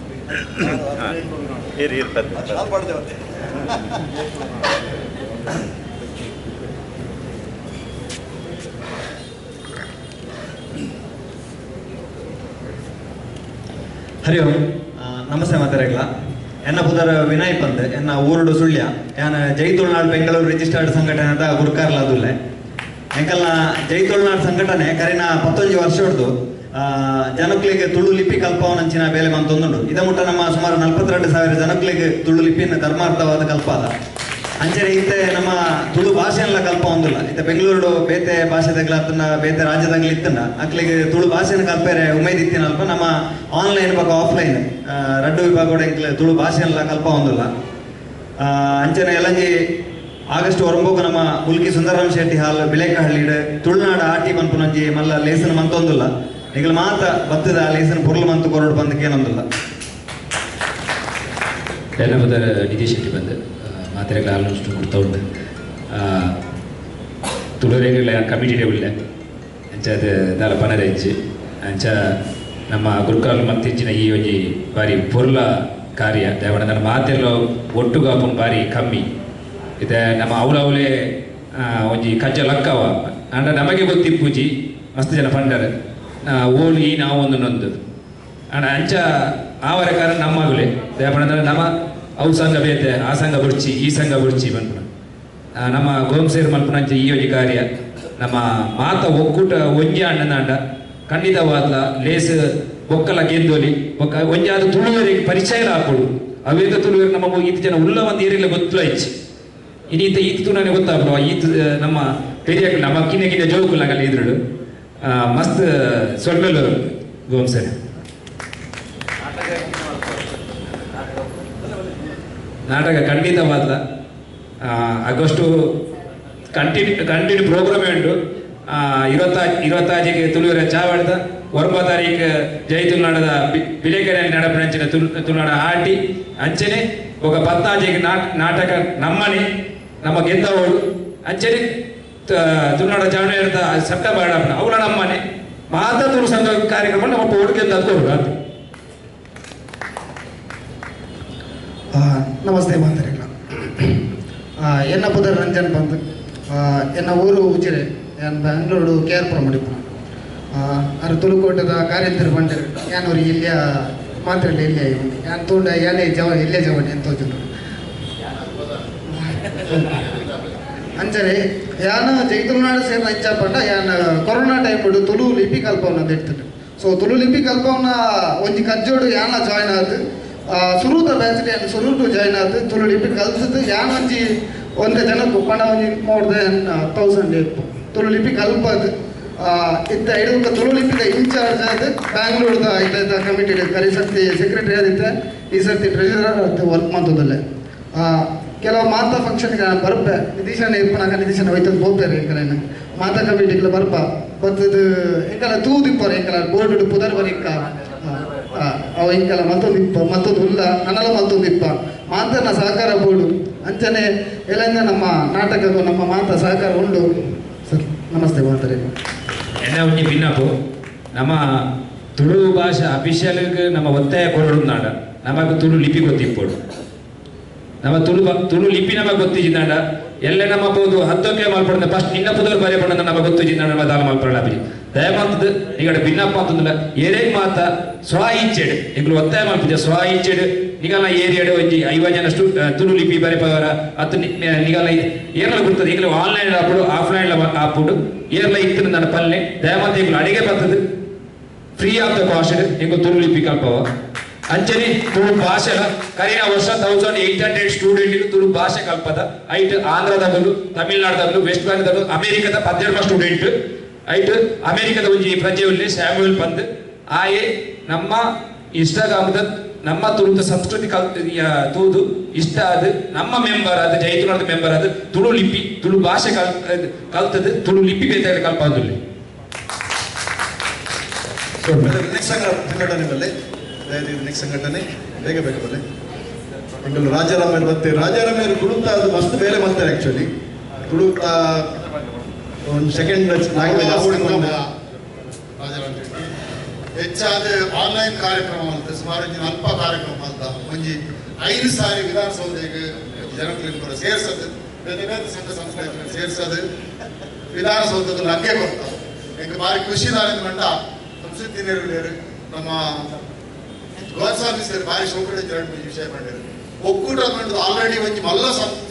ಹರಿ ಓಂ ನಮಸ್ತೆ ಮಾತಾಡಲ್ಲ ಎನ್ನ ಪುದರ್ ವಿನಯ್ ಪಂದ್ ಎನ್ನ ಊರುಡು ಸುಳ್ಯ ಯಾನ ಜೈ ತುಳುನಾಡು ಬೆಂಗಳೂರು ರಿಜಿಸ್ಟರ್ಡ್ ಸಂಘಟನೆದ ಗುರುಕಾರ್ಲಾದುಲ್ಲೆ ಎಂಕಲ್ನ ಜೈ ತುಳುನಾಡು ಸಂಘಟನೆ ಕರಿನ 11 ವರ್ಷ ಹೊಡೆದು ಜನಕ್ಲಿಗೆ ತುಳು ಲಿಪಿ ಕಲ್ಪವನಂಚಿನ ಬೇಲೆ ಮಂತೊಂದುಂಡು ಇದ ಮುಟ್ಟ ನಮ್ಮ ಸುಮಾರು 42,000 ಜನಕ್ಲಿಗೆ ತುಳು ಲಿಪಿನ ಧರ್ಮಾರ್ಥವಾದ ಕಲ್ಪಾದ ಅಂಚನೆ ಇತ್ತೆ ನಮ್ಮ ತುಳು ಭಾಷೆಯಲ್ಲ ಕಲ್ಪ ಒಂದಿಲ್ಲ ಇತ್ತೆ ಬೆಂಗಳೂರು ಬೇತೆ ಭಾಷೆದಾಗ್ಲತ್ತನ್ನ ಬೇತೆ ರಾಜ್ಯದಾಗ್ಲಿ ಇತ್ತಂಡ ಅಕ್ಲಿಗೆ ತುಳು ಭಾಷೆನ ಕಲ್ಪೇರೆ ಉಮೇದ್ ಇತ್ತಿನಲ್ಪ ನಮ್ಮ ಆನ್ಲೈನ್ ಬಗ್ಗೆ ಆಫ್ಲೈನ್ ರಡ್ಡು ವಿಭಾಗ ಇಂಕ್ಲೆ ತುಳು ಭಾಷೆಯಲ್ಲ ಕಲ್ಪ ಒಂದಿಲ್ಲ ಅಂಚನೆ ಎಲ್ಲಂಜಿ ಆಗಸ್ಟ್ 9 ನಮ್ಮ ಮುಲ್ಕಿ ಸುಂದರರಾಮ್ ಶೆಟ್ಟಿ ಹಾಲ್ ಬಿಲೇಕಹಳ್ಳಿ ತುಳುನಾಡು ಆಟಿ ಮನ್ಪುನಂಜಿ ಮಲ್ಲ ಲೇಸನ್ ಮಂತೊಂದಿಲ್ಲ ಈಗ ಮಾತ ಬತ್ತದ ಲೇಸನ್ ಪುರ್ಲು ಮಂತು ಕೊರಡು ಬಂದಕ್ಕೇನೊಂದಿಲ್ಲ ಎಲ್ಲ ಬದರ ನಿಧಿ ಶೆಟ್ಟಿ ಬಂದು ಮಾತ್ರೆಗಳ ಆಲ್ಮೋಸ್ಟ್ ಕೊಡ್ತಾ ಉಂಟು ತುಳುರೆಗಳ ಕಮಿಟಿ ಟೇಬಲ್ ಅಂಚ ಅದು ದಾಲ ಪನದ ಹೆಜ್ಜೆ ಅಂಚ ನಮ್ಮ ಗುರುಕಾಲ್ ಮಂತಿಂಚಿನ ಈ ಒಂಜಿ ಬಾರಿ ಪೊರ್ಲ ಕಾರ್ಯ ದೇವಣ ನನ್ನ ಮಾತೆಲ್ಲ ಒಟ್ಟುಗಾಪು ಬಾರಿ ಕಮ್ಮಿ ಇದೆ ನಮ್ಮ ಅವಲೇ ಒಂಜಿ ಕಜ್ಜ ಲಕ್ಕವ ಅಂಡ ನಮಗೆ ಗೊತ್ತಿಪ್ಪುಜಿ ಮಸ್ತ್ ಜನ ಪಂಡರ್ ಓಲಿ ನಾವು ಒಂದು ಅಣ್ಣ ಅಂಚ ಆವರ ಕಾರಣ ನಮ್ಮಗಲೇ ದೇವಣ ನಮ್ಮ ಅವು ಸಂಘ ಬೇತೆ ಆ ಸಂಘ ಬುಡ್ಚಿ ಈ ಸಂಘ ಬುಡ್ಚಿ ಬಂದ್ಪುಣ ನಮ್ಮ ಗೋಂಸೇರು ಮಲ್ಪುನಂಚ ಈ ಯೋಜಿ ಕಾರ್ಯ ನಮ್ಮ ಮಾತ ಒಕ್ಕೂಟ ಒಂಜಿ ಅಣ್ಣನಾಂಡ ಖಂಡಿತವಾದ ಲೇಸ್ ಬೊಕ್ಕಲ ಗೆದ್ದೋಲಿ ಬೊಕ್ಕ ಒಂಜಾದ ತುಳುವರಿಗೆ ಪರಿಚಯ ಹಾಕೊಡು ಅವೇದ ತುಳುವರಿಗೆ ನಮ್ಮ ಈತ ಜನ ಉಲ್ಲ ಒಂದು ಏರಿಯಲ್ಲ ಗೊತ್ತಲ ಹೆಚ್ಚು ಇನ್ನೀತ ಈತ ತುಣನೆ ಗೊತ್ತಾಗ್ಲವ ಈತ ನಮ್ಮ ಪೆರಿಯ ನಮ್ಮ ಕಿನ್ನ ಕಿನ್ನ ಜೋಗುಲಾಗಲ್ಲ ಇದ್ರು ಮಸ್ತ್ ಸೊಳ್ಮೆಲು ಗೋಂಸೇರು ನಾಟಕ ಖಂಡಿತವಾದ ಆಗಸ್ಟು ಕಂಟಿನ್ಯೂ ಪ್ರೋಗ್ರಾಮೇ ಉಂಟು 26 ತುಳುವರ ಚಾವಡ್ದ 9 ತಾರೀಕು ಜೈ ತುಳುನಾಡದ ಬಿಲೇಕೆರೆಯಲ್ಲಿ ನಡಪನಂಚಿನ ತುಳುನಾಡ ಆಟಿ ಅಂಚನೆ ఒక 14 ನಾಟಕ ನಮ್ಮನೆ ನಮ್ಮ ಗೆದ್ದವಳು ಅಂಚನೆ ತುಳುನಾಡ ಚಾವಣಿ ಸೆಪ್ಟೆಂಬರ್ ಅವಳ ನಮ್ಮನೆ ಮಾತ ತುಳು ಸಂಘ ಕಾರ್ಯಕ್ರಮ ನಮ್ಮ ಪೋಡ್ ಗೆದ್ದವರು ಅದು ನಮಸ್ತೆ ಮಾತಾಡಿಲ್ಲ ಎನ್ನ ಪುದರ್ ರಂಜನ್ ಬಂದು ಎನ್ನ ಊರು ಉಜಿರೆ ನಾನು ಬ್ಯಾಂಗ್ಳೂರು KR ಮಾಡಿದ್ದು ಅದು ತುಳುಕೋಟದ ಕಾರ್ಯಂತರ ಬಂದರು ಯಾನೂರು ಇಲ್ಲಿಯ ಮಾತ್ರ ಇಲ್ಲೇ ಯಾನು ತೋಂಡ ಯಾನೇ ಇಲ್ಲೇ ಜವಣಿ ಅಂತ ಹೋದ್ರು ಅಂಚನೆ ಯಾನ ಜೈತುಲ್ನಾಡು ಸೇರಿನ ಇಚ್ಛಾಪಟ್ಟ ಯಾನ ಕೊರೋನಾ ಟೈಮ್ ತುಳು ಲಿಪಿ ಕಲ್ಪವನ್ನ ಎಡ್ತಿದ್ರು ಸೊ ತುಳು ಲಿಪಿ ಕಲ್ಪವನ್ನ ಒಂಜಿ ಕಜ್ಜೋಡು ಯಾನ ಜಾಯ್ನ್ ಆಯ್ತು ಸುರುತ ಬ್ಯಾಚ್ ಯಾನು ಸುರು ಟು ಜಾಯ್ನ್ ಆಯ್ತು ತುಳು ಲಿಪಿ ಕಲ್ಸಿದ್ದು ಯಾನ ಒಂಜಿ ಒಂದೇ ಜನಕ್ಕೂ ಪಣ ಒಂಜಿ ಮೋರ್ ದೆನ್ 1000 ತುಳು ಲಿಪಿ ಕಲ್ಪದು ಇತ್ತ ಇಡುವ ತುಳು ಲಿಪಿದ ಇನ್ಚಾರ್ಜ್ ಆದ ಬ್ಯಾಂಗ್ಳೂರ್ದ ಇಲ್ಲದ ಕಮಿಟಿ ಕರಿಸರ್ತಿ ಸೆಕ್ರೆಟರಿ ಆದಿತ್ತೆ ಈ ಸರ್ತಿ ಟ್ರೆಜರರ್ ವರ್ಕ್ ಮಾಡ್ತದಲ್ಲ ಕೆಲವು ಮಾತಾ ಫಂಕ್ಷನ್ಗೆ ನಾನು ಬರ್ಪೆ ನಿತೀಶನ ಇಪ್ಪನಾಗ ನಿತೀಶನ ಹೋಯ್ತದ್ದು ಹೋಗ್ತಾರೆ ಎಂಕಲನ್ನ ಮಾತಾ ಕಮಿಟಿಗೆ ಬರ್ಪ ಬರ್ತದು ಎಂಕಲ ತೂದಿಪ್ಪರು ಎಂಕಲ ಬೋರ್ಡ್ ಪುದರ್ ಬರಿಕ್ಕ ಅವ ಎಂಕಲ ಮತ್ತೊಂದು ಹುಲ್ಲ ನನ್ನಲ್ಲ ಮತ್ತೊಂದು ಇಪ್ಪ ಮಾತನ ಸಹಕಾರ ಬೋರ್ಡು ಅಂಚನೆ ಎಲ್ಲ ನಮ್ಮ ನಾಟಕಕ್ಕೂ ನಮ್ಮ ಮಾತಾ ಸಹಕಾರ ಉಂಡು ಸರ್ ನಮಸ್ತೆ ಮಾತಾರೆ ಎನ್ನ ಒಂಜಿ ಭಿನ್ನಪು ನಮ್ಮ ತುಳು ಭಾಷೆ ಅಫಿಷಿಯಲ್ಗೆ ನಮ್ಮ ಒತ್ತಾಯ ಕೊರಡುನಾಡ ನಮಗೆ ತುಳು ಲಿಪಿ ಗೊತ್ತಿಪ್ಪೋಡು ನಮ್ಮ ತುಳು ಲಿಪಿ ನಮಗೆ ಗೊತ್ತಿಜಿನಾಡ ಎಲ್ಲ ನಮ್ಮ ಬೋದು ಹತ್ತೋಕೆ ಮಲ್ಪಡ ಫಸ್ಟ್ ನಿನ್ನ ಪುದರ್ ಬರೆ ಪಡ ನಮಗೆ ಗೊತ್ತಿಜಿನಾಡ ನಮ್ಮ ದಾಲ ಮಲ್ಪಡ ಅಭಿಜಿ ದಯಮಾಂತದ ಈಗ ಭಿನ್ನಪ್ಪ ಅಂತಂದ್ರೆ ಏರೇ ಮಾತ ಸ್ವ ಇಚ್ಚೆಡ್ ಈಗಲೂ ಒತ್ತಾಯ ಮಲ್ಪಿದ್ದೆ ಸ್ವ ಇಚ್ಚೆಡ್ ನಿಗಲ ಏರಿಯಾಡು ಒಂಜಿ 50 ಜನಷ್ಟು ತುಳು ಲಿಪಿ ಬರೆ ಪವರ ಅತ್ತು ನಿಗಲ ಏನೆಲ್ಲ ಬರ್ತದೆ ಈಗಲೂ ಆನ್ಲೈನ್ ಆಪುಡು ಆಫ್ಲೈನ್ ಆಪುಡು ಏರ್ಲ ಇತ್ತು ನನ್ನ ಪಲ್ಲೆ ದಯಮಾಂತ ಈಗಲೂ ಅಡಿಗೆ ಬರ್ತದೆ ಫ್ರೀ ಆಫ್ ದ ಕಾಸ್ಟ್ ಈಗ ತುಳು ಲಿಪಿ ಕಲ್ಪವ ಅಂಚನೆ ತುಳು ಭಾಷೆ ಕರಿನ ವರ್ಷ 1800 ಸ್ಟೂಡೆಂಟ್ ತುಳು ಭಾಷೆ ಕಲ್ಪದ ಐಟ್ ಆಂಧ್ರದಾಗಲು ತಮಿಳ್ನಾಡದಾಗಲು ವೆಸ್ಟ್ ಬೆಂಗಾಲ್ದಾಗಲು ಅಮೆರಿಕದ 12 ಸ್ಟೂಡೆಂಟ್ ಐಟ್ ಅಮೆರಿಕದ ಒಂಜಿ ಪ್ರಜೆ ಉಳ್ಳಿ ಸ್ಯಾಮ್ಯುಯಲ್ ಪಂದ್ ಆಯೆ ನಮ್ಮ ಇನ್ಸ್ಟಾಗ್ರಾಮ್ದ ನಮ್ಮ ತುಳುದ ಸಂಸ್ಕೃತಿ ತೂದು ಇಷ್ಟ ಆದ ನಮ್ಮ ಮೆಂಬರ್ ಆದ ಜೈತುನಾಳದ ಮೆಂಬರ್ ಆದ ತುಳು ಲಿಪಿ ತುಳು ಭಾಷೆ ಕಲ್ತದ ತುಳು ಲಿಪಿ ಬೇತಾಗ ಕಲ್ಪಾದುಲ್ಲಿ ನೆಕ್ಸ್ಟ್ ಸಂಘಟನೆಗಳಲ್ಲಿ ನೆಕ್ಸ್ಟ್ ಸಂಘಟನೆ ಬೇಗ ಬೇಗ ಬರಲಿ ಇಂಗಲು ರಾಜಾರಾಮೇರು ಮತ್ತೆ ರಾಜಾರಾಮೇರು ತುಳುತ್ತಾ ಅದು ಮಸ್ತ್ ಬೇರೆ ಮಾಡ್ತಾರೆ ಆ್ಯಕ್ಚುಲಿ ತುಳುತ್ತಾ ಒಂದು ಸೆಕೆಂಡ್ ಲ್ಯಾಂಗ್ವೇಜ್ ಹೆಚ್ಚಾದ ಆನ್ಲೈನ್ ಕಾರ್ಯಕ್ರಮ ಅಂತ ಸುಮಾರು ಅಲ್ಪ ಕಾರ್ಯಕ್ರಮ ಅಂತ ಒಂಜಿ 5 ಸಾರಿ ವಿಧಾನಸೌಧೆಗೆ ಜನಕ್ಲಿಂದ ಸೇರ್ಸದು ಬೇರೆ ಬೇರೆ ಸಂಘ ಸಂಸ್ಥೆ ಸೇರ್ಸದು ವಿಧಾನಸೌಧದ ಲಗ್ಗೆ ಕೊಡ್ತಾರೆ ಈಗ ಭಾರಿ ಖುಷಿದಾರಿಂದ ಮಂಡ ಸಂಸ್ಕೃತಿ ನೆರವೇರು ನಮ್ಮ ಗೋಸ್ವಾಮಿ ಸರ್ ಭಾರಿ ಶೋಕಡೆ ಎರಡು ವಿಷಯ ಮಾಡಿದ್ರು ಒಕ್ಕೂಟ ಮಾಡಿದ್ದು ಆಲ್ರೆಡಿ ಒಂಜಿ ಮಲ್ಲ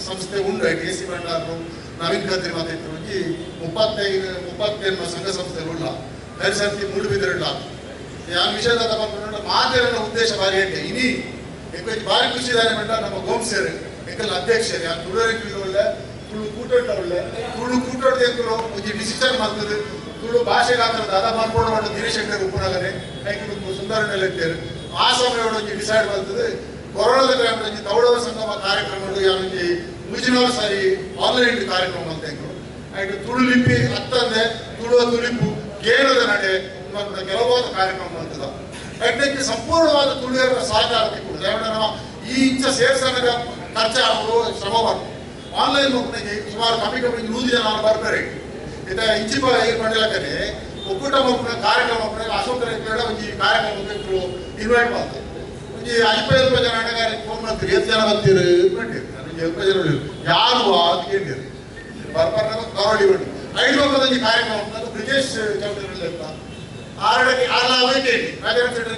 ಸಂಸ್ಥೆ ಉಂಡು KC ಭಂಡಾರರು ನವೀನ್ ಕದ್ರಿ ಮಾತಾಡ್ತಾರೆ ಒಂಜಿ 35 ಸಂಘ ಸಂಸ್ಥೆಗಳು ಉಳ್ಳ ಕರಿಸಂತಿ ಮೂಡು ಬಿದ್ದಿರಲ್ಲ ಯಾವ ವಿಷಯದ ಮಾತಿನ ಉದ್ದೇಶ ಭಾರಿ ಹೇಗೆ ಇನಿ ಭಾರಿ ಖುಷಿದಾರೆ ಮಂಡ ನಮ್ಮ ಗೋಮ್ ಸೇರ್ ಎಂಕಲ್ ಅಧ್ಯಕ್ಷರು ಯಾರು ತುಳು ಒಳ್ಳೆ ತುಳು ಕೂಟೋಟ ಒಳ್ಳೆ ತುಳು ಕೂಟೋಟ ಒಂಜಿ ಡಿಸಿಷನ್ ಮಾಡ್ತದೆ ತುಳು ಭಾಷೆಗೆ ಹಾಕಿದ್ರೆ ದಾದಾ ಮಾಡ್ಕೊಂಡು ಮಾಡಿ ದಿನೇಶಂಕರ್ ಉಪನಗರೆ ಸುಂದರನೆಲ್ಲ ಇದ್ದೇವೆ ಆ ಸಮಯ ಡಿಸೈಡ್ ಮಾಡ್ತದೆ ಕೊರೋನಾದ ಟೈಮ್ ತೌಡವ ಸಂಗಮ ಕಾರ್ಯಕ್ರಮಗಳು ಯಾವೊಂದು ಮುಜಿನವ ಸಾರಿ ಆನ್ಲೈನ್ ಕಾರ್ಯಕ್ರಮ ಅಂತ ಆಯ್ತು ತುಳು ಲಿಪಿ ಹತ್ತಂದೆ ತುಳುವ ತುಳಿಪು ಕೇರಳದ ನಡೆ ಕೆಲವಾದ ಕಾರ್ಯಕ್ರಮ ಮಾಡ್ತದ ಅದಕ್ಕೆ ಸಂಪೂರ್ಣವಾದ ತುಳುವರ ಸಹಕಾರ ನಾವು ಈ ಇಂಚ ಸೇರ್ಸಂಗ ಖರ್ಚಾಗುವ ಶ್ರಮ ಮಾಡ್ತೀವಿ ಆನ್ಲೈನ್ ಮಕ್ಕಳಿಗೆ ಸುಮಾರು ಕಮ್ಮಿ 100 ಜನ ಬರ್ತಾರೆ ಇದ ಇಂಚಿ ಪಂಡಲಕ್ಕನೆ ಒಕ್ಕೂಟ ಮಕ್ಕಳ ಕಾರ್ಯಕ್ರಮ ಅಶೋಕ ಒಂಜಿ ಕಾರ್ಯಕ್ರಮಕ್ಕೆ ಇನ್ವೈಟ್ ಮಾಡ್ತಾರೆ ಒಂಜಿ 50 ಜನ ಅಣ್ಣಗಾರಿಗೆ ಫೋನ್ ಮಾಡ್ತೀರಿ 8 ಜನ ಬರ್ತೀರಿ 20 ಜನ ಯಾರು ಅದಕ್ಕೆ ಬರ್ಬಾರ ಕರಾವಳಿ ಬಡ್ಡಿ 5 ವರ್ಷದ ಕಾರ್ಯಕ್ರಮ ಬ್ರಿಜೇಶ್ ಚೌಧರಿ ಅಂತ ಆರಡಕ್ಕೆ ಅವೈತೆ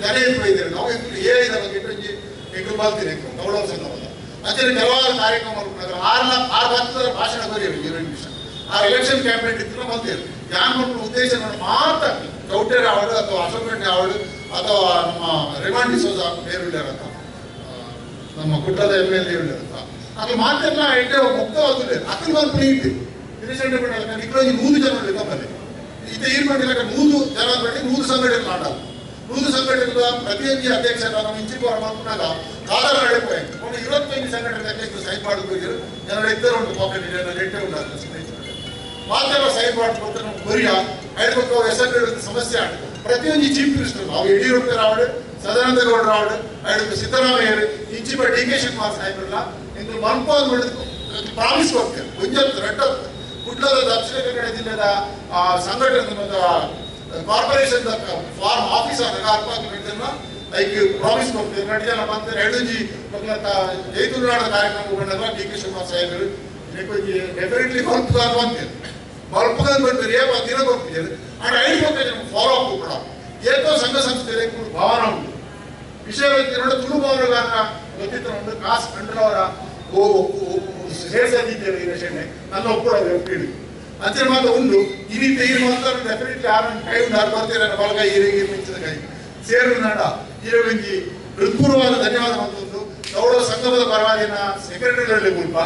ಗನೆ ಇದ್ದಾರೆ ನಾವು ಏನಿದೆ ಬಗ್ಗೆ ಎಂಟು ಬರ್ತೀನಿ ತಗೊಳ್ಳೋ ಸಂದರ್ಭ ಅಂಚನೆ ಕೆಲವಾರು ಕಾರ್ಯಕ್ರಮ 6 ಭಾಷಣ ಬರೀರಿ 2 ನಿಮಿಷ ಆ ಎಲೆಕ್ಷನ್ ಕ್ಯಾಂಪೇನ್ ಇತ್ತು ಬಂದಿರು ಯಾನ್ ಮಕ್ಕಳ ಉದ್ದೇಶ ಮಾತ್ರ ಚೌಟೇರ್ ಆವಡು ಅಥವಾ ಅಶೋಕರೆಡ್ಡಿ ಆವಡು ಅಥವಾ ನಮ್ಮ ರೇಮಾಂಡ್ ಡಿಸೋಜ ಬೇರುಳ್ಳಿಯರ್ ಅಂತ ನಮ್ಮ ಕುಟ್ಟದ MLA ಅಂತ ಅದು ಮಾತೆಲ್ಲ ಎಡ್ಡೆ ಮುಕ್ತವಾಗುದೇ ಅಕ್ಕಲ್ ಬಂದು ನೀತಿ ರೀಸೆಂಟ್ ಬಿಡಲ್ಲ ಇಕ್ಕಳೊಂದು 100 ಜನ ಉಳ್ಳಿ ತಮ್ಮಲ್ಲಿ ಇದು ಏನು ಮಾಡಿಲ್ಲ 100 ಜನ ಬಡ್ಡಿ 100 ಸಂಘಟನೆ ಮಾಡಲ್ಲ 100 ಸಂಘಟನೆಗಳ ಪ್ರತಿಯೊಂದು ಅಧ್ಯಕ್ಷರ ನಮ್ಮ ಇಂಚಿಪುರ ಮಾಡ್ಕೊಂಡಾಗ ಕಾಲರ ನಡೆಪೋಯ್ತು ಒಂದು 25 ಸಂಘಟನೆ ಅಧ್ಯಕ್ಷರು ಸೈನ್ ಮಾಡಿದ್ರು ಜನರ ಇದ್ದರು ಉಂಟು ಪಾಕೆಟ್ ರೇಟೇ ಉಂಟು ಮಾತ್ರ ಸೈನ್ ಮಾಡಿಕೊಟ್ಟು ನಮ್ಮ ಕೊರಿಯಾ ಹೇಳ್ಬೇಕು ಹೆಸರು ಸಮಸ್ಯೆ ಆಡು ಪ್ರತಿಯೊಂದು ಚೀಫ್ ಮಿನಿಸ್ಟರ್ ನಾವು ಯಡಿಯೂರಪ್ಪ ರಾವಡು ಸದಾನಂದ ಗೌಡ ರಾವಡು ಹೇಳ್ಬೇಕು ಸಿದ್ದರಾಮಯ್ಯರು ಇಂಚಿಪ DK ಶಿವಕುಮಾರ್ ಸಾಹೇಬ್ರಲ್ಲ ಇಂದು ಮನ್ಪೋದ್ ಮಾಡಿದ್ರು ಪ್ರಾಮಿಸ್ ಹೋಗ್ತಾರೆ ಗುಂಜತ್ತು ರೆಡ್ಡ ಕುಡ್ಲದ ದಕ್ಷಿಣ ಕನ್ನಡ ಜಿಲ್ಲೆದ ಸಂಘಟನೆ ಮತ್ತು corporation form office like promise ಕೊಡ್ತೀವಿ 2 ಜನ ಬಂತಾರೆ 2 ಜಿ ಜೈತುನಾಡ ಕಾರ್ಯಕ್ರಮ ಬಂದಾಗ DK ಶಿವಕುಮಾರ್ ಸಾಹೇಬರು ಡೆಫಿನೆಟ್ಲಿ ಬಂತು ಅಂತೀವಿ ಮಲ್ಪದಲ್ಲಿ ಬಂದ್ರೆ ಏಪ ದಿನ ಬರ್ತಿದ್ದಾರೆ ಆಡ ಐದು ಬಗ್ಗೆ ಫಾಲೋ ಅಪ್ ಕೂಡ ಏಕೋ ಸಂಘ ಸಂಸ್ಥೆಯಲ್ಲಿ ಭಾವನ ಉಂಟು ವಿಷಯ ವ್ಯಕ್ತಿ ತುಳು ಭವನಗಾರ ಗೊತ್ತಿತ್ತು ಒಂದು ಕಾಸ್ ಕಂಡ್ರವರ ಸೇರಿಸಿದ್ದೇವೆ ಈ ರಚನೆ ನನ್ನ ಒಪ್ಪುಡೋದು ಒಪ್ಪಿಡಿ ಅಂಚೆ ಮಾತ್ರ ಉಂಡು ಇನಿ ತೆಗೆದು ಮಾತ್ರ ಡೆಫಿನೆಟ್ಲಿ ಆರು ಕೈ ಉಂಡು ಆರು ಬರ್ತೀರ ಬಳಗ ಈರಿಗೆ ಮಿಂಚಿದ ಕೈ ಸೇರು ನಾಡ ಈರೊಂಜಿ ಹೃತ್ಪೂರ್ವವಾದ ಧನ್ಯವಾದ ಮತ್ತೊಂದು ಗೌಡ ಸಂಗಮದ ಪರವಾಗಿನ ಸೆಕ್ರೆಟರಿಗಳಲ್ಲಿ ಮುಲ್ಪ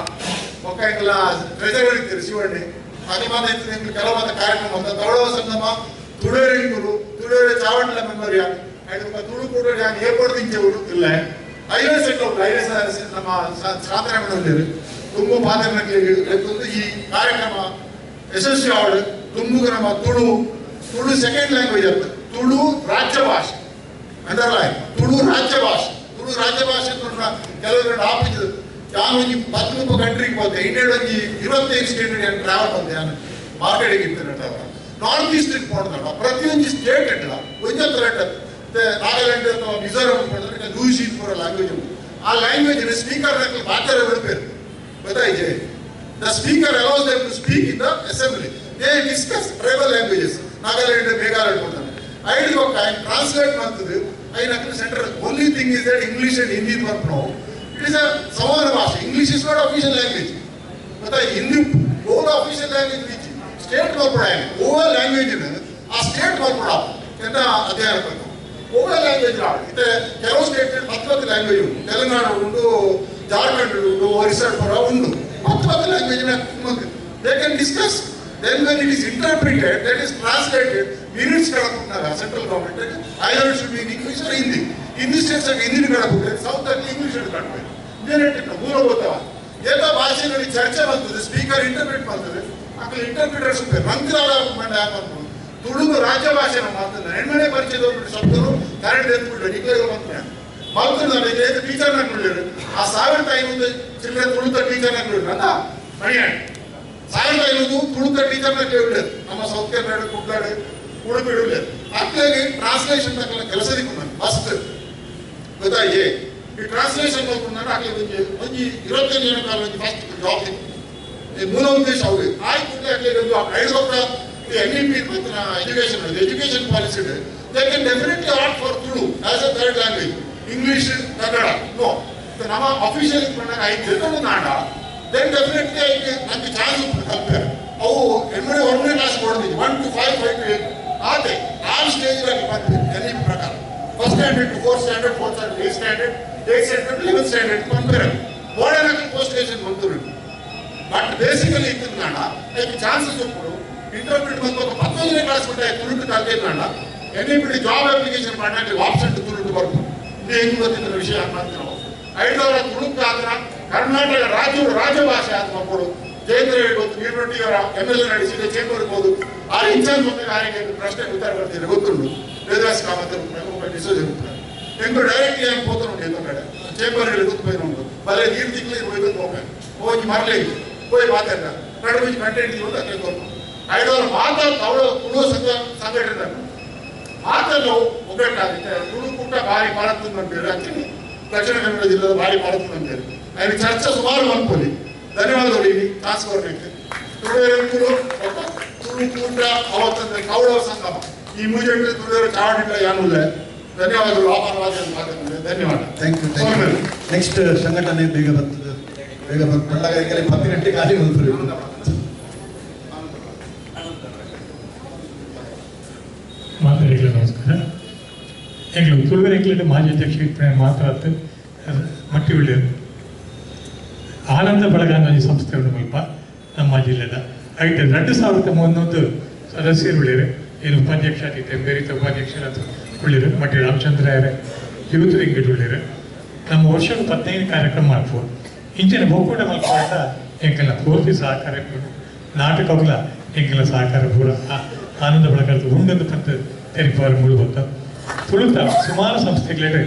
ಒಕ್ಕಾಯ್ಕಲ್ಲ ಟ್ರೆಜರರ್ ಇರ್ತೀರಿ ಶಿವಣ್ಣಿ ಹಾಗೆ ಮಾತ್ರ ಕೆಲವಾದ ಕಾರ್ಯಕ್ರಮ ಅಂತ ಗೌರವ ಸಂಗಮ ತುಳೂರಿಂಗುರು ತುಳೂರಿ ಚಾವಂಡ್ಲ ಮೆಮೋರಿಯ ತುಳು ಕೂಡ ಏರ್ಪೋರ್ಟ್ ದಿಂಚೆ ಇಲ್ಲ ಐವೇಸ್ ಐವೇಸ್ ನಮ್ಮ ಶಾಂತರಾಮಣ್ಣಲ್ಲಿ ತುಂಬು ಪಾತ್ರಗಳಿಗೆ ಈ ಕಾರ್ಯಕ್ರಮ ಯಶಸ್ವಿ ಆವಡು ತುಂಬುಗ ನಮ್ಮ ತುಳು ಸೆಕೆಂಡ್ ಲ್ಯಾಂಗ್ವೇಜ್ ಅಂತ ತುಳು ರಾಜ್ಯ ಭಾಷೆ ಅಂಡರ್ಲೈನ್ ತುಳು ರಾಜ್ಯ ಭಾಷೆ ಕೆಲವರು ಆಫೀಸ್ ನಾನು ಒಂಜಿ 10 ಕಂಟ್ರಿಗೆ ಹೋದೆ ಇಂಡಿಯಾಡ್ ಒಂಜಿ 25 ಸ್ಟೇಟ್ ಟ್ರಾವೆಲ್ ಬಂದೆ ನಾನು ಮಾರ್ಕೆಟಿಗೆ ಇರ್ತೇನೆ ನಾರ್ತ್ ಈಸ್ಟ್ ನೋಡಿದಾಗ ಪ್ರತಿಯೊಂದು ಸ್ಟೇಟ್ ಇಟ್ಟಿಲ್ಲ ಒಂದೊಂದು ನಾಗಾಲ್ಯಾಂಡ್ ಅಥವಾ ಮಿಜೋರಾಂ ಲೂಸಿ ಪೂರ ಲ್ಯಾಂಗ್ವೇಜ್ ಉಂಟು ಆ ಲ್ಯಾಂಗ್ವೇಜ್ ಸ್ಪೀಕರ್ ಮಾತಾಡೋ ಬಿಡಬೇಕು ಗೊತ್ತಾಯ್ತು the speaker allows them to speak in the assembly they discuss tribal languages Nagaland Meghalaya ಕೊಡ್ತಾನೆ ಐಡಿ ಹೋಗಿ ಟ್ರಾನ್ಸ್ಲೇಟ್ ಮಾಡ್ತದೆ ಐದು centre only thing is that English and Hindi work no it is a ಸಮಾನ ಭಾಷೆ English is not official language ಗೊತ್ತಾಯ್ತು Hindi over official language reach state ಮಲ್ಪಡ over language ಆ ಸ್ಟೇಟ್ ಮಲ್ಪಡ ಎಂತ ಅಧ್ಯಯನ ಕೊಡ್ತಾರೆ ಓವರ್ ಲ್ಯಾಂಗ್ವೇಜ್ ಇತ್ತೆ ಕೆಲವು ಸ್ಟೇಟ್ 10 ಲ್ಯಾಂಗ್ವೇಜ್ ಉಂಟು ತೆಲಂಗಾಣ ಉಂಟು ಜಾರ್ಖಂಡ್ ಉಂಟು ಒರಿಸ್ಸಾ ಪುರ ಉಂಟು 10 language they can discuss then when it is interpreted that is translated minutes ಕಳಕೊಂಡಾಗ central government either should be in English or Hindi states Hindi ಕಳಕೊಂಡ್ರೆ ಸೌತ್ ಅಲ್ಲಿ ಇಂಗ್ಲಿಷ್ ಕಳಬೇಕು ಇದೇನಿಟ್ಟು ಮೂಲಭೂತವ ಏತ ಭಾಷೆಗಳಲ್ಲಿ ಚರ್ಚೆ ಬರ್ತದೆ ಸ್ಪೀಕರ್ ಇಂಟರ್ಪ್ರಿಟ್ ಮಾಡ್ತದೆ ಅక్కడ ಇಂಟರ್ಪ್ರಿಟರ್ಸ್ ಮಂತ್ರಾಲಯ ಮಂಡ ಯಾಕಂದ್ರು ತುಳುಗು ರಾಜ್ಯ ಭಾಷೆ ಮಾತನ್ನ ಹೆಣ್ಮನೆ ಪರಿಚಯದವರು ಶಬ್ದರು ಕನ್ನಡ ಎತ್ಬಿಟ್ಟು ಡಿಕ್ಲೇರ್ ಮಾಡ್ತಾರೆ ಮಲ್ತುಂದ್ರೆ ಟೀಚರ್ ನಾಗ್ಲಿರು ಆ 1500 ಚಿಲ್ಲರೆ ತುಳುಕ ಟೀಚರ್ ನಾಗ್ಲಿರು ಅಂತ ಮಣಿಯಾಡಿ 1500 ತುಳುಕ ಟೀಚರ್ ನಾಗ್ಲಿರು ನಮ್ಮ ಸೌತ್ ಕನ್ನಡ ಕುಡ್ಲಾಡು ಉಡುಪಿ ಇಡಲಿರು ಅಕ್ಕಾಗಿ ಟ್ರಾನ್ಸ್ಲೇಷನ್ ತಕ್ಕ ಕೆಲಸದಿಕ್ಕು ನಾನು ಫಸ್ಟ್ ಗೊತ್ತಾಯ್ತು ಈ ಟ್ರಾನ್ಸ್ಲೇಷನ್ ಮಾಡ್ಕೊಂಡು ಅಕ್ಕಾಗಿ ಒಂಜಿ 25 ಜನ ಕಾಲ ಫಸ್ಟ್ ಜಾಬ್ ಮೂಲ ಉದ್ದೇಶ ಅವ್ರು ಆಯ್ತು ಅಕ್ಕಾಗಿ ಒಂದು 5 ವರ್ಷ NEP education policy, they can definitely opt for Tulu as a third language. English, Kannada, no. So now officially I tell Nada, then definitely I can chance to compare. Oh, everybody 1 class 1 to 5, 5 to 8. Are they? All stages are NEP prakar. First standard to 4th standard, 4th standard, 8th standard, 8th standard, 11th standard, compare. Modern post station Manturu. But basically in Nada, I have chances to put interpret ಬಂದು 11ನೇ class ಬಿಟ್ಟೆ ತುಳುಟು ಕಲ್ತಿಲ್ಲ ಎನಿಬಿಡಿ job application ಮಾಡಕ್ಕೆ option ತುಳುಟು ಬರ್ತು ಇದು ಹೆಂಗ್ ಗೊತ್ತಿದ್ದ ವಿಷಯ ಅಂತ ನಾವು 5,000 ತುಳುಕು ಆದ್ರೆ ಕರ್ನಾಟಕ ರಾಜ್ಯ ಭಾಷೆ ಆದ ಮಕ್ಕಳು ಜಯೇಂದ್ರ ಗೊತ್ತು ನೀರ್ನೊಟ್ಟಿಯವರ MLA ನಡೆಸಿದ ಚೇಂಬರ್ ಇರ್ಬೋದು ಆ ಇನ್ಚಾರ್ಜ್ ಮತ್ತೆ ಕಾರ್ಯಕ್ಕೆ ಪ್ರಶ್ನೆ ಉತ್ತರ ಬರ್ತಿದೆ ಗೊತ್ತುಂಟು ವೇದವಾಸಿ ಕಾಮತ್ ಡಿಸೋಜನ್ ಹೆಂಗು ಡೈರೆಕ್ಟ್ ಏನು ಹೋತ ನೋಡಿ ಎಂತ ಕಡೆ ಚೇಂಬರ್ ಹೇಳಿ ಗೊತ್ತು ಬೈದು ಉಂಟು ಬಲೆ ನೀರು ತಿಕ್ಲಿ ಹೋಯ್ತು ಹೋಗಿ ಮರಲೇ ಹೋಗಿ ಮಾತಾಡ ನಡುವೆ ಕಂಟೆಂಟ್ ಇರೋದು ಅಕ್ಕೆ ಗೊತ್ತು 5,000 ಮಾತಾಡ್ತಾ ತುಳು ಸಂಘಟನೆ ಮಾತನ್ನು ಒಗ್ಗಟ್ಟಾಗುತ್ತೆ ತುಳು ಕೂಟ ಭಾರಿ ಭಾರತ ಅಂತೇಳಿ ಅಂತೀನಿ ದಕ್ಷಿಣ ಕನ್ನಡ ಜಿಲ್ಲೆಯ ಭಾರಿ ಭಾರತ ಅಂತೇಳಿ ಅಲ್ಲಿ ಚರ್ಚೆ ಸುಮಾರು ಅನ್ಕೊಳ್ಳಿ ಧನ್ಯವಾದಗಳು ಇಲ್ಲಿ ಟ್ರಾನ್ಸ್ಫರ್ಗೆ ತುಳು ಕೂಟ ಅವತ್ತಂದ್ರೆ ಕೌರವ ಸಂಗಮ ಈ ಮೂಜೆಂಟು ತುಳಿಯೋರು ಚಾವಡಿಲ್ಲ ಏನೂ ಇಲ್ಲ ಧನ್ಯವಾದಗಳು ಆಭಾರವಾದ ಮಾತಾಡ್ತಾರೆ ಧನ್ಯವಾದ ಥ್ಯಾಂಕ್ ಯು ನೆಕ್ಸ್ಟ್ ಸಂಘಟನೆ ಬೇಗ ಬರ್ತದೆ ಬೇಗ ಬಂದಾಗ 10 ಗಂಟೆ ಖಾಲಿ ಬಂತು ಮಾತಾಡಿಲ್ಲ ನಮಸ್ಕಾರ ಎಂಗ್ಳು ತುಳುವೆರೆ ಎಂಗ್ಲಿಂದ ಮಾಜಿ ಅಧ್ಯಕ್ಷ ಇರ್ತಾನೆ ಮಾತಾಡ್ತು ಮಟ್ಟಿ ಒಳ್ಳೆಯದು ಆನಂದ ಬಳಗ ಅನ್ನೋ ಸಂಸ್ಥೆ ಉಂಟು ಸ್ವಲ್ಪ ನಮ್ಮ ಜಿಲ್ಲೆದ ಐತೆ 2031 ಸದಸ್ಯರು ಉಳಿರು ಏನು ಉಪಾಧ್ಯಕ್ಷ ಆಗಿತ್ತು ಬೇರೆ ಉಪಾಧ್ಯಕ್ಷರಾದ ಉಳಿರು ಮಟ್ಟಿ ರಾಮಚಂದ್ರಯ್ಯರೇ ಯೂತ್ ವಿಂಗ್ ಉಳಿರು ನಮ್ಮ ವರ್ಷಕ್ಕೆ 15 ಕಾರ್ಯಕ್ರಮ ಮಾಡ್ಬೋದು ಇಂಚಿನ ಒಕ್ಕೂಟ ಮಲ್ಕೊಂಡ ಎಂಗೆಲ್ಲ ಪೂರ್ತಿ ಸಹಕಾರ ನಾಟಕಗಳ ಎಂಗೆಲ್ಲ ಸಹಕಾರ ಪೂರ ಆನಂದ ಬಳಗದ ಉಂಡೊಂದು ಪಂತ ತೆರಿಪಾರು ಮುಳುಗೊತ್ತ ತುಳುತ ಸುಮಾರು ಸಂಸ್ಥೆಗಳೇ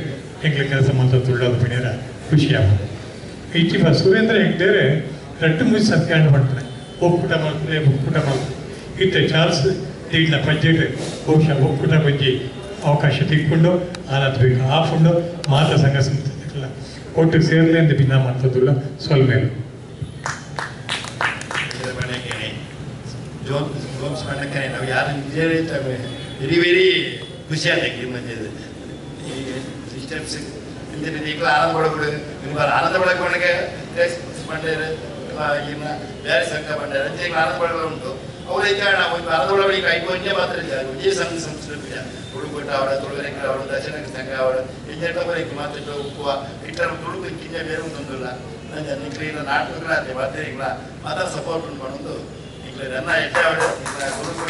ಎಂಗ್ಲ ಕೆಲಸ ಮಾಡ್ತಾ ತುಳ್ಳೋದು ಬಿಣಿಯರ ಖುಷಿಯಾಗುತ್ತೆ ಇಚ್ಚಿವ ಸುರೇಂದ್ರ ಹೆಗ್ಡೇರೆ 2-3 ಸತ್ಕಾಂಡ ಮಾಡ್ತಾರೆ ಒಕ್ಕೂಟ ಮಾಡ್ತಾರೆ ಇತ್ತೆ ಚಾರ್ಲ್ಸ್ ಈಗಿನ ಬಜೆಟ್ ಬಹುಶಃ ಒಕ್ಕೂಟ ಬಗ್ಗೆ ಅವಕಾಶ ತಿಳ್ಕೊಂಡು ಆನಂದ ಬೇಕು ಆಫುಂಡು ಮಾತ್ರ ಸಂಘ ಸಂಸ್ಥೆಗಳ ಒಟ್ಟು ಸೇರಲಿ ಅಂತ ಭಿನ್ನ ಮಾಡ್ತದಿಲ್ಲ ಸ್ವಲ್ಪ ಜೋನ್ಸ್ ಮಾಡಕ್ಕೆ ನಾವು ಯಾರು ವೆರಿ ವೆರಿ ಖುಷಿ ಆಗಿ ಮಂಜೆ ಈ ಸಿಸ್ಟಮ್ಸ್ ಇಂದಿನ ಈಗಲೂ ಆನಂದ ಪಡಬಿಡು ನಿಮ್ಮ ಆನಂದ ಪಡಕೊಂಡಾಗ ಮಾಡ್ಯಾರ ಇನ್ನು ಬೇರೆ ಸಂಘ ಮಾಡ್ಯಾರ ಈಗ ಆನಂದ ಪಡ ಉಂಟು ಅವರೈತೆ ನಾವು ಆನಂದ ಪಡಬಡಿಗೆ ಐದು ಮಾತ್ರ ವಿಜಯ ಸಂಸ್ಕೃತಿ ತುಳುಕೊಟ್ಟ ಅವರ ತುಳುವರೆಂಕರ ಅವರ ದರ್ಶನ ಸಂಘ ಅವರ ಇಂಜೆಟ್ಟವರೆಗೆ ಮಾತ್ರ ಉಪ್ಪುವ ಇಟ್ಟರ ತುಳುಕು ಕಿಂಜ ಬೇರೆ ಒಂದೊಂದಿಲ್ಲ ನಂಗೆ ನಿಕ್ಲಿನ ನಾಟಕಗಳಾದ್ರೆ ಮಾತೆಗಳ ಮಾತ್ರ ಸಪೋರ್ಟ್ ಉಂಟು ಈಗ ನನ್ನ ಎಟ್ಟೆ ಅವರ ತುಳುಕು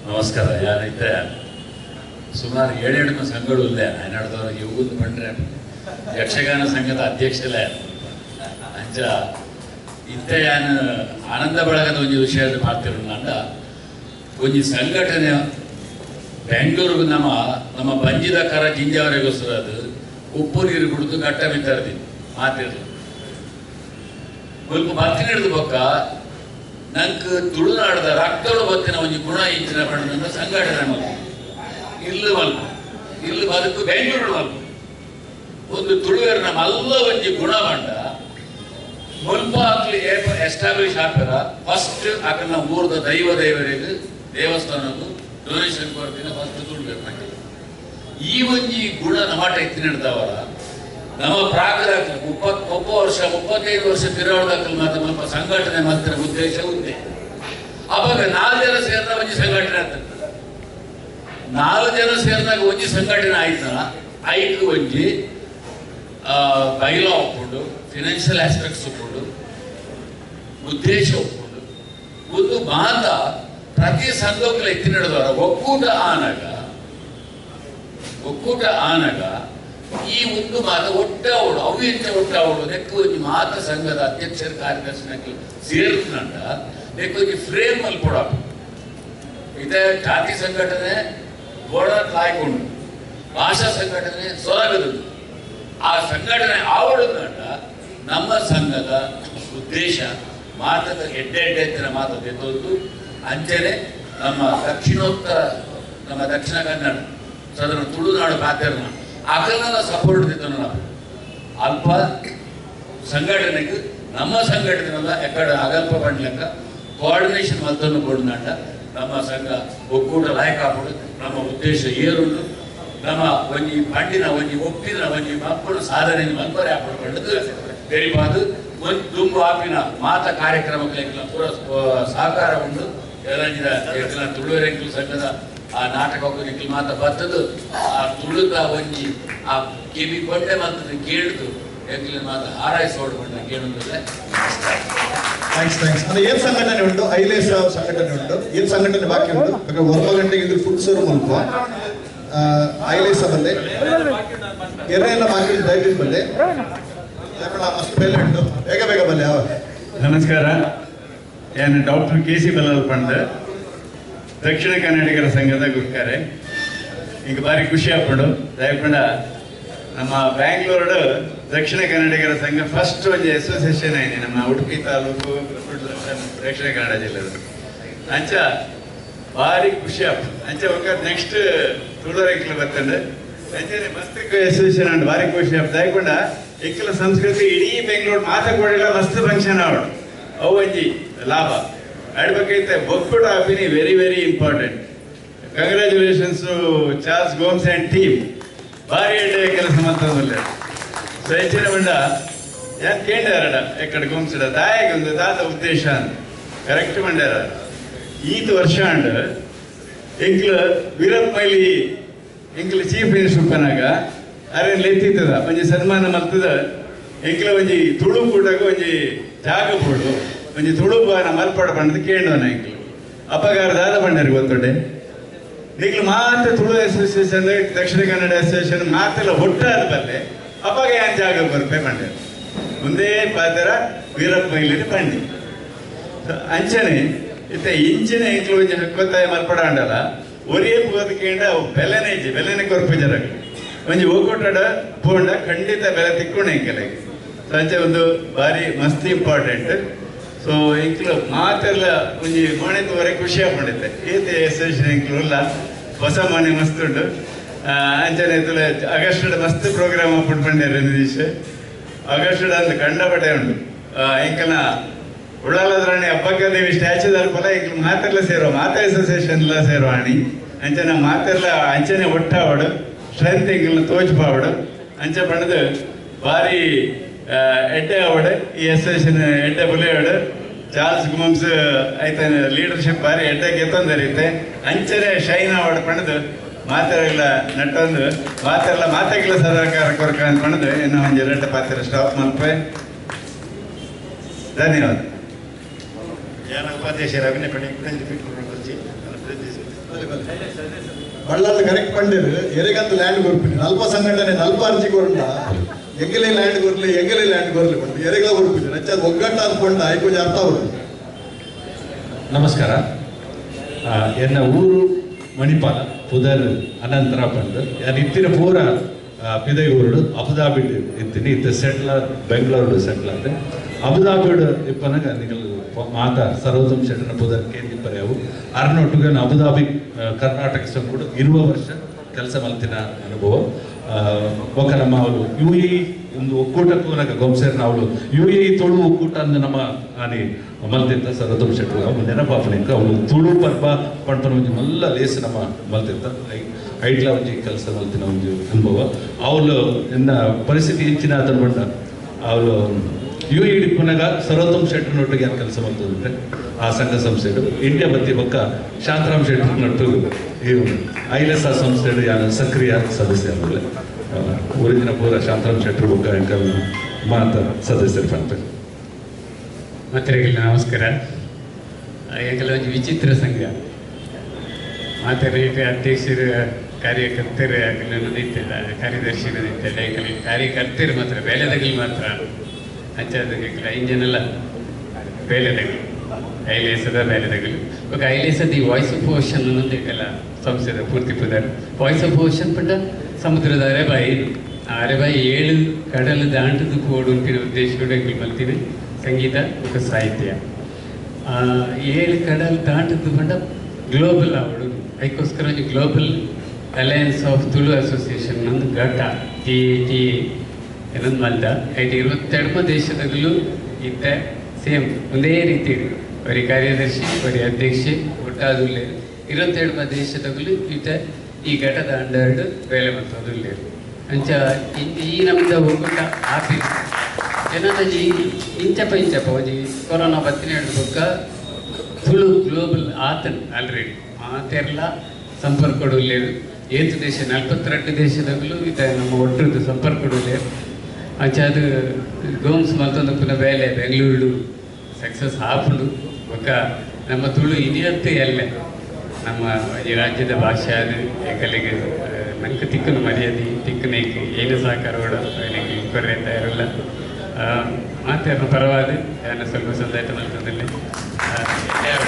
ನಮಸ್ಕಾರ ಯಾರೈತೆ ಸುಮಾರು 7 ಸಂಘಗಳು ಇಲ್ಲೇ ಹನ್ನೆರಡದವರೆಗೆ ಇವು ಬಂಡ್ರೆ ಯಕ್ಷಗಾನ ಸಂಘದ ಅಧ್ಯಕ್ಷಲೇ ಅಂಚ ಇತ್ತೆ ಯಾನು ಆನಂದ ಬಳಗದ ಒಂದು ವಿಷಯ ಮಾಡ್ತಿರೋಣ ಒಂದು ಸಂಘಟನೆ ಬೆಂಗಳೂರು ನಮ್ಮ ಬಂಜಿದ ಕರ ಜಿಂಜಾವರೆಗೋಸ್ಕರ ಅದು ಉಪ್ಪು ನೀರು ಕುಡಿದು ಗಟ್ಟ ಬಿತ್ತರದಿ ಮಾತಿರಲಿ ಸ್ವಲ್ಪ ಬತ್ತಿನ ಹಿಡಿದು ಬೊಕ್ಕ ನಂಗೆ ತುಳುನಾಡದ ರಕ್ತಗಳು ಬತ್ತಿನ ಒಂದು ಗುಣ ಇಂಚಿನ ಬಣ್ಣ ಸಂಘಟನೆ ಮಲ್ಪು ಇಲ್ಲಿ ಬದುಕು ಬೆಂಗಳೂರು ಮಲ್ಪು ಒಂದು ತುಳುವೇರಿನ ಮಲ್ಲ ಒಂಜಿ ಗುಣ ಬಂಡ ಮುಲ್ಪ ಹಾಕ್ಲಿ ಎಸ್ಟಾಬ್ಲಿಷ್ ಹಾಕ್ಯಾರ ಫಸ್ಟ್ ಆಕನ ಊರದ ದೈವರಿಗೆ ದೇವಸ್ಥಾನಕ್ಕೂ ಡೊನೇಷನ್ ಕೊಡ್ತೀನಿ ಫಸ್ಟ್ ತುಳುವೇರು ಮಾಡಿ ಈ ಒಂಜಿ ಗುಣ ನಮಾಟ ಎತ್ತಿ ನಡೆದವರ ನಮ್ಮ ಪ್ರಾಗದ 30 ವರ್ಷ 35 ವರ್ಷ ತಿರುಗಾಡದಾಕಲ್ ಮಾತ್ರ ಸ್ವಲ್ಪ ಸಂಘಟನೆ ಮಾತ್ರ ಉದ್ದೇಶ ಉಂಟೆ ಅವಾಗ 4 ಜನ ಸೇರಿದಾಗ ಒಂಜಿ ಸಂಘಟನೆ ಆಗ್ತದೆ 4 ಜನ ಸೇರಿದಾಗ ಒಂಜಿ ಸಂಘಟನೆ ಆಯ್ತಲ್ಲ ಐಕ್ ಒಂಜಿ ಬೈಲಾ ಒಪ್ಕೊಂಡು ಫಿನಾನ್ಷಿಯಲ್ ಆಸ್ಪೆಕ್ಟ್ಸ್ ಒಪ್ಕೊಂಡು ಉದ್ದೇಶ ಒಪ್ಕೊಂಡು ಒಂದು ಮಾತ ಪ್ರತಿ ಸಂಘಕ್ಕೂ ಎತ್ತಿ ನಡೆದವರ ಒಕ್ಕೂಟ ಆನಾಗ ಈ ಒಂದು ಮಾತ ಒಟ್ಟಾವಳು ಅವು ಎಂತ ಒಟ್ಟಾವಳು ನೆಕ್ಕು ಒಂದು ಮಾತ ಸಂಘದ ಅಧ್ಯಕ್ಷರ ಕಾರ್ಯದರ್ಶನಕ್ಕೆ ಸೇರಿದಂಡ ನೆಕ್ಕು ಒಂದು ಫ್ರೇಮ್ ಅಲ್ಲಿ ಕೊಡ ಇದೇ ಜಾತಿ ಸಂಘಟನೆ ಗೋಡರ್ ಕಾಯ್ಕೊಂಡು ಭಾಷಾ ಸಂಘಟನೆ ಸೊರಗದು ಆ ಸಂಘಟನೆ ಆವಡದಂಡ ನಮ್ಮ ಸಂಘದ ಉದ್ದೇಶ ಮಾತದ ಎಡ್ಡೆತ್ತಿನ ಮಾತದ್ದು ಅಂಚನೆ ನಮ್ಮ ದಕ್ಷಿಣ ಕನ್ನಡ ಸದನ ತುಳುನಾಡು ಪಾತ್ರನ ಅಗಲನ ಸಪೋರ್ಟ್ ಇದ್ದನು ನಾವು ಅಲ್ಪ ಸಂಘಟನೆಗೆ ನಮ್ಮ ಸಂಘಟನೆ ಎಕಡೆ ಅಗಲ್ಪ ಬಂಡ್ಲೆಕ್ಕ ಕೋಆರ್ಡಿನೇಷನ್ ಮಲ್ತನ್ನು ಕೊಡ್ನಾಟ ನಮ್ಮ ಸಂಘ ಒಕ್ಕೂಟ ಲಾಯಕಾಪಡು ನಮ್ಮ ಉದ್ದೇಶ ಏರುಂಡು ನಮ್ಮ ಒಂಜಿ ಪಂಡಿನ ಒಂಜಿ ಒಪ್ಪಿನ ಒಂಜಿ ಮಕ್ಕಳು ಸಾಧನೆ ಮಲ್ಪರೆ ಹಾಕೊಂಡು ತೆರಿಬಾದು ಒಂದು ತುಂಬು ಆಪಿನ ಮಾತ ಕಾರ್ಯಕ್ರಮಕ್ಕೆ ಪೂರ ಸಹಕಾರ ಉಂಡು ಎಲ್ಲ ತುಳುವೆರೆಂಕಲು ಸಂಘದ ಆ ನಾಟಕ ಹೋಗಿ ಮಾತ ಬರ್ತದು ಆ ತುಳುದ ಒಂಜಿ ಆ ಕಿವಿ ಕೊಂಡೆ ಮಾತದ ಕೇಳಿದು ಎಂಕ್ಲಿನ ಮಾತ ಹಾರೈಸೋಡ್ಕೊಂಡ ಕೇಳುವುದಿಲ್ಲ. ಥ್ಯಾಂಕ್ಸ್ ಅಂದ್ರೆ ಏನ್ ಸಂಘಟನೆ ಉಂಟು ಐಲೇಸ್ ಸಂಘಟನೆ ಉಂಟು ಏನ್ ಸಂಘಟನೆ ಬಾಕಿ ಉಂಟು ಈಗ 1 ಗಂಟೆಗೆ ಇದು ಫುಡ್ ಸರ್ ಮುಲ್ಪ ಐಲೇಸ್ ಬಂದೆ ಎಲ್ಲ ಬಾಕಿ ದಯವಿಟ್ಟು ಬಂದೆ ಅಷ್ಟು ಬೆಲೆ ಉಂಟು ಬೇಗ ಬಲ್ಲೆ ನಮಸ್ಕಾರ ನಾನು ಡಾಕ್ಟರ್ KC ಬಲ್ಲಾಳ್ ಪಂಡ್ ದಕ್ಷಿಣ ಕನ್ನಡಿಗರ ಸಂಘದ ಗುರುಕಾರೆ ಈಗ ಭಾರಿ ಖುಷಿ ಆಗ್ಬಿಡು ದಯಪಂಡ ನಮ್ಮ ಬ್ಯಾಂಗ್ಳೂರು ದಕ್ಷಿಣ ಕನ್ನಡಿಗರ ಸಂಘ ಫಸ್ಟ್ ಒಂದು ಅಸೋಸಿಯೇಷನ್ ಆಯ್ತು ನಮ್ಮ ಉಡುಪಿ ತಾಲೂಕು ದಕ್ಷಿಣ ಕನ್ನಡ ಜಿಲ್ಲೆದ ಅಂಚ ಭಾರಿ ಖುಷಿ ಆಗ್ತದೆ ಅಂಚೆ ಒಂದು ನೆಕ್ಸ್ಟ್ ತುಳುವರೆಂಕ್ಲು ಬರ್ತಂಡೆ ಅಂಚೆ ಮಸ್ತ್ ಅಸೋಸಿಯೇಷನ್ ಅಂಡ್ ಭಾರಿ ಖುಷಿ ಆಗ್ತದೆ ದಯಪಂಡ ಇಕ್ಕಲ ಸಂಸ್ಕೃತಿ ಇಡೀ ಬೆಂಗಳೂರು ಮಾತಾಡಿಲ್ಲ ಮಸ್ತ್ ಫಂಕ್ಷನ್ ಆವಡು ಅವು ಒಂಜಿ ಲಾಭ ಆಡ್ಬೇಕೈತೆ ಒಕ್ಕೂಟ ಆಪಿನಿ very very important congratulations Charles Gomes and team ಭಾರಿ ಎಡ್ಡೆ ಕೆಲಸ ಮಾಡ್ತದಲ್ಲ ಸೊ ಹೆಚ್ಚಿನ ಬಂಡ ಯಾರು ಕೇಳ್ಯಾರಡ ಎಕ್ಕಡೆ ಗೋಮ್ಸಿಡ ದಾಯಾಗಿ ಒಂದು ದಾದ ಉದ್ದೇಶ ಅಂತ ಕರೆಕ್ಟ್ ಮಾಡ್ಯಾರ ಈತ್ ವರ್ಷ ಅಂಡ್ ಎಂಕ್ಲ ವೀರಪ್ಪ ಮೈಲಿ ಎಂಕ್ಲ ಚೀಫ್ ಮಿನಿಸ್ಟರ್ನಾಗ ಅರೇನ್ ಎತ್ತಿತ್ತದ ಒಂಜಿ ಸನ್ಮಾನ ಮಲ್ತದ ಎಂಕ್ಲ ಒಂಜಿ ತುಳು ಕೂಟಗ ಒಂಜಿ ಜಾಗ ಬೋಡು ಒಂಜಿ ತುಳು ಬಾನ ಮಲ್ಪಡ ಬಂಡದ ಕೇಂಡವನ ಎಂಕ್ಲು ಅಪಗಾರ ದಾದ ಬಂಡಾರಿ ಗೊತ್ತೊಡ್ಡೆ ನಿಕ್ಲು ಮಾತ್ರ ತುಳು ಅಸೋಸಿಯೇಷನ್ ದಕ್ಷಿಣ ಕನ್ನಡ ಅಸೋಸಿಯೇಷನ್ ಮಾತೆಲ್ಲ ಒಟ್ಟಾದ ಬಲ್ಲೆ ಅಪಗ ಏನ್ ಜಾಗ ಬರ್ಪೆ ಬಂಡ ಮುಂದೇ ಪಾತ್ರ ವೀರಪ್ಪ ಮೈಲಿನ ಬಂಡಿ ಅಂಚನೆ ಇತ್ತೆ ಇಂಚಿನ ಎಂಕ್ಲು ಒಂಜಿ ಹಕ್ಕೊತ್ತಾಯ ಮಲ್ಪಡ ಅಂಡಲ್ಲ ಒರೇ ಪೋದಕೇಂಡ ಬೆಲೆನೆ ಕೊರ್ಪುಜರಾಗ ಒಂಜಿ ಒಕ್ಕೂಟಡ ಪೋಂಡ ಖಂಡಿತ ಬೆಲೆ ತಿಕ್ಕೊಂಡೆ ಎಂಕೆಲೆಗೆ ಸೊ ಅಂಚೆ ಒಂದು ಭಾರಿ ಮಸ್ತ್ ಇಂಪಾರ್ಟೆಂಟ್ ಸೊ ಎಂಕ್ಲು ಮಾತೆಲ್ಲ ಒಂಜಿ ಮೋಣೆತುವರೆ ಖುಷಿ ಆಗ್ಬಿಡುತ್ತೆ ಏತೆ ಅಸೋಸಿಯೇಷನ್ ಎಂಕ್ಲು ಇಲ್ಲ ಹೊಸ ಮನೆ ಮಸ್ತ್ ಉಂಟು ಅಂಚನೆ ಆಗಸ್ಟ್ ಮಸ್ತ್ ಪ್ರೋಗ್ರಾಮ್ ಹಾಕೊಂಡು ಬಂಡ್ಯಾರ ದಿವಸ ಆಗಸ್ಟ್ ಅಂತ ಕಂಡಪಟ್ಟೆ ಉಂಟು ಎಂಕಲ್ನ ಉಳ್ಳಾಲದ್ರಾಣಿ ಹಬ್ಬಕ್ಕೆ ಸ್ಟ್ಯಾಚ್ಯೂ ದರ್ಪಲ ಈಗ ಮಾತೆಲ್ಲ ಸೇರೋ ಮಾತೆ ಅಸೋಸಿಯೇಷನ್ ಎಲ್ಲ ಸೇರೋ ಆಣಿ ಅಂಚನೆ ಮಾತೆಲ್ಲ ಅಂಚನೆ ಒಟ್ಟಾವಡು ಸ್ಟ್ರೆಂತ್ ಹಿಂಗೆಲ್ಲ ತೋಚ್ಪಾವಡು ಅಂಚ ಪಣದು ಭಾರಿ ಎಡ್ಡೆ ಅವಡು ಈ ಅಸೋಸಿಯೇಷನ್ ಎಡ್ಡೆ ಬುಲೆಯವಡು ಚಾರ್ಲ್ಸ್ ಗುಮಮ್ಸ್ ಆಯ್ತ ಲೀಡರ್ಶಿಪ್ ಭಾರಿ ಎಡ್ಡೆ ಗೆತ್ತೊಂದರಿತೆ ಅಂಚನೆ ಶೈನ್ ಅವಡು ಪಣದು ಮಾತೆಲ್ಲ ನಟ್ಟೊಂದು ಮಾತೆಲ್ಲ ಸಹಕಾರ ಕೊರಕ ಅಂತ ಪಣದು ಇನ್ನು ಒಂದು 2 ಪಾತ್ರ ಸ್ಟಾಪ್ ಮಲ್ಪೆ ಧನ್ಯವಾದ. ಉಪಾಧ್ಯಕ್ಷರ ಅಭಿನಯ ಪಣಿ ಬಳ್ಳಾರಿ ಕರೆಕ್ಟ್ ಪಂಡಿರು ಎರೆಗಂತ ಲ್ಯಾಂಡ್ ಕೊರ್ಪಿನಿ ನಲ್ಪ ಸಂಘಟನೆ ನಲ್ಪ ಅರ್ಜಿ ಕೊರಂಡ ಎಂಗಲೇ ಲ್ಯಾಂಡ್ ಕೊರ್ಲಿ ಬಂದು ಎರೆಗಳ ಕೊರ್ಪಿನಿ ರಚ್ಚ ಒಗ್ಗಟ್ಟ ಅಂದ್ಕೊಂಡ ಐಕೊಂಚ ಅರ್ಥ ಅವರು. ನಮಸ್ಕಾರ. ಎನ್ನ ಊರು ಮಣಿಪಾಲ ಪುದರ್ ಅನಂತರ ಬಂದು ನಾನು ಇತ್ತಿನ ಪೂರ ಪಿದೈ ಊರುಡು ಅಬುದಾಬಿಡ್ ಇತ್ತೀನಿ ಇತ್ತು ಸೆಟ್ಲ್ ಬೆಂಗಳೂರು ಸೆಟ್ಲ್ ಆದ್ರೆ ಅಬುದಾಬಿಡ್ ಇಪ್ಪನಾಗ ನೀವು ಮಾತ ಸರ್ವೋತ್ತಮ ಶೆಟ್ಟನ ಪುದರ್ ಕೇಂದ್ರ ಪರ್ಯಾವು ಅರ್ನೊಟ್ಟಿಗೆ ಅಬುದಾಬಿ ಕರ್ನಾಟಕ ಸಂಘ 20 ವರ್ಷ ಕೆಲಸ ಮಲ್ತಿನ ಅನುಭವ ಒಕ್ಕ ನಮ್ಮ ಅವರು UAE ಒಂದು ಒಕ್ಕೂಟಕ್ಕೂ ನಗ ಗೊಂಸೇರ್ನ ಅವಳು UAE ತುಳು ಒಕ್ಕೂಟ ಅಂದು ನಮ್ಮ ಆನಿ ಮಲ್ತಿರ್ತ ಸರ್ವೋತ್ತಮ ಶೆಟ್ಟರು ಅವ್ರು ನೆನಪಾಪನಿಕ ಅವಳು ತುಳು ಪರ್ಬ ಪಣ್ಪನ ಒಂಜಿ ಮಲ್ಲ ಲೇಸ್ ನಮ್ಮ ಮಲ್ತಿರ್ತ ಐಟ್ಲ ಒಂಜಿ ಕೆಲಸ ಮಲ್ತಿನ ಒಂದು ಅನುಭವ ಅವಳು ಎನ್ನ ಪರಿಸ್ಥಿತಿ ಹೆಚ್ಚಿನ ಅದನ್ನು ಬಂಡ ಅವಳು UAE ಪುನಗ ಸರ್ವೋತ್ತಮ ಶೆಟ್ಟರ್ನೊಟ್ಟಿಗೆ ಏನು ಕೆಲಸ ಮಾಡ್ತದಂತೆ ಆ ಸಂಘ ಸಂಸ್ಥೆಡು ಇಂಡಿಯಾ ಬತ್ತಿ ಪಕ್ಕ ಶಾಂತರಾಮ್ ಶೆಟ್ಟರ್ನೊಟ್ಟು ಇವು ಐಲೆಸ್ ಆ ಸಂಸ್ಥೆಡು ಯಾರು ಸಕ್ರಿಯ ಸದಸ್ಯ ಆಮೇಲೆ ಊರಿನ ಪೂರ ಶಾಂತರಾಮ್ ಶೆಟ್ಟರ್ ಬುಕ್ಕ ಎಂಕಲ್ ಮಾತ ಸದಸ್ಯರು ಪಂಪೆ ಮಾತೆರೆಗಿಲ್ಲ ನಮಸ್ಕಾರ. ಎಂಕಲ ಒಂದು ವಿಚಿತ್ರ ಸಂಘ ಮಾತೆರೆ ಅಧ್ಯಕ್ಷರು ಕಾರ್ಯಕರ್ತರು ಆಗಲು ನಿಂತಿಲ್ಲ ಕಾರ್ಯದರ್ಶಿಗಳು ನಿಂತಿಲ್ಲ ಎಂಕಲ ಕಾರ್ಯಕರ್ತರು ಮಾತ್ರ ಬೇಲೆದಗಲಿ ಮಾತ್ರ ಹಂಚಾದ ಇಂಜನೆಲ್ಲ ಬೇಲೆದಗಲು ಐಲೇಸದ ಬೇಲೆದಗಲು ఒక ఐలేసది వాయిస్ ఆఫ్ ఓషన్ ಅನ್ನೋದು ಎಲ್ಲ ಸಂಸ್ಥೆದ ಪೂರ್ತಿ ಪುದರ್ ವಾಯ್ಸ್ ಆಫ್ ಓಷನ್ ಪಂಡ ಸಮುದ್ರದ ಅರೆಬಾಯಿ ಆ ಅರೆಬಾಯಿ 7 ಕಡಲು ದಾಟದು ಕೋಡು ಅಂತಿನ ಉದ್ದೇಶಗಳು ಎಂಕಲ್ ಮಲ್ತಿದೆ ಸಂಗೀತ ఒక ಸಾಹಿತ್ಯ 7 ಕಡಲು ದಾಟದು ಪಂಡ ಗ್ಲೋಬಲ್ ಆವಡು ಅದಕ್ಕೋಸ್ಕರ ಒಂದು global alliance of Tulu association ಒಂದು ಘಟ TATA ಏನೊಂದು ಮಲ್ದ ಐದು 22 ದೇಶದಲ್ಲೂ ಇತ್ತ ಸೇಮ್ ಒಂದೇ ರೀತಿ ಬರೀ ಕಾರ್ಯದರ್ಶಿ ಬರೀ ಅಧ್ಯಕ್ಷೆ ಒಟ್ಟಾದುಲ್ಲೇರು 22 ದೇಶದಲ್ಲೂ ಇತ್ತ ಈ ಘಟದ ಅಂಡರ್ಡ್ ಬೇಲೆ ಮತ್ತದುಲ್ಲೇರು ಅಂಚ ಈ ನಮ್ದು ಒಕ್ಕೂಟ ಆಫೀಸ್ ಜನದಲ್ಲಿ ಇಂಚಪ್ಪ ಒಂಜಿ ಕೊರೋನಾ ಬತ್ತಿನ ಬೊಕ್ಕ ತುಳು ಗ್ಲೋಬಲ್ ಆತನ್ ಆಲ್ರೆಡಿ ಮಾತೆಲ್ಲ ಸಂಪರ್ಕ ಕೊಡಲೇರು 7 ದೇಶ 42 ದೇಶದಲ್ಲೂ ಇತ್ತ ನಮ್ಮ ಒಟ್ಟದ್ದು ಸಂಪರ್ಕ ಕೊಡಲೇರು ಅಂಚ ಅದು ಗೋಮ್ಸ್ ಮತ್ತೊಂದು ಪುನಃ ಬೇಲೆ ಬೆಂಗಳೂರು ಸಕ್ಸಸ್ ಆಪುಂಡು ಒಕ್ಕ ನಮ್ಮ ತುಳು ಇದಿಯತ್ತೆ ಎಲ್ಲೆ ನಮ್ಮ ಈ ರಾಜ್ಯದ ಭಾಷೆ ಅದು ಏಕಲಿಗೆ ನಂಗೆ ತಿಕ್ಕನ ಮರ್ಯಾದೆ ತಿಕ್ಕನೇಗೆ ಏನು ಸಹಕಾರ ಅವನಿಗೆ ಕೊರೆ ತಯಾರಿಲ್ಲ ಮಾತೇನು ಪರವಾದ ನಾನು ಸ್ವಲ್ಪ ಸಂದಾಟ ಮಲ್ತದಲ್ಲಿ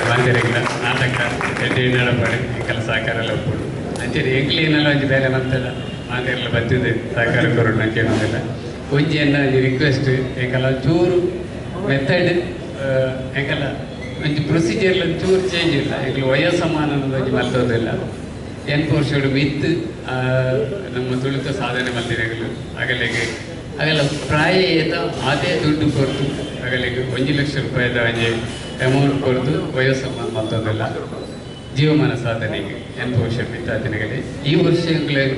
ಮಾತೆರೆಗಿಲ್ಲ ನಾಟಕ ನಡಪಡೆ ಕೆಲ ಸಹಕಾರ ಎಲ್ಲ ಒಪ್ಪುಡು ಅಂಚೆ ಎಂಕ್ಲೇನೆಲ್ಲ ಒಂದು ಬೇರೆ ಮಂತಲ್ಲ ಮಾತೆಲ್ಲ ಬತ್ತಿದೆ ಸಹಕಾರ ಕೊರೋಡು ನಂಗೆ ಏನೋದಿಲ್ಲ ಒಂಜಿ ಎನ್ನ ರಿಕ್ವೆಸ್ಟ್ ಏಕಲ್ಲ ಚೂರು ಮೆಥಡ್ ಏಕಲ್ಲ ಒಂದು ಪ್ರೊಸೀಜರ್ ಚೂರು ಚೇಂಜ್ ಇಲ್ಲ ಈಗ ವಯೋಸಮಾನ ಅನ್ನೋದು ಮಲ್ತೋದಿಲ್ಲ ಎನ್ಫೋರ್ಸ್ಡ್ ವಿತ್ ನಮ್ಮ ತುಳಿತ ಸಾಧನೆ ಮಲ್ತಿರಗಳು ಆಗಲಿಗೆ ಆಗಲ್ಲ ಪ್ರಾಯ ಏತ ಅದೇ ದುಡ್ಡು ಕೊರತು ಆಗಲಿಗೆ 1 ಲಕ್ಷ ರೂಪಾಯಿದ ಒಂಜಿ ಅಮೌಂಟ್ ಕೊರತು ವಯೋಸಮಾನ ಮಲ್ತೋದಿಲ್ಲ ಜೀವಮಾನ ಸಾಧನೆಗೆ ಎನ್ಫೋರ್ಸ್ಡ್ ವಿದ್ಯಾರ್ಥಿನಿಗಳಿಗೆ ಈ ವರ್ಷ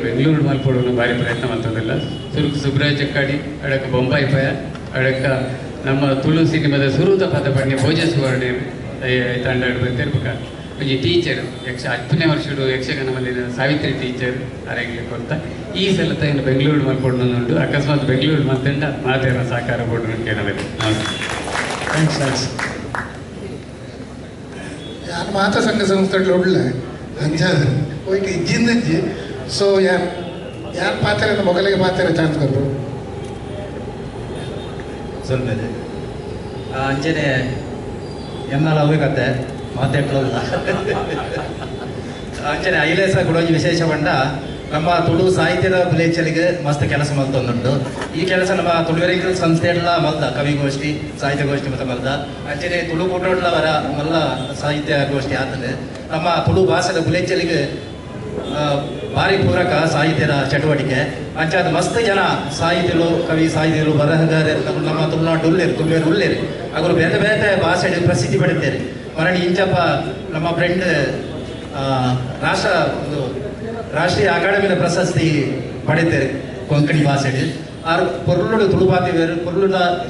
ಬೆಂಗಳೂರು ಮಲ್ಪಡೋನು ಭಾರಿ ಪ್ರಯತ್ನ ಮಾಡ್ತದಿಲ್ಲ ಸುರುಕು ಸುಬ್ರಾಜ್ ಚಕ್ಕಾಡಿ ಅಡಕ ಬೊಂಬಾಯಿ ಪಯ ಅಡಕ ನಮ್ಮ ತುಳು ಸಿನಿಮಾದ ಸುರುತ ಪದ ಪಂಡೆ ಭೋಜ ಸುವರ್ಣೆ ತಂಡ ಬರ್ತಿರ್ಬೇಕ ಒಂಜಿ ಟೀಚರ್ 10ನೇ ವರ್ಷಡು ಯಕ್ಷಗಾನ ಮಲ್ಲಿನ ಸಾವಿತ್ರಿ ಟೀಚರ್ ಅರೆಗೆ ಕೊಡ್ತಾ ಈ ಸಲ ತೈನು ಬೆಂಗಳೂರು ಮಲ್ಪಡೋನುಂಟು ಅಕಸ್ಮಾತ್ ಬೆಂಗಳೂರು ಮಲ್ತಂಡ ಮಾತೇನ ಸಾಕಾರ ಕೊಡೋಣ ಕೇಳಬೇಕು. ಥ್ಯಾಂಕ್ಸ್. ಯಾರು ಮಾತ ಸಂಘ ಸಂಸ್ಥೆಗಳು ಒಳ್ಳೆ ಅಂಜಾದ ಹೋಗಿ ಇಜ್ಜಿಂದಜ್ಜಿ ಸೊ ಯಾರು ಪಾತ್ರ ಮೊಗಲಿಗೆ ಪಾತ್ರ ಚಾನ್ಸ್ ಕೊಟ್ಟರು ಸ್ವಲ್ಪ ಅಂಚನೆ ಎನ್ನಾಲ ಅವೇ ಕತೆ ಮಾತಾಡೋಲ್ಲ ಅಂಚನೆ ಐಲೇಸ ಕೂಡ ವಿಶೇಷ ಬಂಡ ನಮ್ಮ ತುಳು ಸಾಹಿತ್ಯದ ವಿಲೇಚಲಿಗೆ ಮಸ್ತ್ ಕೆಲಸ ಮಲ್ತೊಂದುಂಟು ಈ ಕೆಲಸ ನಮ್ಮ ತುಳುವರಿಗಳ ಸಂಸ್ಥೆ ಎಲ್ಲ ಮಲ್ದ ಕವಿಗೋಷ್ಠಿ ಸಾಹಿತ್ಯಗೋಷ್ಠಿ ಮತ್ತು ಮಲ್ದ ಅಂಚನೆ ತುಳು ಕೂಟೋಡ್ಲ ವರ ಮಲ್ಲ ಸಾಹಿತ್ಯ ಗೋಷ್ಠಿ ಆಗ್ತದೆ ನಮ್ಮ ತುಳು ಭಾಷೆದ ವಿಲೇಚಲಿಗೆ ಭಾರಿ ಪೂರಕ ಸಾಹಿತ್ಯದ ಚಟುವಟಿಕೆ ಅಂಚಾದ ಮಸ್ತ್ ಜನ ಸಾಹಿತ್ಯಗಳು ಕವಿ ಸಾಹಿತ್ಯಗಳು ಬರಹಗಾರರು ನಮ್ಮ ತುಳುನಾಡು ತುಳುವೇರು ಉಳ್ಳೇರು ಅವರು ಬೇರೆ ಬೇರೆ ಭಾಷೆಗೆ ಪ್ರಸಿದ್ಧಿ ಪಡೆದಿದ್ದಾರೆ ಮರಣಿ ಇಂಚಪ್ಪ ನಮ್ಮ ಫ್ರೆಂಡ್ ರಾಷ್ಟ್ರೀಯ ಅಕಾಡೆಮಿಯ ಪ್ರಶಸ್ತಿ ಪಡೆದಿದ್ದಾರೆ ಕೊಂಕಣಿ ಭಾಷೆಗೆ ಆರು ಪೊರ್ಲುಡು ತುಳುಪಾತಿ ಬೇರು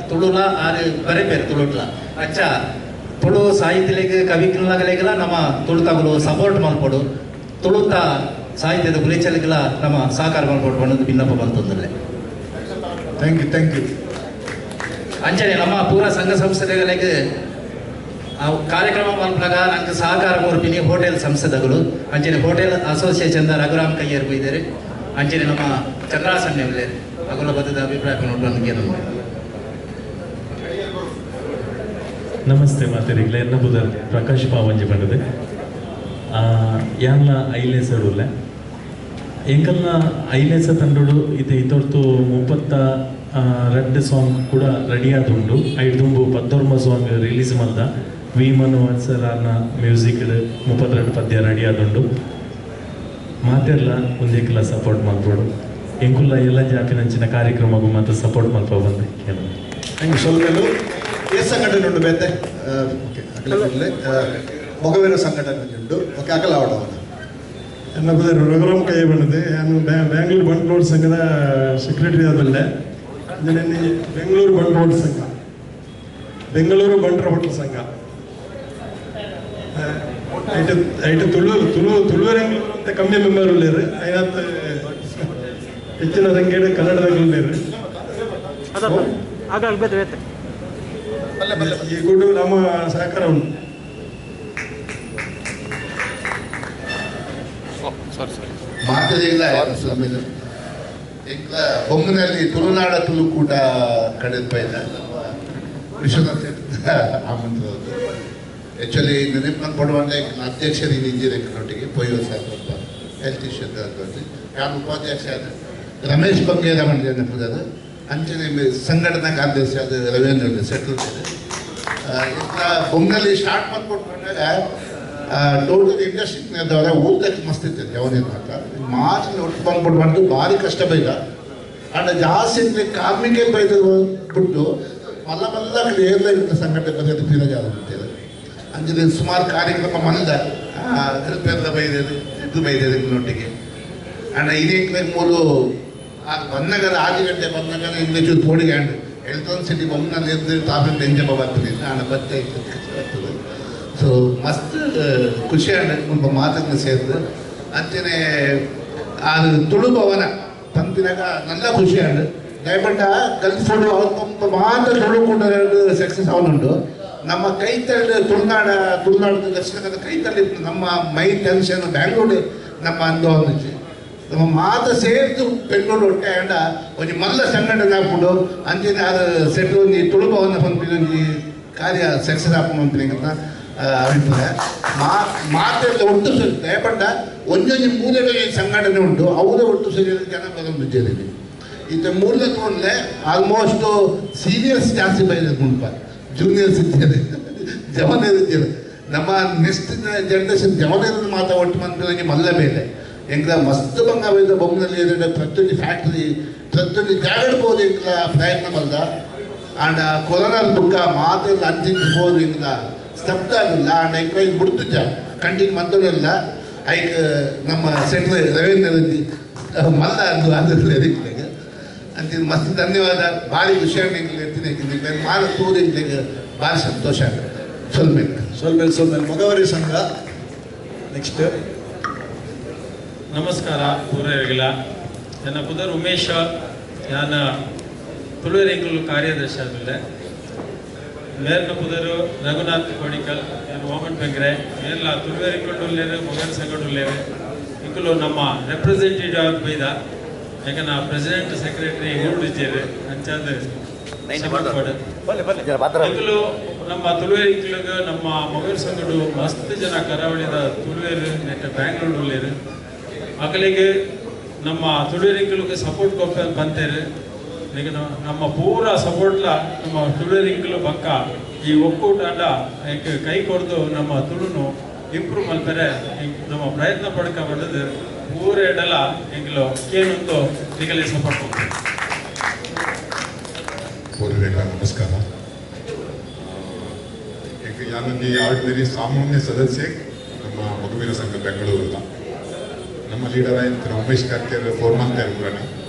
ತುಳುಲ ಆರು ಬರೇ ಬೇರು ತುಳುಟ್ಲ ಅಚ್ಚ ತುಳು ಸಾಹಿತ್ಯಗಳಿಗೆ ಕವಿಗಳಾಗಲಿಗೆಲ್ಲ ನಮ್ಮ ತುಳುತಗಳು ಸಪೋರ್ಟ್ ಮಾಡ್ಕೊಡು ತುಳುತ ಸಾಹಿತ್ಯದ ಗುರಿಚಲಿಗೆಲ್ಲ ನಮ್ಮ ಸಹಕಾರ ಮಾಡ್ಕೊಡು ಅನ್ನೋದು ಭಿನ್ನಪ್ಪ ಬಂತಂದ್ರೆ ಥ್ಯಾಂಕ್ ಯು ಅಂಚನೆ ನಮ್ಮ ಪೂರ ಸಂಘ ಸಂಸ್ಥೆಗಳಿಗೆ ಕಾರ್ಯಕ್ರಮ ಮಲ್ಪನಾಗ ನಂಗೆ ಸಹಕಾರ ಮೂರ್ಪಿನಿ ಹೋಟೆಲ್ ಸಂಸ್ಥೆಗಳು ಅಂಚನೆ ಹೋಟೆಲ್ ಅಸೋಸಿಯೇಷನ್ ರಘುರಾಮ್ ಕಯ್ಯರ್ ಇದ್ದಾರೆ ಅಂಚನೆ ನಮ್ಮ ಚಂದ್ರಾಸನ್ನೇ ಇದ್ದಾರೆ ಅಗಲ ಬದ್ದದ ಅಭಿಪ್ರಾಯ ನೋಡೋದಕ್ಕೆ ನಮಸ್ತೆ ಮಾತರಿಗ್ಲ ಎನ್ನ ಬುಧರ್ ಪ್ರಕಾಶ್ ಪಾವಂಜಿ ಬಂಡದು ಯಾನ್ಲ ಐಲೇಸರುಲ್ಲ ಎಂಕಲ್ನ ಐಲೇಸ ತಂಡೋಡು ಇದು ಇತೊರ್ತು 32 ಸಾಂಗ್ ಕೂಡ ರೆಡಿ ಆದುಂಡು ಐದು ತುಂಬು 14 ಸಾಂಗ್ ರಿಲೀಸ್ ಮಾಡ್ದ ವಿ ಮನು ಅನ್ಸರ್ನ ಮ್ಯೂಸಿಕ್ 32 ಪದ್ಯ ರೆಡಿ ಆದುಂಡು ಮಾತೆಲ್ಲ ಒಂದೇಕಲ್ಲ ಸಪೋರ್ಟ್ ಮಾಡ್ಬೋದು ಎಂಕುಲ್ಲ ಎಲ್ಲ ಜಾಪಿನಂಚಿನ ಕಾರ್ಯಕ್ರಮಗೂ ಮಾತ್ರ ಸಪೋರ್ಟ್ ಮಾಡ್ಕೊ ಬಂದೆ ಥ್ಯಾಂಕ್ ಸ್ವಲ್ಪ ಸಂಘಟನೆ ಉಂಟು ಬೇತೆ ಮೊಗವೇರ ಸಂಘಟನೆ ಉಂಟು ಓಕೆ ಅಕಲ ಆಡೋಣ ನನ್ನ ಬದಲು ರಘುರಾಮ್ ಕೈ ಬಂದಿದೆ ನಾನು ಬ್ಯಾಂಗ್ಳೂರು ಬಂಟ್ರೋಡ್ ಸಂಘದ ಸೆಕ್ರೆಟರಿ ಆದಲ್ಲೇ ಬೆಂಗಳೂರು ಬಂಟ್ರೋಡ್ ಸಂಘ ಬೆಂಗಳೂರು ಬಂಟ್ರೋಡ್ ಸಂಘ ಐಟು ತುಳುವರೆಂಗ್ಳೂರು ಅಂತ ಕಮ್ಮಿ ಮೆಂಬರ್ ಉಳ್ಳೇರು ಐನತ್ತು ಹೆಚ್ಚಿನ ಸಂಖ್ಯೆ ಕನ್ನಡದಾಗ ಉಳ್ಳೇರು ಈ ಗುಡ್ಡು ನಮ್ಮ ಸಹಕಾರ ಉಂಟು ಮಾತದಿಲ್ಲ ಈಗ ಬೊಂಗನಲ್ಲಿ ತುಳುನಾಡ ತುಳುಕೂಟ ಕಡೆದ ಪೈದ ವಿಶ್ವನಾಥ್ ಆಮಂತ್ರದ್ದು ಆ್ಯಕ್ಚುಲಿ ನೆನಪು ಕೊಡುವಂಥ ಅಧ್ಯಕ್ಷರು ಇಂಜಿನಿಯರಿಂಗ್ನೊಟ್ಟಿಗೆ ಪೊಯ್ಯೋ ಸಾಕಪ್ಪ ಹೆಲ್ತ್ ಇಶ್ಯೂ ನಾನು ಉಪಾಧ್ಯಕ್ಷ ಆದ ರಮೇಶ್ ಬಂಗೇರ ಮಂಡ್ಯ ನೆನಪುದದು ಅಂಚನೆ ಸಂಘಟನಾ ಕಾರ್ಯದರ್ಶಿ ಅದು ರವೀಂದ್ರ ಸೆಟ್ಲ್ ಇದೆ ಈಗ ಬೊಂಗಲ್ಲಿ ಸ್ಟಾರ್ಟ್ ಮಾಡ್ಕೊಟ್ಕೊಂಡಾಗ ಟೋಟಲ್ ಇಂಡಸ್ಟ್ರಿದವರ ಊಟಕ್ಕೆ ಮಸ್ತ್ ಇರ್ತದೆ ಜವನೇನು ಅಂತ ಮಾರ್ಚ್ನ ಒಟ್ಟು ಬಂದ್ಬಿಟ್ಟು ಭಾರಿ ಕಷ್ಟ ಬೈದ ಅಂಡ್ ಜಾಸ್ತಿ ಕಾರ್ಮಿಕ ಬೈದ ಬಿಟ್ಟು ಮಲ್ಲ ಕ್ಲಿಯರ್ಲ ಇರುತ್ತೆ ಸಂಘಟನೆ ಬರೆಯೋದು ಫಿರೋಜಾದ ಅಂತೇಳಿ ಅಂಜನೆ ಸುಮಾರು ಕಾರ್ಯಕ್ರಮ ಮಂದ ಹೆಲ್ಪೆಲ್ಲ ಬೈದೇದು ಇದು ಬೈದೇದು ನೊಟ್ಟಿಗೆ ಅಂಡ್ ಇದಕ್ಕೆ ಮೂರು ಬಂದಾಗ 6 ಗಂಟೆ ಬಂದಾಗ ಇಂಗ್ಲೀಷ್ ತೋಡಿಗೆ ಅಂಡ್ ಎಲೆಕ್ಟ್ರಾನಿಕ್ ಸಿಟಿ ಬೊಮ್ಮನಲ್ಲಿ ಇದ್ದು ತಾಪಿಂದ ಎಂಜಪ್ಪ ಬರ್ತೀನಿ ನಾನು ಬತ್ತೆ ಬರ್ತದೆ ಸೊ ಮಸ್ತ್ ಖುಷಿ ಅಂಡ್ ಮಾತನ್ನು ಸೇರಿದು ಅಂಚನೆ ಅದು ತುಳು ಭವನ ಪಂಪಿನಾಗ ನಲ್ಲ ಖುಷಿ ಅಂಡ್ ದಯಪಟ್ಟ ಕಲಿಸ್ಕೊಂಡು ಅವ್ರು ಮಾತ್ರ ತುಳು ಕೂಡ ಸಕ್ಸಸ್ ಅವನುಂಟು ನಮ್ಮ ಕೈತಳ್ಳಿ ತುಳುನಾಡು ದಕ್ಷಿಣ ಕನ್ನಡ ಕೈತಳ್ಳಿ ನಮ್ಮ ಮೈ ಟೆನ್ಷನ್ ಬ್ಯಾಂಗ್ಳೂರು ನಮ್ಮ ಅಂದು ನಮ್ಮ ಮಾತ ಸೇರಿದು ಬೆಂಗಳೂರು ಹೊಟ್ಟೆ ಅಂಡ ಒಂದು ಮಲ್ಲ ಸಂಘಟನೆ ಹಾಕ್ಬಿಟ್ಟು ಅಂಚಿನ ಅದು ಸೆಟ್ಲು ಒಂದು ತುಳು ಭವನ ಪಂಪಿನ ಕಾರ್ಯ ಸಕ್ಸಸ್ ಹಾಕೊಂಡು ಅಂತ ಅಭಿಪ್ರಾಯ ಮಾತೆಲ್ಲ ಒಟ್ಟು ಸರಿ ದಯಪಟ್ಟ ಒಂದೊಂದು ಮೂಲೆಗಳ ಸಂಘಟನೆ ಉಂಟು ಅವರೇ ಒಟ್ಟು ಸರಿ ಜನ ಬಂದಿದ್ದೇನೆ ಇದು ಮೂಲ ತಗೊಂಡ್ರೆ ಆಲ್ಮೋಸ್ಟ್ ಸೀನಿಯರ್ಸ್ ಜಾಸ್ತಿ ಬೈದ ಮುನ್ಪ ಜೂನಿಯರ್ಸ್ ಇದ್ದಾರೆ ಜವನಿಯರ್ ಇದ್ದಾರೆ ನಮ್ಮ ನೆಕ್ಸ್ಟ್ ಜನರೇಷನ್ ಜವನಿಯರನ್ನು ಮಾತಾ ಒಟ್ಟು ಮಂತ್ರಿ ಮಲ್ಲ ಬೇಲೆ ಎಂಗ್ಲ ಮಸ್ತ್ ಬಂಗ ಬೈದ ಬೊಮ್ಮನಲ್ಲಿ ಪ್ರತಿಯೊಂದು ಫ್ಯಾಕ್ಟ್ರಿ ಪ್ರತಿಯೊಂದು ಜಾಗಡ್ಬೋದು ಎಂಗ್ಲ ಪ್ರಯತ್ನ ಬಂದ ಆಂಡ ಕೊರೋನಾ ಬುಕ್ಕ ಮಾತೆಲ್ಲ ಅಂತಿಂಚಬಹುದು ಎಂಗ್ಲ ಸ್ತಬ್ಧ ಆಗಿಲ್ಲ ಆಂಡ ಎಂಗ್ಲ ಇದು ಬಿಡ್ತಿದ್ದ ಕಂಟಿನ್ಯೂ ಮಂದೋಳೆಲ್ಲ ಐಕ್ ನಮ್ಮ ಸೆಂಟ್ರ್ ರವೀಂದ್ರ ಮಲ್ಲ ಅಂದು ಅದರಲ್ಲಿ ಅಂತ ಮಸ್ತ್ ಧನ್ಯವಾದ ಭಾರಿ ಖುಷಿ ಎತ್ತಿನ ಮಾರ ತೂರಿ ಭಾರಿ ಸಂತೋಷ ಸ್ವಲ್ಪ ಮೊಗವರಿ ಸಂಘ ನೆಕ್ಸ್ಟ್ ನಮಸ್ಕಾರ ಪೂರೈರಿಗಿಲ್ಲ ನನ್ನ ಪುದರ್ ಉಮೇಶ ನಾನು ತುಳುವೆರೆಂಗ್ಳೂರು ಕಾರ್ಯದರ್ಶಿ ಆದಲೆ ಮೇರ್ನ ಪುದರು ರಘುನಾಥ್ ಕೋಡಿಕಲ್ ನಾನು ಓಮನ್ ಬೆಂಗ್ರೆ ಮೇರ್ಲ ತುಳುವೆರೆಂಗ್ಳೂರು ಉಳ್ಳೇರು ಮೊಗಲ್ ಸಂಘಟ ಉಳ್ಳೇರು ಇಂಕಲು ನಮ್ಮ ರೆಪ್ರೆಸೆಂಟೇಟಿವ್ ಆಗಿ ಬೈದ ಯಾಕೆ ನಾ ಪ್ರೆಸಿಡೆಂಟ್ ಸೆಕ್ರೆಟರಿ ಊರಿದ್ದೇವೆ ಅಂಚಾದ ಇಂಕಲು ನಮ್ಮ ತುಳುವೆರೆಂಗ್ಳಿಗೆ ನಮ್ಮ ಮೊಗಲ್ ಸಂಘಡು ಮಸ್ತ್ ಜನ ಕರಾವಳಿದ ತುಳುವೇರು ನೆಟ್ಟ ಬ್ಯಾಂಗ್ಳೂರು ಉಳ್ಳೇರು ಮಕ್ಕಳಿಗೆ ನಮ್ಮ ತುಳುವೆರೆಂಗ್ಳಿಗೆ ಸಪೋರ್ಟ್ ಕೊಪ್ಪ ಬಂತೇರು ಈಗ ನಮ್ಮ ಪೂರ ಸಪೋರ್ಟ್ಲ ನಮ್ಮ ತುಳುವೆರೆಂಗ್ಳು ಪಕ್ಕ ಈ ಒಕ್ಕೂಟಾಂಡ ಕೈ ಕೊಡ್ದು ನಮ್ಮ ತುಳುನು ಇಂಪ್ರೂವ್ ಮಲ್ಪರೆ ನಮ್ಮ ಪ್ರಯತ್ನ ಪಡ್ಕ ಬಂದದ್ದು ಊರೆಡಲ ಎಂಗ್ಲು ಏನೊಂದು ಈಗಲೇ ಸಪೋರ್ಟ್ ಹೋಗ್ತದೆ. ಪೂರ್ವರೇಖ ನಮಸ್ಕಾರ. ಯಾನೊಂದು ಆರ್ಡಿನರಿ ಸಾಮಾನ್ಯ ಸದಸ್ಯೆ ನಮ್ಮ ಮಗುವಿನ ಸಂಘ ಬೆಂಗಳೂರಲ್ಲ ನಮ್ಮ ಲೀಡರ್ ಆಯ್ತು ಉಮೇಶ್ ಕರ್ಕೇರ್ 4 ಮಂತ್ ಇರ್ಬಾನೆ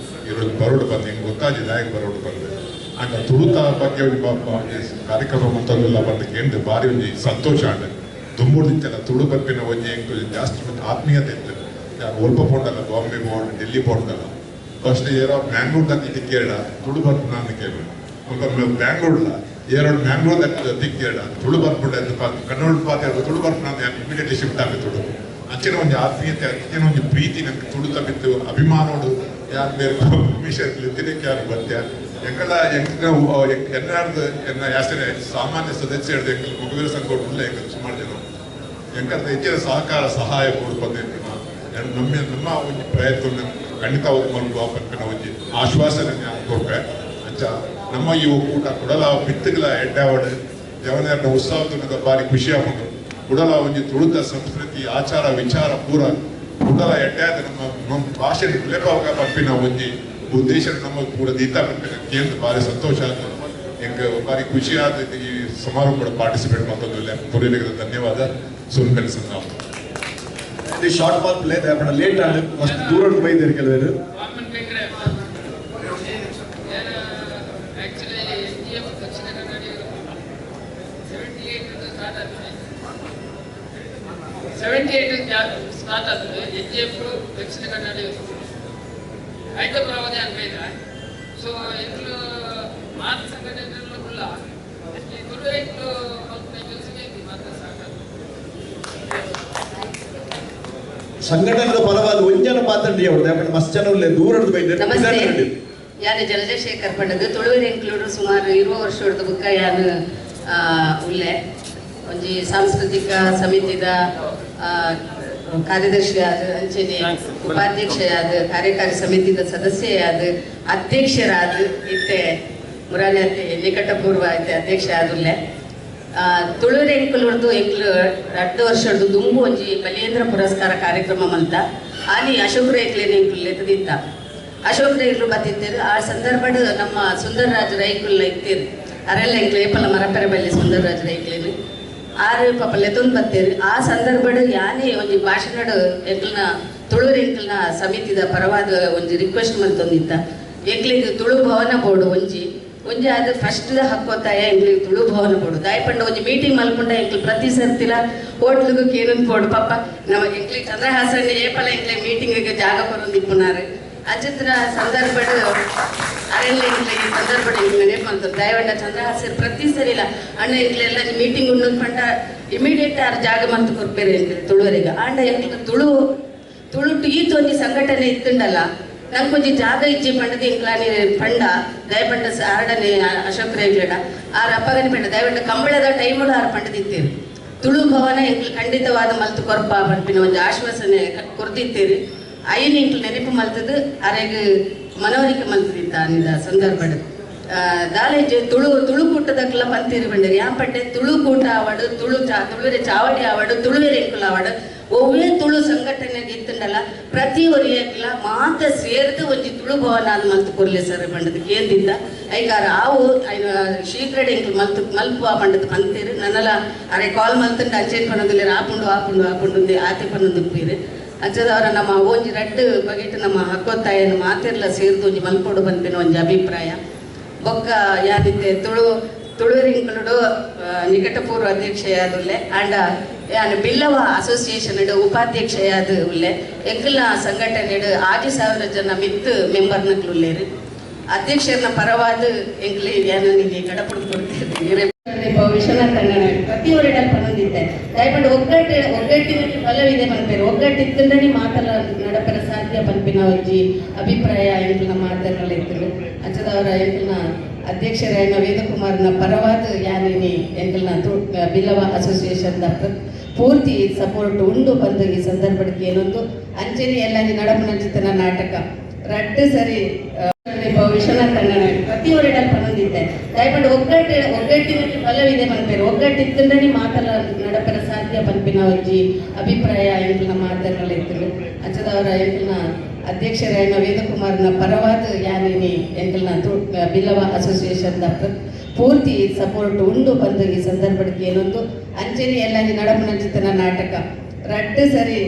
ಈರೋಜು ಬರೋಡು ಬಂದು ಹಿಂಗೆ ಗೊತ್ತಾಗಿದೆ ಆಯ್ತು ಬರೋಡು ಬಂದು ಅಂಡ್ ತುಳುತ ಬಗ್ಗೆ ಕಾರ್ಯಕ್ರಮ ಮಂತಲ್ಲ ಬಂದಕ್ಕೆ ಎಂದು ಭಾರಿ ಒಂದು ಸಂತೋಷ ಅಂಡ್ ದುಂಬುಡಿತ್ತಲ್ಲ ತುಳು ಬರ್ಪಿನ ಒಂಜಿ ಹೆಂಗೆ ಜಾಸ್ತಿ ಆತ್ಮೀಯತೆ ಇತ್ತು ಯಾರು ಒಲ್ಪ ಪೋಂಡಲ್ಲ ಬಾಂಬೆ ಬೋರ್ಡ್ ಡೆಲ್ಲಿ ಪೋಂಡಲ್ಲ ಫಸ್ಟ್ ಏರೋ ಮ್ಯಾಂಗ್ಳೂರ್ದಾಗ ತಿಕ್ಕೇರಡ ತುಳು ಬರ್ಪು ನಾನು ಕೇಳಿ ಬ್ಯಾಂಗ್ಳೂರ್ಲ ಎರಡು ಮ್ಯಾಂಗ್ಳೂರ್ ತಿಕ್ಕೇರಡ ತುಳು ಬರ್ಪುಂಡ ಕನ್ನಡ ಪಾತ್ರ ತುಳು ಬರ್ಪು ನಾನು ಇಮಿಡಿಯೇಟ್ಲಿ ಶಿಫ್ಟ್ ಆಗಿ ತುಳು ಅಂಚಿನ ಒಂದು ಆತ್ಮೀಯತೆ ಅಂಚಿನ ಒಂದು ಪ್ರೀತಿ ನನಗೆ ತುಳುತ ಬಿತ್ತು ಅಭಿಮಾನೋಡು ಯಾರು ಬೇರೆ ಭೂಮಿಷರ್ಲಿ ದಿನಕ್ಕೆ ಯಾರು ಬಂದ್ಯ ಎಂಕಲ್ಲ ಎನ್ನಾರ್ದು ಎನ್ನ ಯಾಸನೆ ಸಾಮಾನ್ಯ ಸದಸ್ಯ ಹಿಡಿದು ಎಂಕಲ್ ಮಗುವಿನ ಸಂಘ ಉಳ್ಳ ಎಂಕಲ್ ಸುಮಾರು ಜನ ಎಂಕಂತ ಹೆಚ್ಚಿನ ಸಹಕಾರ ಸಹಾಯ ಕೊಡ್ಬಂದೆ ನಮ್ಮ ಒಂದು ಪ್ರಯತ್ನ ಖಂಡಿತ ಮಲ್ಪು ಪಂಪಿನ ಒಂದು ಆಶ್ವಾಸನೆ ಕೊಡ್ಬೆ ಅಂಚ ನಮ್ಮ ಈ ಒಕ್ಕೂಟ ಕೊಡಲ ಬಿತ್ತಗಳ ಎಡ್ಡಾವಡು ಜವನರ್ನ ಉತ್ಸವದ ಬಾರಿ ಖುಷಿ ಆಗ್ಬೋದು ಕುಡಲ ಒಂದು ತುಳುದ ಸಂಸ್ಕೃತಿ ಆಚಾರ ವಿಚಾರ ಪೂರ ಕುಡಲ ಎಡ್ಡಾದ ನಮ್ಮ ಭಾಷೆ ವಿಲೇಪಾಗ ಪಂಪಿನ ಒಂದು ಉದ್ದೇಶ ನಮ್ಮ ಕೂಡ ದೀತಾ ಪಂಪಿನ ಕೇಂದ್ರ ಭಾರಿ ಸಂತೋಷ ಆದ ಹೆಂಗೆ ಭಾರಿ ಖುಷಿಯಾದ ಈ ಸಮಾರಂಭ ಪಾರ್ಟಿಸಿಪೇಟ್ ಮತ್ತೊಂದು ಪೂರ್ವರಿಗೆ ಧನ್ಯವಾದ ಸುನ್ಕಲ್ ಸಂಘ The short ball play, they are late and must do not by their calendar. Start ಆಗ್ತದೆ HF ದಕ್ಷಿಣ ಕನ್ನಡ ಐದು ಪ್ರವಾದಿ ಅನ್ಬೇಕ ಸೊ ಎಂಟ್ಲು ಮಾತ ಸಂಘಟನೆಗಳು ಉಳ್ಳ ಈ ಗುರು ಎಂಟ್ಲು ಕೆಲಸಕ್ಕೆ ಮಾತ್ರ ಸಾಕಾಗ್ತದೆ ಸಂಘಟನೆದ ಪರವಾದ ಒಂಜನ ಮಾತಾಡಿ ಅವರು ಮಸ್ತ್ ಜನ ದೂರದ ಬೈದ ನಮಸ್ತೆ ಯಾನು ಜಲಜಶೇಖರ್ ಪಂಡದು ತುಳುವೆರೆ ಎಂಕ್ಲೂಡು ಸುಮಾರು 20 ವರ್ಷದ ಬುಕ್ಕ ಯಾನು ಉಲ್ಲೆ ಒಂಜಿ ಸಾಂಸ್ಕೃತಿಕ ಸಮಿತಿದ ಕಾರ್ಯದರ್ಶಿ ಆದ ಅಂಚನೆ ಉಪಾಧ್ಯಕ್ಷ ಆದ ಕಾರ್ಯಕಾರಿ ಸಮಿತಿದ ಸದಸ್ಯ ಆದ ಅಧ್ಯಕ್ಷರಾದ ಇತ್ತೆ ಮುರಾರಿ ನಿಕಟಪೂರ್ವ ಐತೆ ಅಧ್ಯಕ್ಷ ಆದುಲ್ಲೆ ತುಳುವೆರೆ ಎಂಕ್ಲೂರ್ದು ಎಂಕ್ಲು 2 ವರ್ಷದ್ದು ದುಂಬು ಒಂಜಿ ಬಲಿಯೇಂದ್ರ ಪುರಸ್ಕಾರ ಕಾರ್ಯಕ್ರಮ ಮಂತ ಆನಿ ಅಶೋಕ್ ರೇಕ್ಲೇನ ಎಂಕ್ಲು ಎತ್ತದಿತ್ತ ಅಶೋಕ್ ರೇಕ್ಲು ಬತ್ತಿತ್ತೇರು ಆ ಸಂದರ್ಭಡ್ ನಮ್ಮ ಸುಂದರರಾಜ್ ರೈಕುಲ್ಲ ಇತ್ತೇರು ಅರೆಲ್ಲ ಎಂಕ್ಲು ಏಪಲ ಮರಪೆರೆ ಬಲ್ಲಿ ಸುಂದರರಾಜ್ ರೈಕ್ಲೇನು ಆರು ಪಾಪ ಲೆತೊಂದು ಬತ್ತೇರು ಆ ಸಂದರ್ಭಡ್ ಯಾನೇ ಒಂಜಿ ಭಾಷಣ ಎಂಕ್ಲನ ತುಳುವೆರೆ ಎಂಕ್ಲನ ಸಮಿತಿದ ಪರವಾದ ಒಂಜಿ ರಿಕ್ವೆಸ್ಟ್ ಮಂತೊಂದಿತ್ತ ಎಂಕ್ಲಿಗೆ ತುಳು ಭವನ ಬೋರ್ಡು ಒಂಜಿ ಅದು ಫಸ್ಟ್ ಹಕ್ಕೋತಾಯ ಎಂಕ್ಲಿಗೆ ತುಳು ಭವನ ಬೋಡು ದಾಯಪಂಡ ಒಂಜಿ ಮೀಟಿಂಗ್ ಮಲ್ಪುಂಡ ಎಂಕ್ಲು ಪ್ರತಿ ಸರ್ತಿಲ ಹೋಟ್ಲಿಗೂ ಕೇನೊಂದು ಬೋಡು ಪಾಪ ನಮ್ಮ ಎಂಕ್ಲಿಗೆ ಚಂದ್ರಹಾಸನ್ ಏಪಲ ಎಂಕ್ಲಿಗೆ ಮೀಟಿಂಗಿಗೆ ಜಾಗ ಬರೋದಿಪ್ಪುನಾರು ಅಜಿತ್ರ ಸಂದರ್ಭಡ್ ಅರೆಲ್ಲ ಎಂಕ್ಲಿಗೆ ಸಂದರ್ಭಡ್ ಎಂಕ್ಲು ನೆನಪಂತ ದಯವಂಡ ಚಂದ್ರಹಾಸನ್ ಪ್ರತಿ ಸರಿಲ್ಲ ಅಣ್ಣ ಎಂಕ್ಲೆಲ್ಲ ಮೀಟಿಂಗ್ ಉಣ್ಣದು ಪಂಡ ಇಮಿಡಿಯೇಟ್ ಆರು ಜಾಗ ಮಂತು ಕೊರ್ಪೇರೆ ಎಂಕ್ಲು ತುಳುವರೆಗೆ ಆಂಡ ಎಂಕ್ಲಿಗೆ ತುಳು ಈತ ಒಂಜಿ ಸಂಘಟನೆ ಇತ್ತುಂಡಲ್ಲ ನಂಗೊಂಜಿ ಜಾಗ ಇಜ್ಜಿ ಪಂಡದ ಎಂಕ್ಲಾನಿ ಪಂಡ ದಯಪಂಡ ಆರಡನೆ ಅಶೋಕ್ ರೇಗ್ಲಡ ಆರು ಅಪ್ಪಗನಿ ಪಂಡ ದಯಪಂಡ ಕಂಬಳದ ಟೈಮುಡು ಆರು ಪಂಡದಿತ್ತೇರು ತುಳು ಭವನ ಎಂಕ್ಲು ಖಂಡಿತವಾದ ಮಲ್ತು ಕೊರ್ಪ ಪಂಪಿನ ಒಂದು ಆಶ್ವಾಸನೆ ಕೊರ್ದಿತ್ತೇರು ಐನು ಎಂಕ್ಲು ನೆನಪು ಮಲ್ತದು ಅರೆಗೆ ಮನವರಿಕೆ ಮಲ್ತದಿತ್ತ ಅನ್ನಿದ ಸಂದರ್ಭಡ್ ದಾಲೇಜ್ ತುಳುಕೂಟದಕ್ಕೆಲ್ಲ ಪಂತೀರಿ ಬಂಡರಿ ಆ ಪಟ್ಟೆ ತುಳುಕೂಟ ಆವಡು ತುಳುವೆರೆ ಚಾವಡಿ ಆವಡು ತುಳುವೆರೆ ಎಂಕುಲ ಆವಡು ಒವ್ವೇ ತುಳು ಸಂಘಟನೆ ಇತ್ತುಂಡಲ್ಲ ಪ್ರತಿ ಒರಿಯಕ್ಲ ಮಾತ ಸೇರ್ದು ಒಂಜಿ ತುಳು ಭವನ ಅದು ಮಲ್ತು ಕೊರ್ಲೆ ಸರ್ ಬಂಡದ ಕೇಂದ್ರಿಂದ ಐಗಾರ ಆವು ಶೀಘ್ರಡ್ ಎಂಕ್ಲು ಮಲ್ಪುವ ಬಂಡದ ಪಂತೀರು ನನ್ನಲ್ಲ ಅರೆ ಕಾಲ್ ಮಲ್ತಂಡ ಅಂಚೆನ್ ಪನ್ನೋದಿಲ್ಲ ಆಪುಂಡು ಆತೆ ಪನ್ನೊಂದು ಉಪ್ಪೀರು ಅಂಚದವರ ನಮ್ಮ ಒಂಜಿ ರಡ್ಡು ಬಗೆಟ್ ನಮ್ಮ ಹಕ್ಕೊತ್ತಾಯನ್ನು ಮಾತೆಲ್ಲ ಸೇರ್ದು ಒಂಜಿ ಮಲ್ಪೋಡು ಬಂದಿನ ಒಂಜಿ ಅಭಿಪ್ರಾಯ ಬೊಕ್ಕ ಯಾನಿತ್ತೆ ತುಳುವೆರೆ ಎಂಕ್ಲುಡು ನಿಕಟಪೂರ್ವ ಅಧ್ಯಕ್ಷೆಯಾದುಲ್ಲೆ ಆಂಡ ಯಾನು ಬಿಲ್ಲವ ಅಸೋಸಿಯೇಷನ್ ಉಪಾಧ್ಯಕ್ಷೆಯಾದ ಉಲ್ಲೆ ಎಂಕ್ಲ ಸಂಘಟನೆ 6,000 ಜನ ಮಿತ್ತು ಮೆಂಬರ್ನಕ್ಲು ಉಲ್ಲೇರು ಅಧ್ಯಕ್ಷರನ್ನ ಪರವಾದ ಎಂಕ್ಲಿ ಯಾನು ನಿಮಗೆ ಕಡಪುಡು ಕೊಡ್ತಿರ್ತೀನಿ ವಿಶ್ವನಾಥ್ ಕನ್ನಡ ಪ್ರತಿ ಒರೆಡಲ್ಲಿ ಪನ್ನೊಂದಿದ್ದೆ ದಯಮಾಡಿ ಒಗ್ಗಟ್ಟಿನಲ್ಲಿ ಬಲವಿದೆ ಪನ್ಪೇರು ಒಗ್ಗಟ್ಟಿತ್ತಂದ್ರೆ ಮಾತಲ್ಲ ನಡಪರ ಸಾಧ್ಯ ಪನ್ಪಿನ ಒಂಜಿ ಅಭಿಪ್ರಾಯ ಎಂಕ್ಲನ ಮಾತಲ್ಲ ಇತ್ತು ಅಂಚದವರ ಎಂಕ್ಲನ ಅಧ್ಯಕ್ಷರಾಯನ ವೇದಕುಮಾರ್ನ ಪರವಾದ ಯಾನೇನಿ ಎಂಕ್ಲನ ಬಿಲ್ಲವ ಅಸೋಸಿಯೇಷನ್ ಪೂರ್ತಿ ಸಪೋರ್ಟ್ ಉಂಡು ಬಂದು ಈ ಸಂದರ್ಭಕ್ಕೆ ಏನೊಂದು ಅಂಚನೆ ಎಲ್ಲ ನಡಪನ ಚಿತ್ರನ ನಾಟಕ ರಡ್ಡು ಸರಿ ವಿಶ್ವನಾಥ್ ಕನ್ನಡ ಪ್ರತಿ ಒರೆಡಲ್ಲಿ ಪನ್ನೊಂದಿದ್ದೆ ಇತ್ತೆ ದಯಮಾಡಿ ಒಗ್ಗಟ್ಟಿನಲ್ಲಿ ಬಲವಿದೆ ಮಲ್ಪೇರು ಒಗ್ಗಟ್ಟಿದ್ದರೆ ಮಾತಲ್ಲ ನಡಪರ ಸಾಧ್ಯ ಪನ್ಪಿನ ಒಂಜಿ ಅಭಿಪ್ರಾಯ ಎಂಕ್ಲ ಮಾತುಗಳ ಇತ್ತು ಅಂಚದವರ ಎಂಕ್ಲನ ಅಧ್ಯಕ್ಷರಾಯನ ವೇದಕುಮಾರ್ನ ಪರವಾದ ಯಾನಿನಿ ಎಂಕ್ಲನ ಬಿಲ್ಲವ ಅಸೋಸಿಯೇಷನ್ ಪೂರ್ತಿ ಸಪೋರ್ಟ್ ಉಂಡು ಬಂದು ಈ ಸಂದರ್ಭಕ್ಕೆ ಏನೊಂದು ಅಂಚನೆ ಎಲ್ಲ ನಡಪನ ಚಿತ್ರನ ನಾಟಕ ರಡ್ಡು ಸರಿ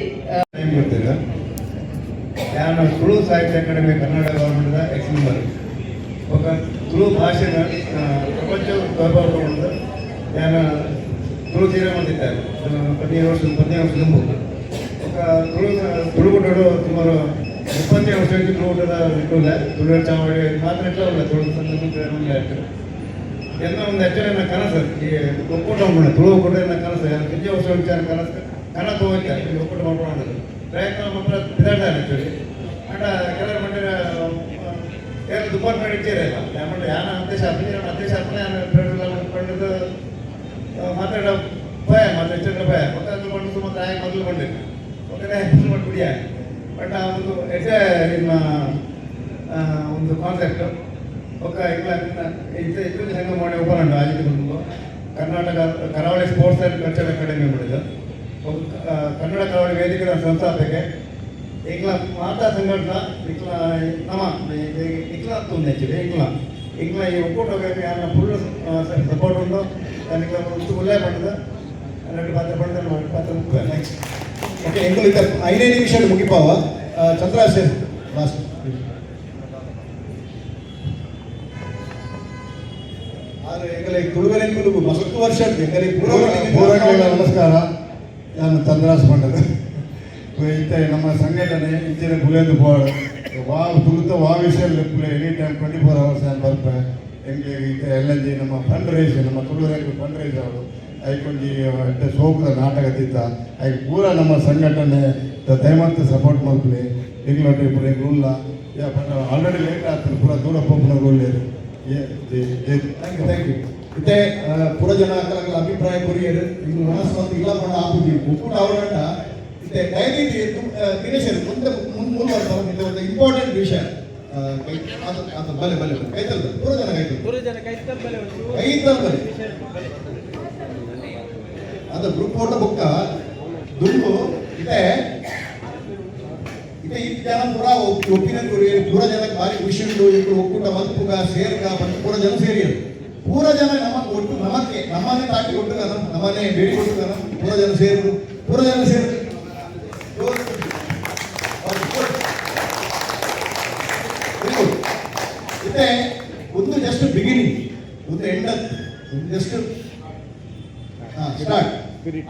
ನಾನು ತುಳು ಸಾಹಿತ್ಯ ಅಕಾಡೆಮಿ ಕನ್ನಡ ಗೌರ್ಮೆಂಟ್ದ ಎಕ್ಸ್ ಮೆಂಬರ್ ఒక ತುಳು ಭಾಷೆನ ಪ್ರಪಂಚ ತೋರ್ಪಡು ನಾನು ತುಳು ತೀರಾ ಬಂದಿದ್ದಾರೆ 15 ವರ್ಷ ಮುಂಬು ఒక ತುಳುಗುಡ್ಡೋಡು ಸುಮಾರು 20 ವರ್ಷ ತುಳುಗುಡ್ಡದ ಇಟ್ಟಿಲ್ಲ ತುಳು ಚಾವಡಿ ಮಾತ್ರ ಇಟ್ಟಲ್ಲ ತುಳು ಸಂದರ್ಭ ಎಲ್ಲ ಒಂದು ಹೆಚ್ಚಿನ ಕನಸು ಈ ಒಕ್ಕೂಟ ಮಾಡೋಣ ತುಳು ಒಕ್ಕೂಟ ಕನಸು ಹೆಚ್ಚು ವರ್ಷ ವಿಚಾರ ಕನಸು ಕನ್ನಡ ಹೋಗ್ತಾ ಒಕ್ಕೂಟ ಮಾಡ್ಕೊಳ್ಳೋದು ಪ್ರಯತ್ನ ಮಾತ್ರ ಬಿದ್ದಾಡ್ತಾರೆ ಆ್ಯಕ್ಚುಲಿ ಅಂಡ ಕೆಲವರು ಮಂಡ್ಯ ಏನು ದುಪ್ಪಾರು ಮಾಡಿ ಇಚ್ಛೆ ಇಲ್ಲ ಮಂಡ್ಯ ಯಾನ ಅಧ್ಯಕ್ಷ ಪಂಡದು ಮಾತಾಡೋ ಭಯ ಮಾತ್ರ ಹೆಚ್ಚಿನ ಭಯ ಮಕ್ಕಳು ಪಂಡದು ಮಾತ್ರ ಆಗಿ ಮೊದಲು ಬಂದಿಲ್ಲ ಒಕ್ಕಡೆ ಮಾಡ್ಬಿಡಿಯ ಬಟ್ ಆ ಒಂದು ಹೆಚ್ಚೆ ನಿಮ್ಮ ಒಂದು ಕಾನ್ಸೆಪ್ಟ್ ఒక ಇದ್ರ ಸಂಘ ಮಾಡಿ ಒಬ್ಬರು ಆಜಿದ್ದು ಕರ್ನಾಟಕ ಕರಾವಳಿ ಸ್ಪೋರ್ಟ್ಸ್ ಆ್ಯಂಡ್ ಕಲ್ಚರಲ್ ಅಕಾಡೆಮಿ ಮಾಡಿದ್ದು ಕನ್ನಡ ಕರಾವಳಿ ವೇದಿಕೆಯ ಸಂಸ್ಥಾಪಕ ಇಂಗ್ಲ ಮಾತಾ ಸಂಘಟನ ಇಕ್ಲ ನಮ ಇಕ್ಲ ತುಂಬ ಹೆಚ್ಚಿದೆ ಇಂಗ್ಲ ಈ ಒಕ್ಕೂಟ ಯಾರನ್ನ ಫುಲ್ ಸಪೋರ್ಟ್ ಉಂಟು ನನಗೆ ಒಂದು ಉಲ್ಲೇಖ ಮಾಡಿದ 2 ಪಾತ್ರ ನೆಕ್ಸ್ಟ್ ಓಕೆ ಎಂಕುಲು 5 ನಿಮಿಷ ಮುಗಿಪಾವ ಚಂದ್ರಾಶೇರ್ ಲಾಸ್ಟ್ ತುಳುವರೆಂಕುಲು 10 ವರ್ಷ ನಮಸ್ಕಾರ ನಾನು ಚಂದ್ರಾಸ್ ಪಂಡದು ಇತ್ತೆ ನಮ್ಮ ಸಂಘಟನೆ ಇಂಚಿನ ಬುಲೆಂದು ಪೋಡು ತುಳುತ ವಿಷಯದಲ್ಲಿ ಎನಿ ಟೈಮ್ 24 hours ನಾನು ಬರ್ಪೆ ಎಂಗೆ ಇತ್ತೆ ಎಲ್ಲಂಜಿ ನಮ್ಮ ಫಂಡ್ ರೈಸ್ ನಮ್ಮ ತುಳುವರೆಂಕು ಫಂಡ್ ರೈಸ್ ಅವರು ಐಕೊಂಜಿ ಸೋಕುದ ನಾಟಕ ತಿತ್ತ ಐ ಪೂರ ನಮ್ಮ ಸಂಘಟನೆ ದಯಮಂತ ಸಪೋರ್ಟ್ ಮಾಡ್ಕೊಳ್ಳಿ ಇಂಗ್ಲೊಟ್ಟೆ ಪೂರ ಇಲ್ಲ ಆಲ್ರೆಡಿ ಲೇಟ್ ಆಗ್ತದೆ ಪೂರ ದೂರ ಪೋಪನ ಗೋಲ್ಲೇರು ಥ್ಯಾಂಕ್ ಯು ಇತ್ತೆ ಪೂರ ಜನ ಅಭಿಪ್ರಾಯ ಕೊರಿಯರು ಇದು ಮನಸ್ಸು ಇಲ್ಲ ಮಾಡ ಆಗುದಿ ಒಕ್ಕೂಟ ಅವರಂಟ ಇತ್ತೆ ದಯವಿಟ್ಟು ದಿನೇಶರು ಮುಂದೆ ಮುಂದುವರೆದ ಒಂದು ಇಂಪಾರ್ಟೆಂಟ್ ವಿಷಯ ಅದು ಬಲೆ ಕೈತಲ್ ಪೂರ ಜನ ಕೈತಲ್ ಬಲೆ ಅದು ಗ್ರೂಪ್ ಫೋಟೋ ಬುಕ್ಕ ದುಡ್ಡು ಇದೆ ಈ ಜನ ಪೂರ ಒಪ್ಪಿನ ಪೂರ ಜನಕ್ಕೆ ಭಾರಿ ಖುಷಿ ಉಂಟು ಈಗ ಒಕ್ಕೂಟ ಮಲ್ಪುಗ ಸೇರ್ಗ ಬಂದು ಪೂರ ಜನ ಸೇರಿಯರು ಪೂರ ಜನ ನಮಗೆ ಒಟ್ಟು ನಮ್ಮನ್ನೇ ತಾಟಿ ಕೊಟ್ಟು ನಮ್ಮನ್ನೇ ಬೇಡಿ ಕೊಟ್ಟು ಪೂರ ಜನ ಸೇರಿದ್ರು ಇದೆ ಒಂದು ಜಸ್ಟ್ ಬಿಗಿನಿಂಗ್ ಒಂದು ಎಂಡ್ ಜಸ್ಟ್ ಸ್ಟಾರ್ಟ್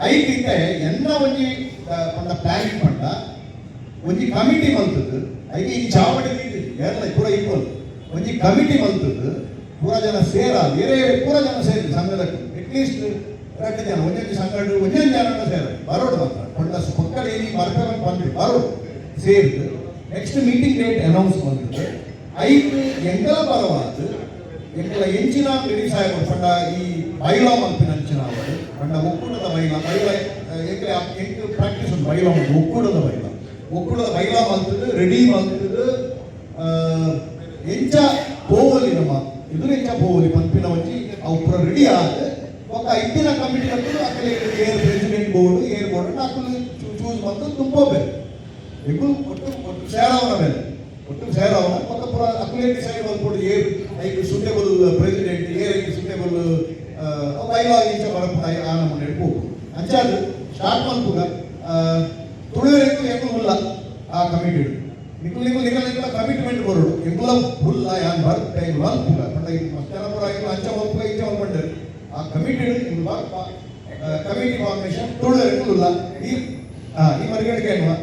ಐತೆ ಎನ್ನ ಒಂಜಿ ಪಂಡ ಪ್ಲಾನಿಂಗ್ ಪಂಡ ಒಂಜಿ ಕಮಿಟಿ ಮಲ್ತದ್ದು ಐಗೆ ಈ ಚಾವಡಿ ಎಲ್ಲ ಪೂರ ಈಕ್ವಲ್ ಒಂಜಿ ಕಮಿಟಿ ಮಲ್ತದ್ದು ಪೂರ ಜನ ಬೇರೆ ಪೂರ ಜನ ಸೇರಿ ಸಂಘದಕ್ಕೆ ಅಟ್ಲೀಸ್ಟ್ 2 ಜನ ಒಂದೊಂದು ಸಂಘಟ ಒಂದೊಂದು ಜನ ಸೇರ ಬರೋಡು ಮಾತ್ರ ಪಂಡ ಮಕ್ಕಳು ಏನಿ ಬರ್ಬೇಕು ಬಂದ್ರಿ ಬರೋಡು ಸೇರಿದು ನೆಕ್ಸ್ಟ್ ಮೀಟಿಂಗ್ ಡೇಟ್ ಅನೌನ್ಸ್ ಮಾಡ್ತದೆ ಐದು ಎಂಕಲ ಪರವಾದ ಎಂಕಲ ಎಂಚಿನ ರೆಡಿ ಸಾಹೇಬರು ಪಂಡ ಈ ಬೈಲಾ ಮಲ್ಪಿನ ಅಂಚಿನ ಅವರು ಪಂಡ ಒಕ್ಕೂಟದ ಬೈಲಾ ಎಂಟು ಪ್ರಾಕ್ಟೀಸ್ ಉಂಟು ಬೈಲಾ ಉಂಟು ಒಕ್ಕೂಟದ ಬೈಲಾ ಮಲ್ತದ್ದು ರೆಡಿ ಮಲ್ತದ್ದು ಎಂಚ ಪೋವಲಿ ನಮ್ಮ ಎದುರು ಎಂಚ ಪೋವಲಿ ಪಂಪಿನ ಒಂಜಿ ಅವು ಪೂರ ರೆಡಿ ಆದ ఒక ఇంటిన కమిటీ అప్పుడు అక్కడ ఏర్ ప్రెసిడెంట్ బోర్డు నాకు చూస్ మొత్తం తుంపోబేరు ఎక్కువ ಒಟ್ಟು ಸೇರಾವನ ಮೇಲೆ ಒಟ್ಟು ಸೇರಾವನ ಮತ್ತು ಪೂರ ಅಕ್ಕಲೇ ಡಿಸೈಡ್ ಮಾಡ್ಕೊಂಡು ಏರ್ ಐದು ಸೂಟೇಬಲ್ ಪ್ರೆಸಿಡೆಂಟ್ ಐದು ಸೂಟೇಬಲ್ ಬೈಲಾ ಇಂಚ ಬರಪ್ಪ ಆ ನಮ್ಮ ನೆನಪು ಅಂಚಾದು ಸ್ಟಾರ್ಟ್ ಮಾಡ್ಪುಗ ತುಳುವರೆಗೂ ಎಂಕುಲು ಹುಲ್ಲ ಆ ಕಮಿಟಿ ನಿಕಲ್ ಕಮಿಟ್ಮೆಂಟ್ ಬರೋಡು ಎಂಕುಲ ಹುಲ್ಲ ಯಾನ್ ಬರ್ತ್ ಟೈಮ್ ಮಲ್ಪುಗ ಮಸ್ತಾನಪುರ ಅಂಚ ಮಲ್ಪುಗ ಇಂಚ ಮಲ್ಪಂಡರು ಆ ಕಮಿಟಿ ಕಮಿಟಿ ಫಾರ್ಮೇಶನ್ ತುಳುವರೆಗೂ ಇಲ್ಲ ಈ ಮರಿಗಡಿಕೆ ಏನು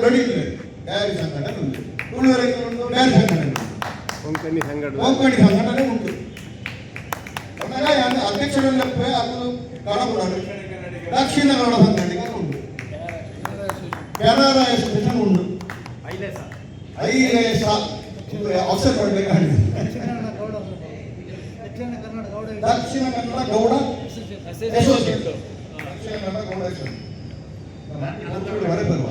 ರೆಡಿ ಇಲ್ಲ ಬ್ಯಾರಿ ಸಂಘಟನೆ ಉಂಟು ತುಳುವರೆಗೂ ಉಂಟು ಬ್ಯಾರಿ ಸಂಘಟನೆ ಕೊಂಕಣಿ ಸಂಘಟನೆ ಉಂಟು ಅಧ್ಯಕ್ಷರಲ್ಲಿ ಅದು ಕಡಬುಡ ದಕ್ಷಿಣ ಕನ್ನಡ ಸಂಘಟನೆ ಉಂಟು ಕೆನರಾ ಅಸೋಸಿಯೇಷನ್ ಉಂಟು ಐಲೇಸ ಆಫ್ಸರ್ ಮಾಡಬೇಕಾಗಿದೆ ದಕ್ಷಿಣ ಕನ್ನಡ ಗೌಡ ಅಸೋಸಿಯೇಷನ್ ದಕ್ಷಿಣ ಕನ್ನಡ ಗೌಡ ಹೊರ ಬರುವ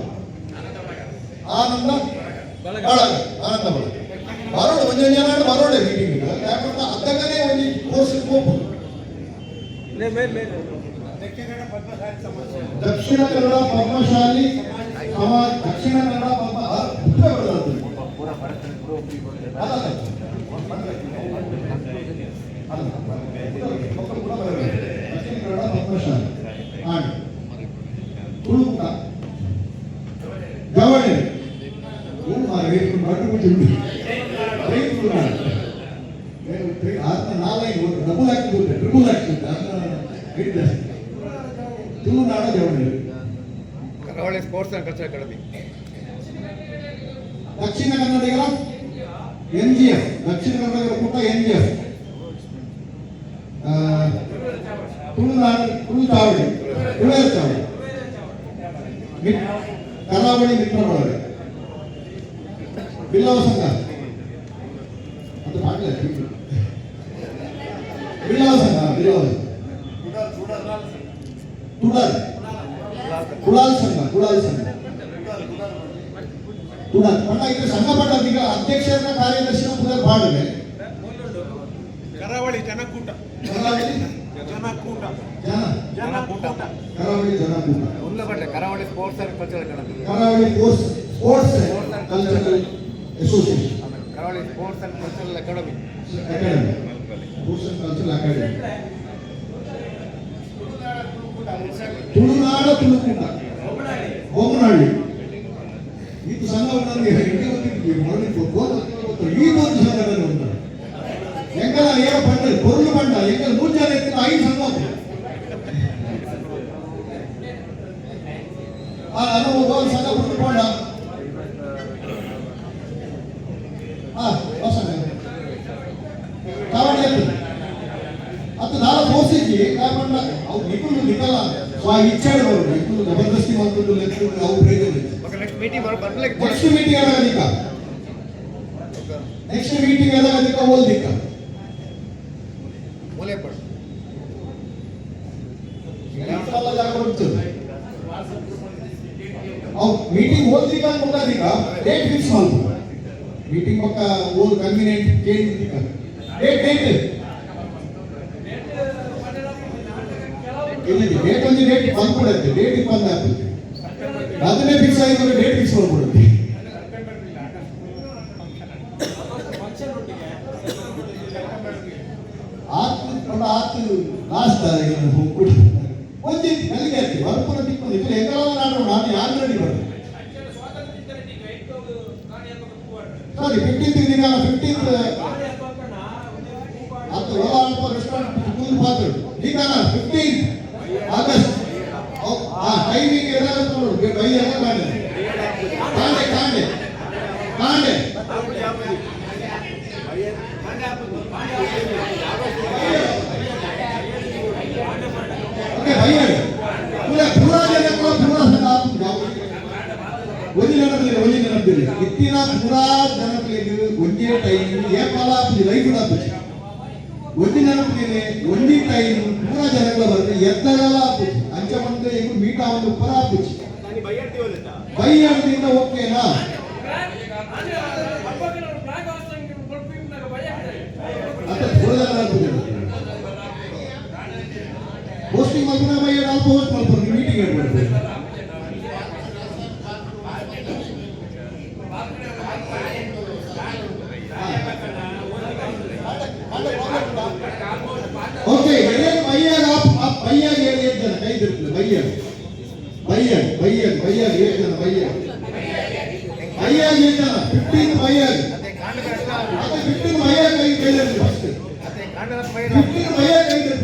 ಆನಂದ ಬಳಗ ಬರೋಡು ಒಂದೇ ಜನ ಬರೋಡೆ ಮೀಟಿಂಗ್ ಯಾಕಂದ್ರೆ ಅದಕ್ಕನೇ ಒಂದು ಕೋರ್ಸ್ ಹೋಗ್ಬೋದು. ದಕ್ಷಿಣ ಕನ್ನಡ ಪದ್ಮಶಾಲಿ ಸಮಾಜ, ದಕ್ಷಿಣ ಕನ್ನಡ ಪದ್ಮಶಾಲಿ ತುಳುಕ ಗವಣೆ ಡಬಲ್ ಆಗ್ತದೆ ಟ್ರಿಬಲ್ ಆಗ್ತದೆ ತುಳುನಾಡ ಜವಳಿ ಕರಾವಳಿ ಸ್ಪೋರ್ಟ್ಸ್ ಅಂಡ್ ಕಲ್ಚರ್ ಅಕಾಡೆಮಿ. ದಕ್ಷಿಣ ಕನ್ನಡಿಗರ NGF, ದಕ್ಷಿಣ ಕನ್ನಡಿಗರ ಕೂಟ NGF, ತುಳುನಾಡ ತುಳು ಚಾವಡಿ ತುಳೇರ ಚಾವಡಿ ಕರಾವಳಿ ಮಿತ್ರ ಬಳಗ ಬಿಲ್ಲವ ಸಂಘ ಅದು ಮಾಡಲ ಬಿಲ್ಲವ ಸಂಘ ತುಡಾಲ್ ಕುಳಾಲ್ ಸಂಘ ತುಡಾಲ್ ಪಟ್ಟ ಇದು ಸಂಘ ಪಟ್ಟ ಈಗ ಅಧ್ಯಕ್ಷರ ಕಾರ್ಯದರ್ಶಿನ ಪುನರ್ ಬಾಡವೆ ಕರಾವಳಿ ಜನಕೂಟ ಕರಾವಳಿ ಸ್ಪೋರ್ಟ್ಸ್ ಅಂಡ್ ಕಲ್ಚರಲ್ ಅಕಾಡೆಮಿ, ಕರಾವಳಿ ಸ್ಪೋರ್ಟ್ಸ್ ಅಂಡ್ ಕಲ್ಚರಲ್ ಅಸೋಸಿಯೇಷನ್, ಕರಾವಳಿ sports and cultural academy, sports and cultural academy, ತುಳುನಾಡ ತುಳುಕೂಟ ಬೊಮ್ಮನಹಳ್ಳಿ. ಇದು ಸಂಘವನ್ನು ಈ ಒಂದು ಸಂಘಟನೆ ಉಂಟು ಎಂಕಲ ಏನೋ ಪಂಡ பொருள் ಪಂಡ ಎಂಕಲ್ 3 ಜನ ಇತ್ತು 5 ಸಂಘ ಅನುಭವ ಸಂಘ ಪುಟ್ಕೊಂಡ ಅದು ನಾಳೆ ತೋರಿಸಿದ್ವಿ ಕಾರಣ ಅವು ನಿಖುಲ್ ನಿಖಲ ಇಚ್ಛೆ ಬರೋದು ನಿಖುಲ್ ಜಬರ್ದಸ್ತಿ ಮಾಡ್ಕೊಂಡು ಲೆಕ್ಕ ಅವು ಪ್ರಯೋಜನ ನೆಕ್ಸ್ಟ್ ಮೀಟಿಂಗ್ ಬರ್ಲಿಕ್ಕೆ ನೆಕ್ಸ್ಟ್ ಮೀಟಿಂಗ್ ಆಗೋದಿಕ್ಕ ನೆಕ್ಸ್ಟ್ ಮೀಟಿಂಗ್ ಆಗೋದಿಕ್ಕ ಓಲ್ದಿಕ್ಕ ಮೂಲೆ ಪಡ ಎಲ್ಲ ಜಾಗ ಬರ್ತದೆ ಅವು ಮೀಟಿಂಗ್ ಓಲ್ದಿಕ್ಕ ಮುಖದಿಕ್ಕ ಡೇಟ್ ಫಿಕ್ಸ್ ಮಾಡ್ಬೋದು ಮೀಟಿಂಗ್ ಪಕ್ಕ ಓಲ್ ಕನ್ವೀನಿಯಂಟ್ ಕೇಳಿದಿಕ್ಕ ಡೇಟ್ ಇಲ್ಲಿ ಡೇಟ್ ಒಂದು ಡೇಟ್ ಬಂದ್ಬಿಡುತ್ತೆ ಡೇಟ್ ಬಂದ ಅದನ್ನೇ ಫಿಕ್ಸ್ ಆಗಿ ಡೇಟ್ ಫಿಕ್ಸ್ ಮಾಡ್ಬಿಡುತ್ತೆ ಆತು ಲಾಸ್ಟ್ ಒಂದೇ ಅಲ್ಲಿಗೆ ಆಗ್ತದೆ ವರ್ಪುರ ತಿಕ್ಕೊಂಡು ಇದು ಎಂಗಲ ನಾನು ಯಾರು ರೆಡಿ ಬರ್ತದೆ ಸಾರಿ 15th ದಿನ 15th ಅದು ಒಳ ರೆಸ್ಟೋರೆಂಟ್ ಫುಲ್ ಪಾತ್ರ ಈಗ 15 ಆಗಸ್ಟ್ ಟೈಮಿಂಗ್ ಏನಾಗುತ್ತೆ ನೋಡು ಬೈ ಎಲ್ಲ ಕಾಂಡೆ ಇತ್ತಿನ ಪುರಾ ಜನಗಳಿಗೆ ಒಂದೇ ಟೈಮ್ ಏಪಾಲಾಪಿ ಲೈಫ್ ಆಪುಚಿ ಒಂದಿ ನೆನಪಿಗೆ ಒಂದಿ ಟೈಮ್ ಪೂರ ಜನಗಳ ಬರುತ್ತೆ ಎತ್ತಗಲ ಆಪುಚಿ ಅಂಚ ಬಂದು ಈಗ ಮೀಟ ಒಂದು ಪರ ಆಪುಚಿ ಬೈಯರ್ದಿಂದ ಓಕೆನಾ ಅಂತ ಥೋड़ा ಆಪುಚಿ ಪೋಸ್ಟಿಂಗ್ ಮಾಡ್ಕೊಂಡ ಬೈಯರ್ ಅಲ್ಪ ಹೋಸ್ಟ್ ಮಾಡ್ಕೊಂಡು ಮೀಟಿಂಗ್ ಹೇಳ್ಬಿಡ್ತಾರೆ ओके ये भैया आप भैया ये जन कई दिन भैया ये जन भैया ये जन 15 भैया अते 15 भैया कई दिन फर्स्ट 15 भैया कई दिन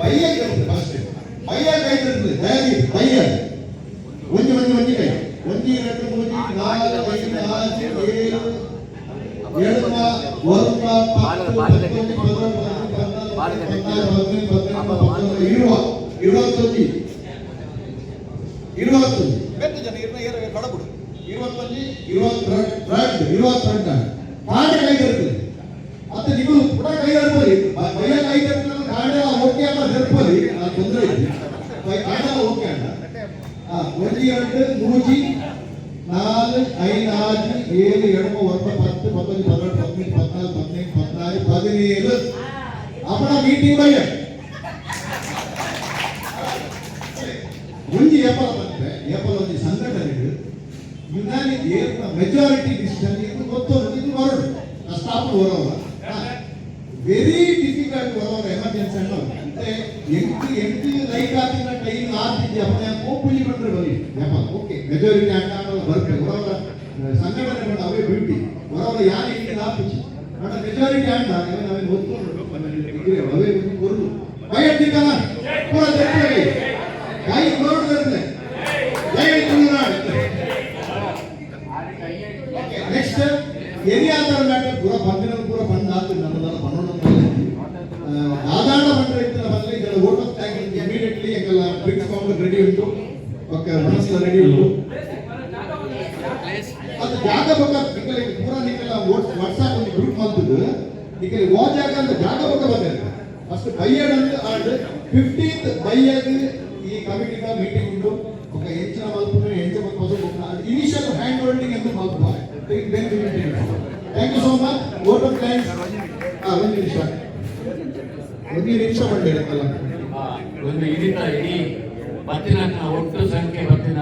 भैया फर्स्ट भैया कई दिन दैरी भैया ಒಂಜಿ ಕೈ ಒಂಜಿ ಎರಡು ಮೂಜಿ ನಾಲ್ಕು ಐದು ಆರು ಏಳು ಏಳಮ್ಮ ಒಂದು ಎಷ್ಟು ಜನ ಕೊಡಬಿಡು 22 ಕಾಡೆ ಕೈ ಇರ್ತದೆ ಮತ್ತೆ ನೀವು ಕೂಡ ಕೈ ಇರ್ಬೋದು ಭಯ ಕೈ ಇರ್ತದೆ ಕಾಡೆ ಓಕೆ ಅಲ್ಲ ಜರ್ಪಲಿ ತೊಂದರೆ ಇದೆ ಕಾಡೆ ಓಕೆ ಅಲ್ಲ ಒಂದು ಎರಡು ಮೂಜಿ ನಾಲ್ಕು ಐದು ಆರು ಏಳು ಎರಡು 9 10 अपना मीटिंग में ಮುಂಚೆ ಏಪಲ ಬಂದ್ರೆ ಏಪಲ ಒಂದು ಸಂಘಟನೆಗಳು ಯುನಾನಿಟಿ ಮೆಜಾರಿಟಿ ಡಿಸಿಷನ್ ಇದು ಗೊತ್ತೋದು ಇದು ಬರೋದು ಸ್ಟಾಪ್ ಬರೋಲ್ಲ ವೆರಿ ಡಿಫಿಕಲ್ಟ್ ಬರೋರು ಎಮರ್ಜೆನ್ಸಿ ಅನ್ನೋ ಅಂದ್ರೆ ಎಂಟು ಲೈಟ್ ಹಾಕಿದ ಟೈಮ್ ಆಗ್ತಿದ್ದೆ अपने ಕೋಪುಲಿ ಬಂದ್ರೆ ಬರಿ ಏಪಲ ಓಕೆ ಮೆಜಾರಿಟಿ ಆಟಗಳು ಬರುತ್ತೆ ಬರೋರ ಸಂಘಟನೆಗಳು ಅವೇ ಬಿಟ್ಟು ಬರೋರ ಯಾರು ಇಲ್ಲಿ ಹಾಕಿಸಿ ಬಟ್ ಮೆಜಾರಿಟಿ ಆಟ ನಾವೇ ಓದ್ಕೊಂಡು ಅವೇ ಬರೋದು ಬಯಟಿಕಲ್ಲ ಪೂರ ಜೊತೆಗೆ गाइस बोर्ड करते जय तुलनाड नेक्स्ट एनी अदर मैटर पूरा पूरा फंड आते नन्नदला साधारण फंड इतना बदले इधर वोट ऑफ थैंक इमीडिएटली एकल ट्रिक्स काउंटर रेडी उंटु ओके मनस रेडी उंटु ಅದು ಜಾಗ ಬಗ್ಗೆ ನಿಕಲೆ ಪೂರಾ ನಿಕಲ WhatsApp ಒಂದು ಗ್ರೂಪ್ ಮಾಡ್ತಿದ್ದು ನಿಕಲೆ ಓ ಜಾಗ ಅಂತ ಜಾಗ ಬಗ್ಗೆ ಬಂದಿದೆ ಫಸ್ಟ್ ಬೈಯಡ್ ಅಂತ ಆಡ್ 15th ಬೈಯಡ್ ಈ ಕಮಿಟಿ का मीटिंग ಉಂಟು ఒక ಹೆಚ್ಚಿನ ಮಲ್ಪನೆ ಹೆಚ್ಚು ಮಲ್ಪೋದು ಇನಿಷಿಯಲ್ ಹ್ಯಾಂಡ್ ಹೋಲ್ಡಿಂಗ್ ಎಂದು ಮಲ್ಪ then thank you so much vote of thanks ಒಂದು ನಿಮಿಷ ಬಂದಿರಲ್ಲ ಒಂದು ಇದಿನ ಇಡೀ ಬತ್ತಿನ ಒಟ್ಟು ಸಂಖ್ಯೆ ಬತ್ತಿನ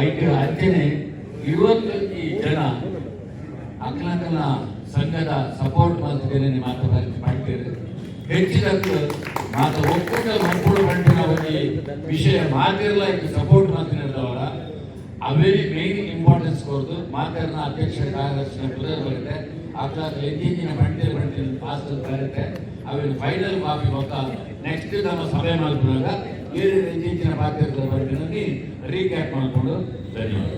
ಐದು ಅರ್ಚನೆ ಇವತ್ತು ಈ ಜನ ಅಂಕಲಂಕಲ ಸಂಘದ ಸಪೋರ್ಟ್ ಮಾಡ್ತಿದ್ದೇನೆ ಮಾಡ್ತೀರಿ ಹೆಚ್ಚಿನದ್ದು ಮಾತು ಒಕ್ಕೂಟ ಮಕ್ಕಳು ಬಂದಿನ ಒಂದು ವಿಷಯ ಮಾತಿರಲ್ಲ ಇದು ಸಪೋರ್ಟ್ ಮಾತಿನವರ ಅವೇ ಮೇನ್ ಇಂಪಾರ್ಟೆನ್ಸ್ ಕೊಡ್ದು ಮಾತಾಡಿನ ಅಧ್ಯಕ್ಷ ಕಾರ್ಯದರ್ಶಿನ ಪುನರ್ ಬರುತ್ತೆ ಅಕ್ಲಾದ ಎಂಜಿನಿನ ಬಂದಿನ ಪಾಸ್ ಬರುತ್ತೆ ಅವೇನು ಫೈನಲ್ ಕಾಪಿ ಮೊತ್ತ ನೆಕ್ಸ್ಟ್ ನಮ್ಮ ಸಭೆ ಮಾಡ್ಕೊಂಡಾಗ ಏನೇನು ಎಂಜಿನಿನ ಪಾತ್ರ ಬಂದಿನಲ್ಲಿ ರೀಕ್ಯಾಪ್ ಮಾಡಿಕೊಂಡು ಧನ್ಯವಾದ.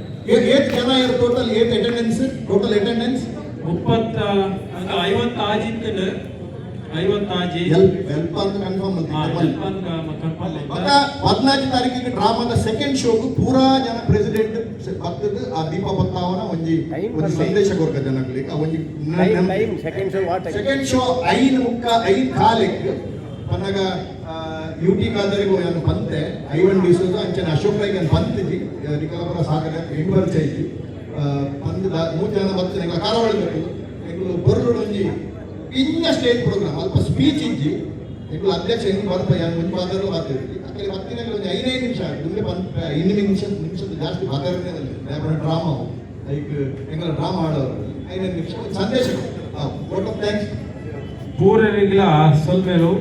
ಏಟ್ ಜನ ಇರೋ total eight attendance total attendance 50 ಆಜಿತ್ತು 50 ಆಜಿ ಹೆಲ್ಪ್ ಅಂತ ಕನ್ಫರ್ಮ್ ಅಂತ 14 ತಾರೀಕಿಗೆ ಡ್ರಾಮಾದ ಸೆಕೆಂಡ್ ಶೋಗೂ ಪೂರಾ ಜನ ಪ್ರೆಸಿಡೆಂಟ್ ಭಕ್ತದ ಆ ದೀಪ ಬತ್ತಾವನ ಒಂಜಿ ಸಂದೇಶ ಕೊರ್ಕ ಜನಗಳಿಗೆ ಒಂಜಿ ಸೆಕೆಂಡ್ ಶೋ 5 ಕಾಲಕ್ಕೆ ಪನ್ನಗ यूटी ಕಾದರಿಗೂ ಏನು ಬಂತೆ 5 ದಿವಸದ ಅಂಚನ ಅಶೋಕ್ ರೈಗೆ ಬಂತಿದ್ದಿ ನಿಕಲಪುರ ಸಾಗರ ಎಂಬರ್ ಚೈತಿ ಬಂದ 3 ಜನ ಬರ್ತಾರೆ ಕಾರವಾಳ ಬೇಕು ಬರುಳು ಒಂಜಿ ಇನ್ನ ಸ್ಟೇಜ್ ಪ್ರೋಗ್ರಾಮ್ ಅಲ್ಪ ಸ್ಪೀಚ್ ಇಜ್ಜಿ ಎಗಳು ಅಧ್ಯಕ್ಷ ಹೆಂಗೆ ಬರ್ತಾ ಮುಂದೆ ಬಾದರು ಆಗ್ತಿರ್ತಿ ಅಕ್ಕಲ್ಲಿ ಬರ್ತೀನಿ ಒಂದು 5 ನಿಮಿಷ ಮುಂದೆ ಬಂದ 5 ನಿಮಿಷದ ಜಾಸ್ತಿ ಮಾತಾಡೋದೇನಲ್ಲಿ ಡ್ರಾಮಾ ಲೈಕ್ ಎಂಗಳ ಡ್ರಾಮಾ ಆಡೋರು 5 ನಿಮಿಷ ಸಂದೇಶ ವೋಟ್ ಆಫ್ ಥ್ಯಾಂಕ್ಸ್ ಪೂರರಿಗಳ ಸೊಲ್ಮೇಲು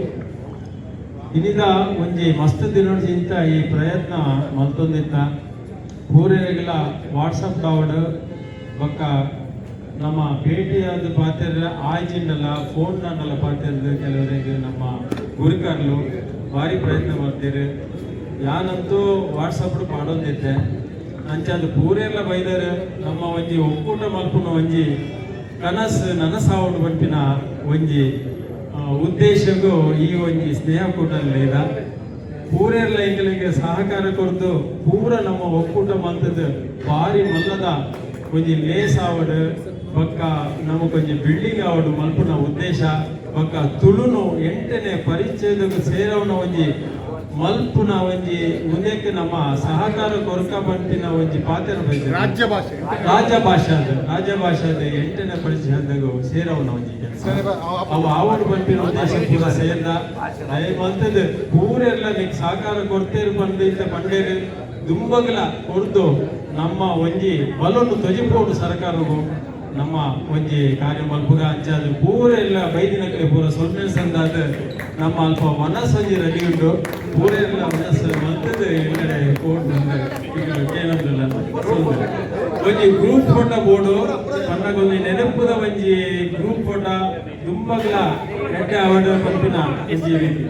ಇನ್ನಿದ ಒಂಜಿ ಮಸ್ತ್ ದಿನೋಡ್ಜಿಂತ ಈ ಪ್ರಯತ್ನ ಮಲ್ತೊಂದಿತ್ತ ಪೂರರಿಗಳ ವಾಟ್ಸಪ್ ಡೌಡ್ ಬೊಕ್ಕ ನಮ್ಮ ಭೇಟಿಯಾದ ಪಾತ್ರ ಆಯ್ಜಿನಲ್ಲ ಫೋನ್ ನನ್ನೆಲ್ಲ ಪಾತಿರ್ದು ಕೆಲವರಿಗೆ ನಮ್ಮ ಗುರುಕರ್ಲು ಭಾರಿ ಪ್ರಯತ್ನ ಮಾಡ್ತೀರಿ ಯಾನಂತೂ ವಾಟ್ಸಪ್ ಪಾಡೋದಿದ್ದೆ ಅಂಚದು ಪೂರೆಲ್ಲ ಬೈದರೆ ನಮ್ಮ ಒಂಜಿ ಒಕ್ಕೂಟ ಮಲ್ಪುನ ಒಂಜಿ ಕನಸು ನನಸಾವಡು ಬಂಪಿನ ಒಂಜಿ ಉದ್ದೇಶಗೂ ಈ ಒಂಜಿ ಸ್ನೇಹಕೂಟಲ್ಲಿ ಇದ ಪೂರೆಲ್ಲ ಎಂಗಳಿಗೆ ಸಹಕಾರ ಕೊರ್ದು ಪೂರ ನಮ್ಮ ಒಕ್ಕೂಟ ಮಲ್ತದ ಭಾರಿ ಮಲ್ಲದ ಒಂಜಿ ಲೇಸ್ ಆವಡು ಬೊಕ್ಕ ನಮಗೊಂಜಿ ಬಿಲ್ಡಿಂಗ್ ಆವಡು ಮಲ್ಪುನ ಉದ್ದೇಶ ಬೊಕ್ಕ ತುಳುನು 8ನೇ ಪರಿಚಯದ ಸೇರವನ ಒಂಜಿ ಮಲ್ಪುನ ಒಂಜಿ ಮುಂದಕ್ಕೆ ನಮ್ಮ ಸಹಕಾರ ಕೊರಕ ಬಂಟಿನ ಒಂಜಿ ಪಾತ್ರ ರಾಜ್ಯ ಭಾಷಾದ 8ನೇ ಪರಿಚಯದಾಗೂ ಸೇರವನ ಒಂಜಿ ಕೆಲಸ ಅವ ಆವಡು ಬಂಟಿನ ಉದ್ದೇಶ ಪೂರ ಸೇರ್ದ ಮಂತದ ಪೂರೆಲ್ಲ ನಿಕ್ ಸಹಕಾರ ಕೊಡ್ತೇರು ಬಂದಿದ್ದ ಬಂಡೇರು ದುಂಬಗಲ ಕೊಡ್ದು ನಮ್ಮ ಒಂಜಿ ಬಲನ್ನು ತೊಜಿಪೋಡು ಸರ್ಕಾರಗೂ ನಮ್ಮ ಒಂಜಿ ಕಾರ್ಯ ಮಲ್ಪುಗ ಅಂಚಾದ ಪೂರ ಎಲ್ಲ ಬೈದಿನಕ್ಕೆ ಪೂರ ಸೊನ್ನೆ ಸಂದಾದ ನಮ್ಮ ಅಲ್ಪ ಮನಸ್ಸು ಒಂಜಿ ರೆಡಿ ಉಂಟು ಪೂರ ಎಲ್ಲ ಮನಸ್ಸು ಮತ್ತದ ಎಲ್ಲಡೆ ಕೋಡ್ ಏನಂದಿಲ್ಲ ಒಂಜಿ ಗ್ರೂಪ್ ಫೋಟೋ ಬೋರ್ಡು ಪನ್ನಗೊಂದು ನೆನಪುದ ಒಂಜಿ ಗ್ರೂಪ್ ಫೋಟೋ ದುಂಬಗ್ಲ ಎಡ್ಡೆ ಅವಡ ಪಂಪಿನ ಒಂಜಿ ರೀತಿ